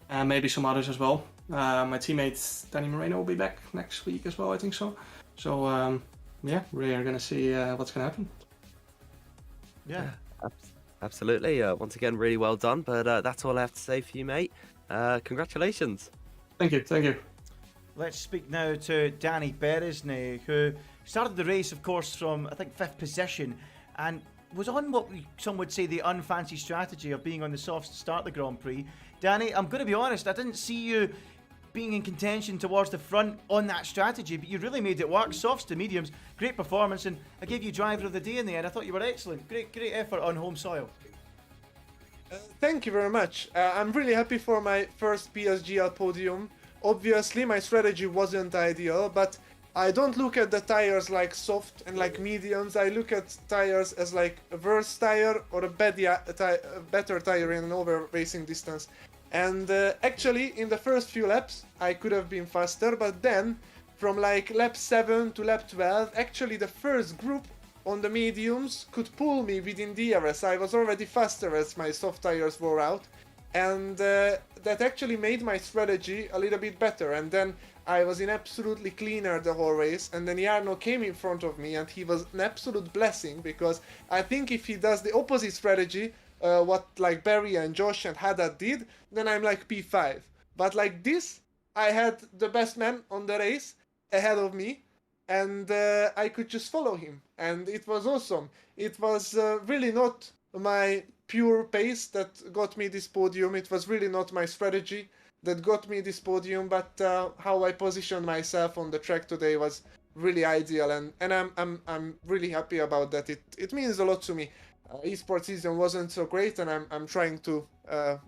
Speaker 7: and maybe some others as well. My teammate Danny Moreno will be back next week as well, I think so. So yeah, we're going to see what's going to happen.
Speaker 4: Yeah.
Speaker 6: Absolutely. Once again, really well done. But that's all I have to say for you, mate. Congratulations.
Speaker 7: Thank you.
Speaker 4: Let's speak now to Danny Beresnay, who started the race, of course, from, I think, 5th position, and was on what some would say the unfancy strategy of being on the softs to start the Grand Prix. Danny, I'm going to be honest, I didn't see you being in contention towards the front on that strategy, but you really made it work. Softs to mediums, great performance, and I gave you driver of the day in the end. I thought you were excellent. Great effort on home soil.
Speaker 8: Thank you very much. I'm really happy for my first PSGL podium. Obviously, my strategy wasn't ideal, but I don't look at the tires like soft and like mediums. I look at tires as like a worse tire or a better tire in an over racing distance. And actually, in the first few laps, I could have been faster, but then from like lap 7 to lap 12, actually the first group on the mediums could pull me within DRS. I was already faster as my soft tires wore out, and that actually made my strategy a little bit better. And then I was in absolutely cleaner the whole race, and then Jarno came in front of me, and he was an absolute blessing, because I think if he does the opposite strategy, what like Barry and Josh and Haddad did, then I'm like P5. But like this, I had the best man on the race ahead of me, and I could just follow him, and it was awesome. It was really not my pure pace that got me this podium. It was really not my strategy that got me this podium, but how I positioned myself on the track today was really ideal, and I'm really happy about that. It means a lot to me. Esports season wasn't so great, and I'm trying to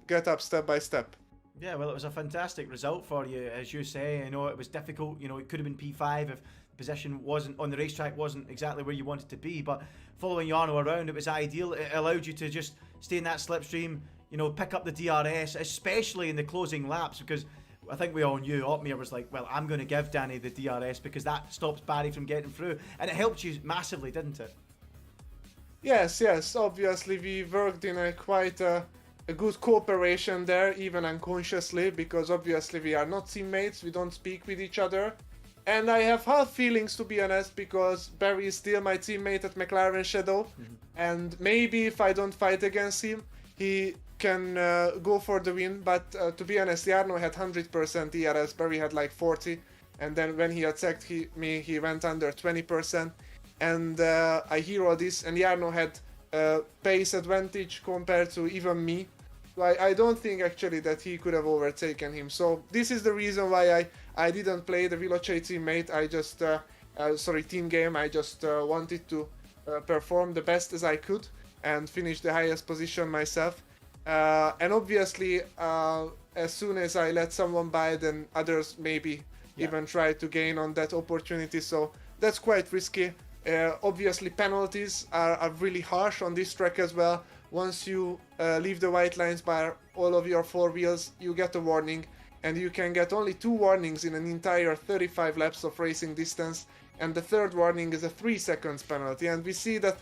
Speaker 8: get up step by step.
Speaker 4: Yeah, well, it was a fantastic result for you, as you say. I know it was difficult. You know, it could have been P5 if the position wasn't on the racetrack, wasn't exactly where you wanted to be. But following Jarno around, it was ideal. It allowed you to just stay in that slipstream. You know, pick up the DRS, especially in the closing laps, because I think we all knew Otmir was like, well, I'm going to give Danny the DRS because that stops Barry from getting through, and it helped you massively, didn't it?
Speaker 8: Yes. Obviously, we worked in a quite a good cooperation there, even unconsciously, because obviously we are not teammates, we don't speak with each other. And I have hard feelings, to be honest, because Barry is still my teammate at McLaren Shadow, and maybe if I don't fight against him, he can go for the win. But to be honest, Jarno had 100% DRS, Barry had like 40, and then when he attacked me, he went under 20%, and I hear all this, and Jarno had pace advantage compared to even me. So I don't think actually that he could have overtaken him. So this is the reason why I didn't play the Veloce teammate. I just team game. I just wanted to perform the best as I could and finish the highest position myself. And obviously, as soon as I let someone by, then others maybe even try to gain on that opportunity. So that's quite risky. Obviously, penalties are really harsh on this track as well. Once you leave the white lines by all of your four wheels, you get a warning, and you can get only 2 warnings in an entire 35 laps of racing distance, and the third warning is a 3 seconds penalty. And we see that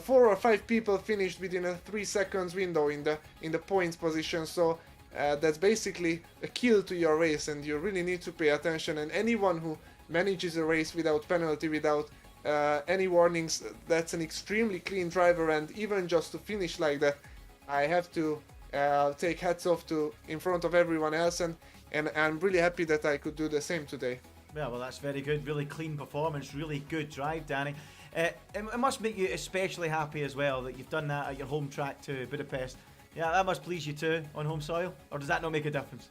Speaker 8: 4 or 5 people finished within a 3 seconds window in the points position. So that's basically a kill to your race, and you really need to pay attention. And anyone who manages a race without penalty, without any warnings, that's an extremely clean driver. And even just to finish like that, I have to take hats off to in front of everyone else, and I'm really happy that I could do the same today.
Speaker 4: Yeah, well, that's very good. Really clean performance, really good drive, Danny. It must make you especially happy as well that you've done that at your home track to Budapest. Yeah, that must please you too on home soil, or does that not make a difference?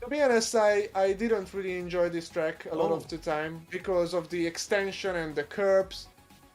Speaker 8: To be honest, I didn't really enjoy this track a lot of the time because of the extension and the curbs.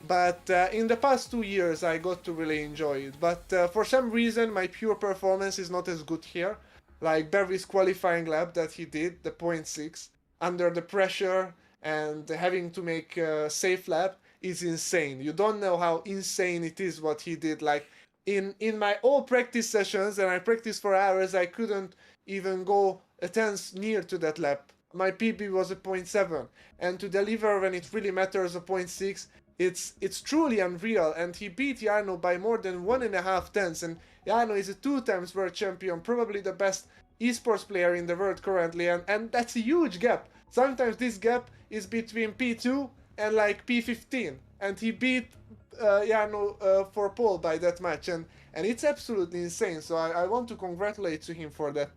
Speaker 8: But in the past 2 years, I got to really enjoy it. But for some reason, my pure performance is not as good here. Like Barry's qualifying lap that he did, the 0.6, under the pressure and having to make a safe lap is insane. You don't know how insane it is what he did. Like in my all practice sessions, and I practiced for hours, I couldn't even go a tenth near to that lap. My PB was a 0.7, and to deliver when it really matters a 0.6, it's truly unreal. And he beat Jarno by more than 1.5 tenths, and Jarno is a 2 times world champion, probably the best esports player in the world currently, and that's a huge gap. Sometimes this gap is between P2 and like P15, and he beat Jarno for pole by that much, and it's absolutely insane. So I want to congratulate to him for that.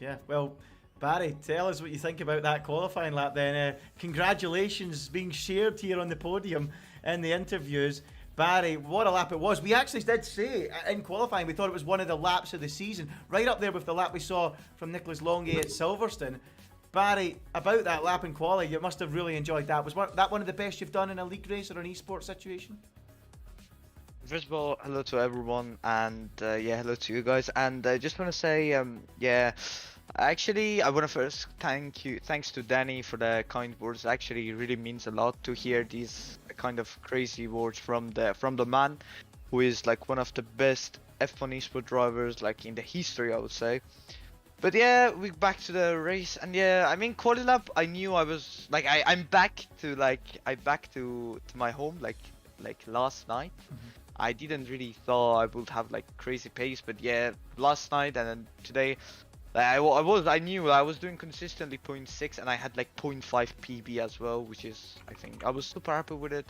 Speaker 4: Yeah, well, Barry, tell us what you think about that qualifying lap then. Congratulations being shared here on the podium in the interviews. Barry, what a lap it was. We actually did say in qualifying we thought it was one of the laps of the season, right up there with the lap we saw from Nicholas Longuet at Silverstone. Barry, about that lap in quali, you must have really enjoyed that. Was that one of the best you've done in a league race or an esports situation?
Speaker 9: first of all, hello to everyone, and yeah, hello to you guys. And I just want to say, yeah, actually, I want to first thanks to Danny for the kind words. Actually, it really means a lot to hear these kind of crazy words from the man, who is like one of the best F1 esport drivers like in the history, I would say. But yeah, we back to the race, and yeah, I mean quali lap. I knew I was like I'm back to my home like last night. I didn't really thought I would have like crazy pace, but yeah, last night and then today, I knew I was doing consistently 0.6, and I had like 0.5 PB as well, which is I think I was super happy with it.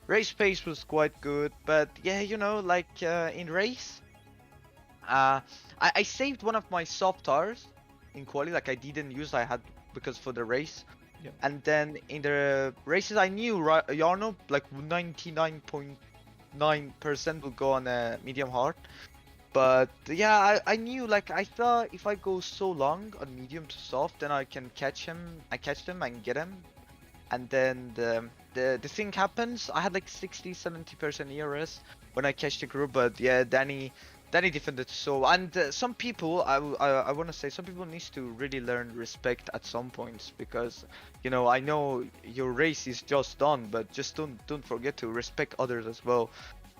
Speaker 9: Race pace was quite good, but yeah, you know, like in race. I saved one of my soft tires in quali, like I didn't use, I had because for the race.
Speaker 4: Yep.
Speaker 9: And then in the races I knew Jarno like 99.9% will go on a medium hard. But yeah, I knew, like I thought if I go so long on medium to soft, then I can catch them and get him. And then the thing happens, I had like 60-70% ERS when I catch the group, but yeah, Danny defended so, and some people, I want to say, some people needs to really learn respect at some points, because you know, I know your race is just done, but just don't forget to respect others as well.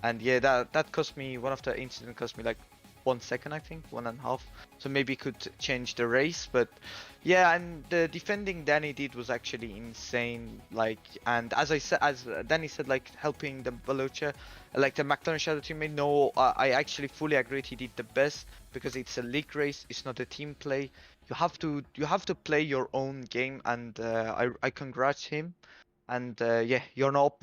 Speaker 9: And yeah, that cost me, one of the incident cost me like 1 second, I think 1.5, so maybe could change the race. But yeah, and the defending Danny did was actually insane, like, and as Danny said, like helping the Balocha, like the McLaren Shadow teammate. No, I actually fully agree, he did the best, because it's a league race, it's not a team play. You have to play your own game, and I congrats him. And yeah, you're not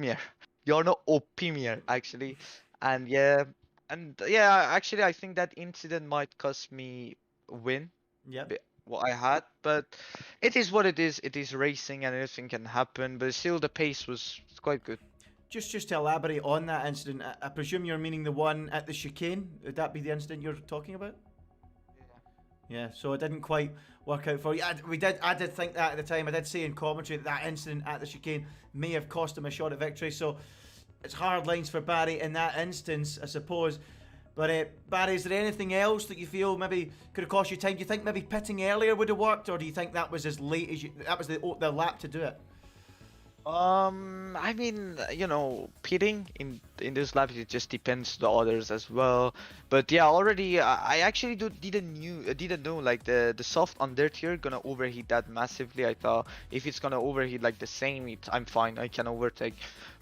Speaker 9: Opimier actually. And yeah, actually I think that incident might cost me a win.
Speaker 4: Yeah.
Speaker 9: What I had, but it is what it is. It is racing and anything can happen, but still the pace was quite good.
Speaker 4: Just to elaborate on that incident, I presume you're meaning the one at the chicane. Would that be the incident you're talking about? Yeah, so it didn't quite work out for you. I did think that at the time. I did say in commentary that incident at the chicane may have cost him a shot at victory. So it's hard lines for Barry in that instance, I suppose. But Barry, is there anything else that you feel maybe could have cost you time? Do you think maybe pitting earlier would have worked, or do you think that was as late as that was the lap to do it?
Speaker 9: I mean, you know, pitting in this lap, it just depends the others as well. But yeah, already I actually didn't know like the soft under tier gonna overheat that massively. I thought if it's gonna overheat like the same, I'm fine, I can overtake.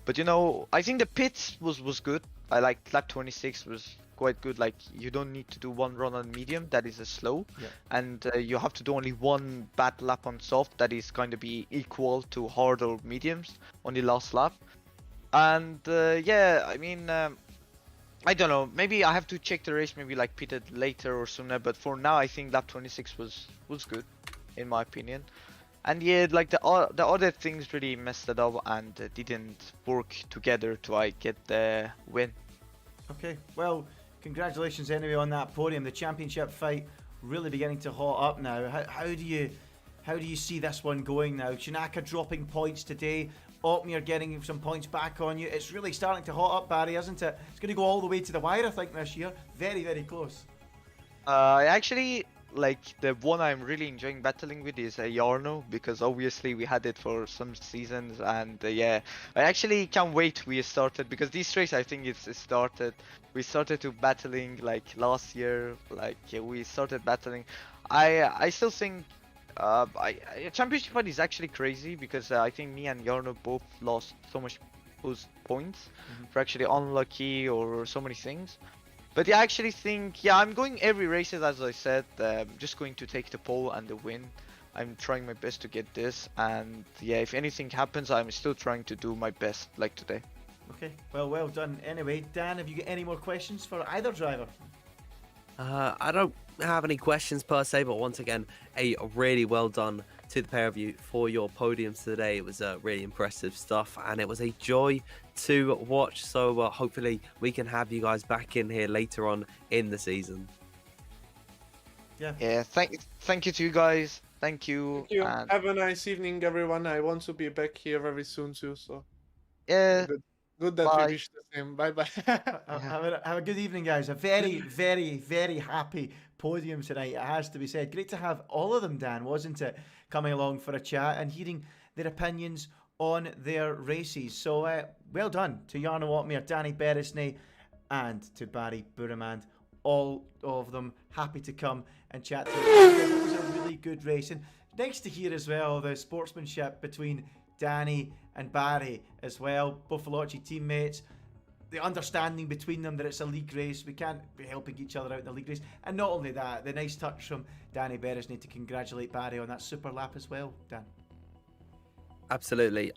Speaker 9: But you know, I think the pits was good. I like lap 26 was quite good. Like you don't need to do one run on medium, that is a slow, and you have to do only one bad lap on soft, that is going to be equal to hard or mediums on the last lap. And yeah, I mean, I don't know, maybe I have to check the race, maybe like pitted later or sooner, but for now I think lap 26 was good in my opinion. And yeah, like the other things really messed it up and didn't work together to get the win.
Speaker 4: Okay, well, congratulations anyway on that podium. The championship fight really beginning to hot up now. How do you see this one going now? Chinaka dropping points today. Opmier getting some points back on you. It's really starting to hot up, Barry, isn't it? It's going to go all the way to the wire, I think, this year. Very, very close.
Speaker 9: Actually, like the one I'm really enjoying battling with is Jarno, because obviously we had it for some seasons, and yeah, I actually can't wait we started, because this race I think we started to battling like last year, like we started battling. I still think championship fight is actually crazy, because I think me and Jarno both lost so much points for actually unlucky or so many things. But yeah, I actually think, yeah, I'm going every races, as I said, just going to take the pole and the win. I'm trying my best to get this, and yeah, if anything happens, I'm still trying to do my best, like today.
Speaker 4: Okay, well done. Anyway, Dan, have you got any more questions for either driver?
Speaker 6: I don't have any questions per se, but once again, a really well done to the pair of you for your podiums today. It was really impressive stuff, and it was a joy to watch. So hopefully we can have you guys back in here later on in the season.
Speaker 9: Yeah. Thank you to you guys. Thank you.
Speaker 8: Thank you.
Speaker 9: And
Speaker 8: have a nice evening, everyone. I want to be back here very soon too. So
Speaker 9: yeah,
Speaker 8: Good that
Speaker 9: Bye.
Speaker 8: we wish the same. Bye bye.
Speaker 4: Have a good evening, guys. A very, very, very happy podium tonight, it has to be said. Great to have all of them, Dan, wasn't it? Coming along for a chat and hearing their opinions on their races. So, well done to Jarno Otmere, Danny Beresney, and to Barry Buraman. All of them happy to come and chat to us. It was a really good race. And nice to hear as well the sportsmanship between Danny and Barry as well. Both Veloci teammates. The understanding between them that it's a league race. We can't be helping each other out in the league race. And not only that, the nice touch from Danny Beresney to congratulate Barry on that super lap as well, Dan.
Speaker 6: Absolutely.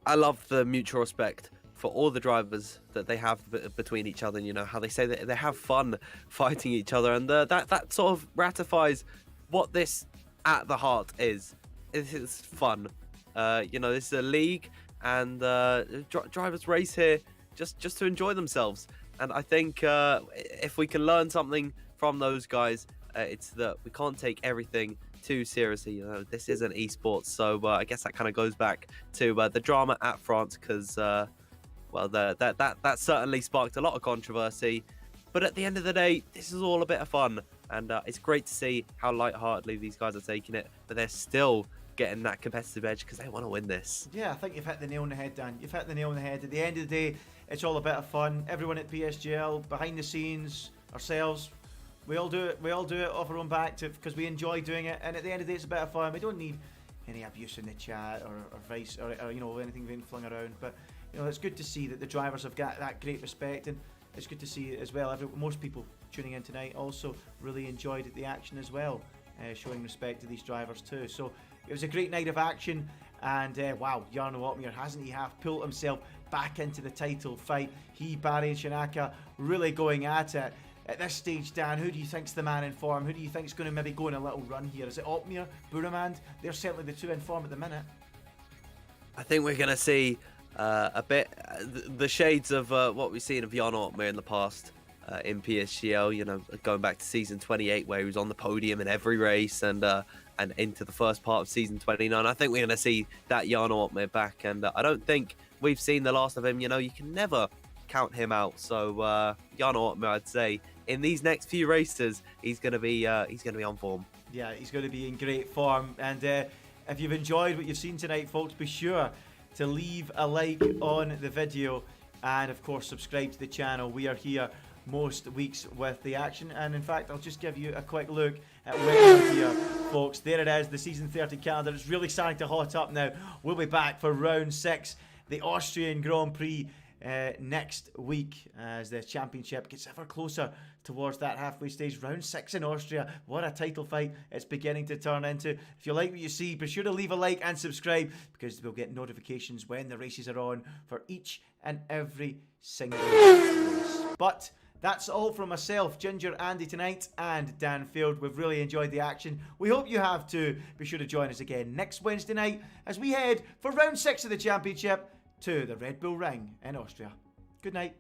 Speaker 6: I love the mutual respect for all the drivers that they have between each other. You know, how they say that they have fun fighting each other. And that sort of ratifies what this at the heart is. It's fun. You know, this is a league and drivers race here just to enjoy themselves. And I think if we can learn something from those guys, it's that we can't take everything too seriously. You know, this isn't esports, so I guess that kind of goes back to the drama at France, because well, that certainly sparked a lot of controversy. But at the end of the day, this is all a bit of fun, and it's great to see how lightheartedly these guys are taking it, but they're still getting that competitive edge because they want to win this.
Speaker 4: Yeah, I think you've hit the nail on the head, Dan. You've hit the nail on the head. At the end of the day, it's all a bit of fun. Everyone at PSGL, behind the scenes, ourselves, we all do it. We all do it off our own back because we enjoy doing it. And at the end of the day, it's a bit of fun. We don't need any abuse in the chat or vice or you know, anything being flung around. But you know, it's good to see that the drivers have got that great respect, and it's good to see as well. Most people tuning in tonight also really enjoyed the action as well, showing respect to these drivers too. So it was a great night of action, and wow, Jarno Otmere, hasn't he half pulled himself back into the title fight? He, Barry and Shinaka really going at it. At this stage, Dan, who do you think's the man in form? Who do you think's going to maybe go on a little run here? Is it Otmere, Buraman? They're certainly the two in form at the minute.
Speaker 6: I think we're going to see a bit the shades of what we've seen of Jarno Otmere in the past in PSGL. You know, going back to season 28 where he was on the podium in every race, and into the first part of season 29. I think we're going to see that Jarno Otmere back, and I don't think we've seen the last of him. You know, you can never count him out. So Jarno Otmere, I'd say, in these next few races, he's going to be on form.
Speaker 4: Yeah, he's going to be in great form. And if you've enjoyed what you've seen tonight, folks, be sure to leave a like on the video, and of course subscribe to the channel. We are here most weeks with the action, and in fact I'll just give you a quick look at where we're here, folks. There it is, the season 30 calendar. It's really starting to hot up now. We'll be back for round 6, the Austrian Grand Prix, next week, as the championship gets ever closer towards that halfway stage. Round 6 in Austria. What a title fight it's beginning to turn into. If you like what you see, be sure to leave a like and subscribe, because we'll get notifications when the races are on for each and every single race. But that's all from myself, Ginger, Andy tonight, and Dan Field. We've really enjoyed the action. We hope you have too. Be sure to join us again next Wednesday night as we head for round 6 of the championship to the Red Bull Ring in Austria. Good night.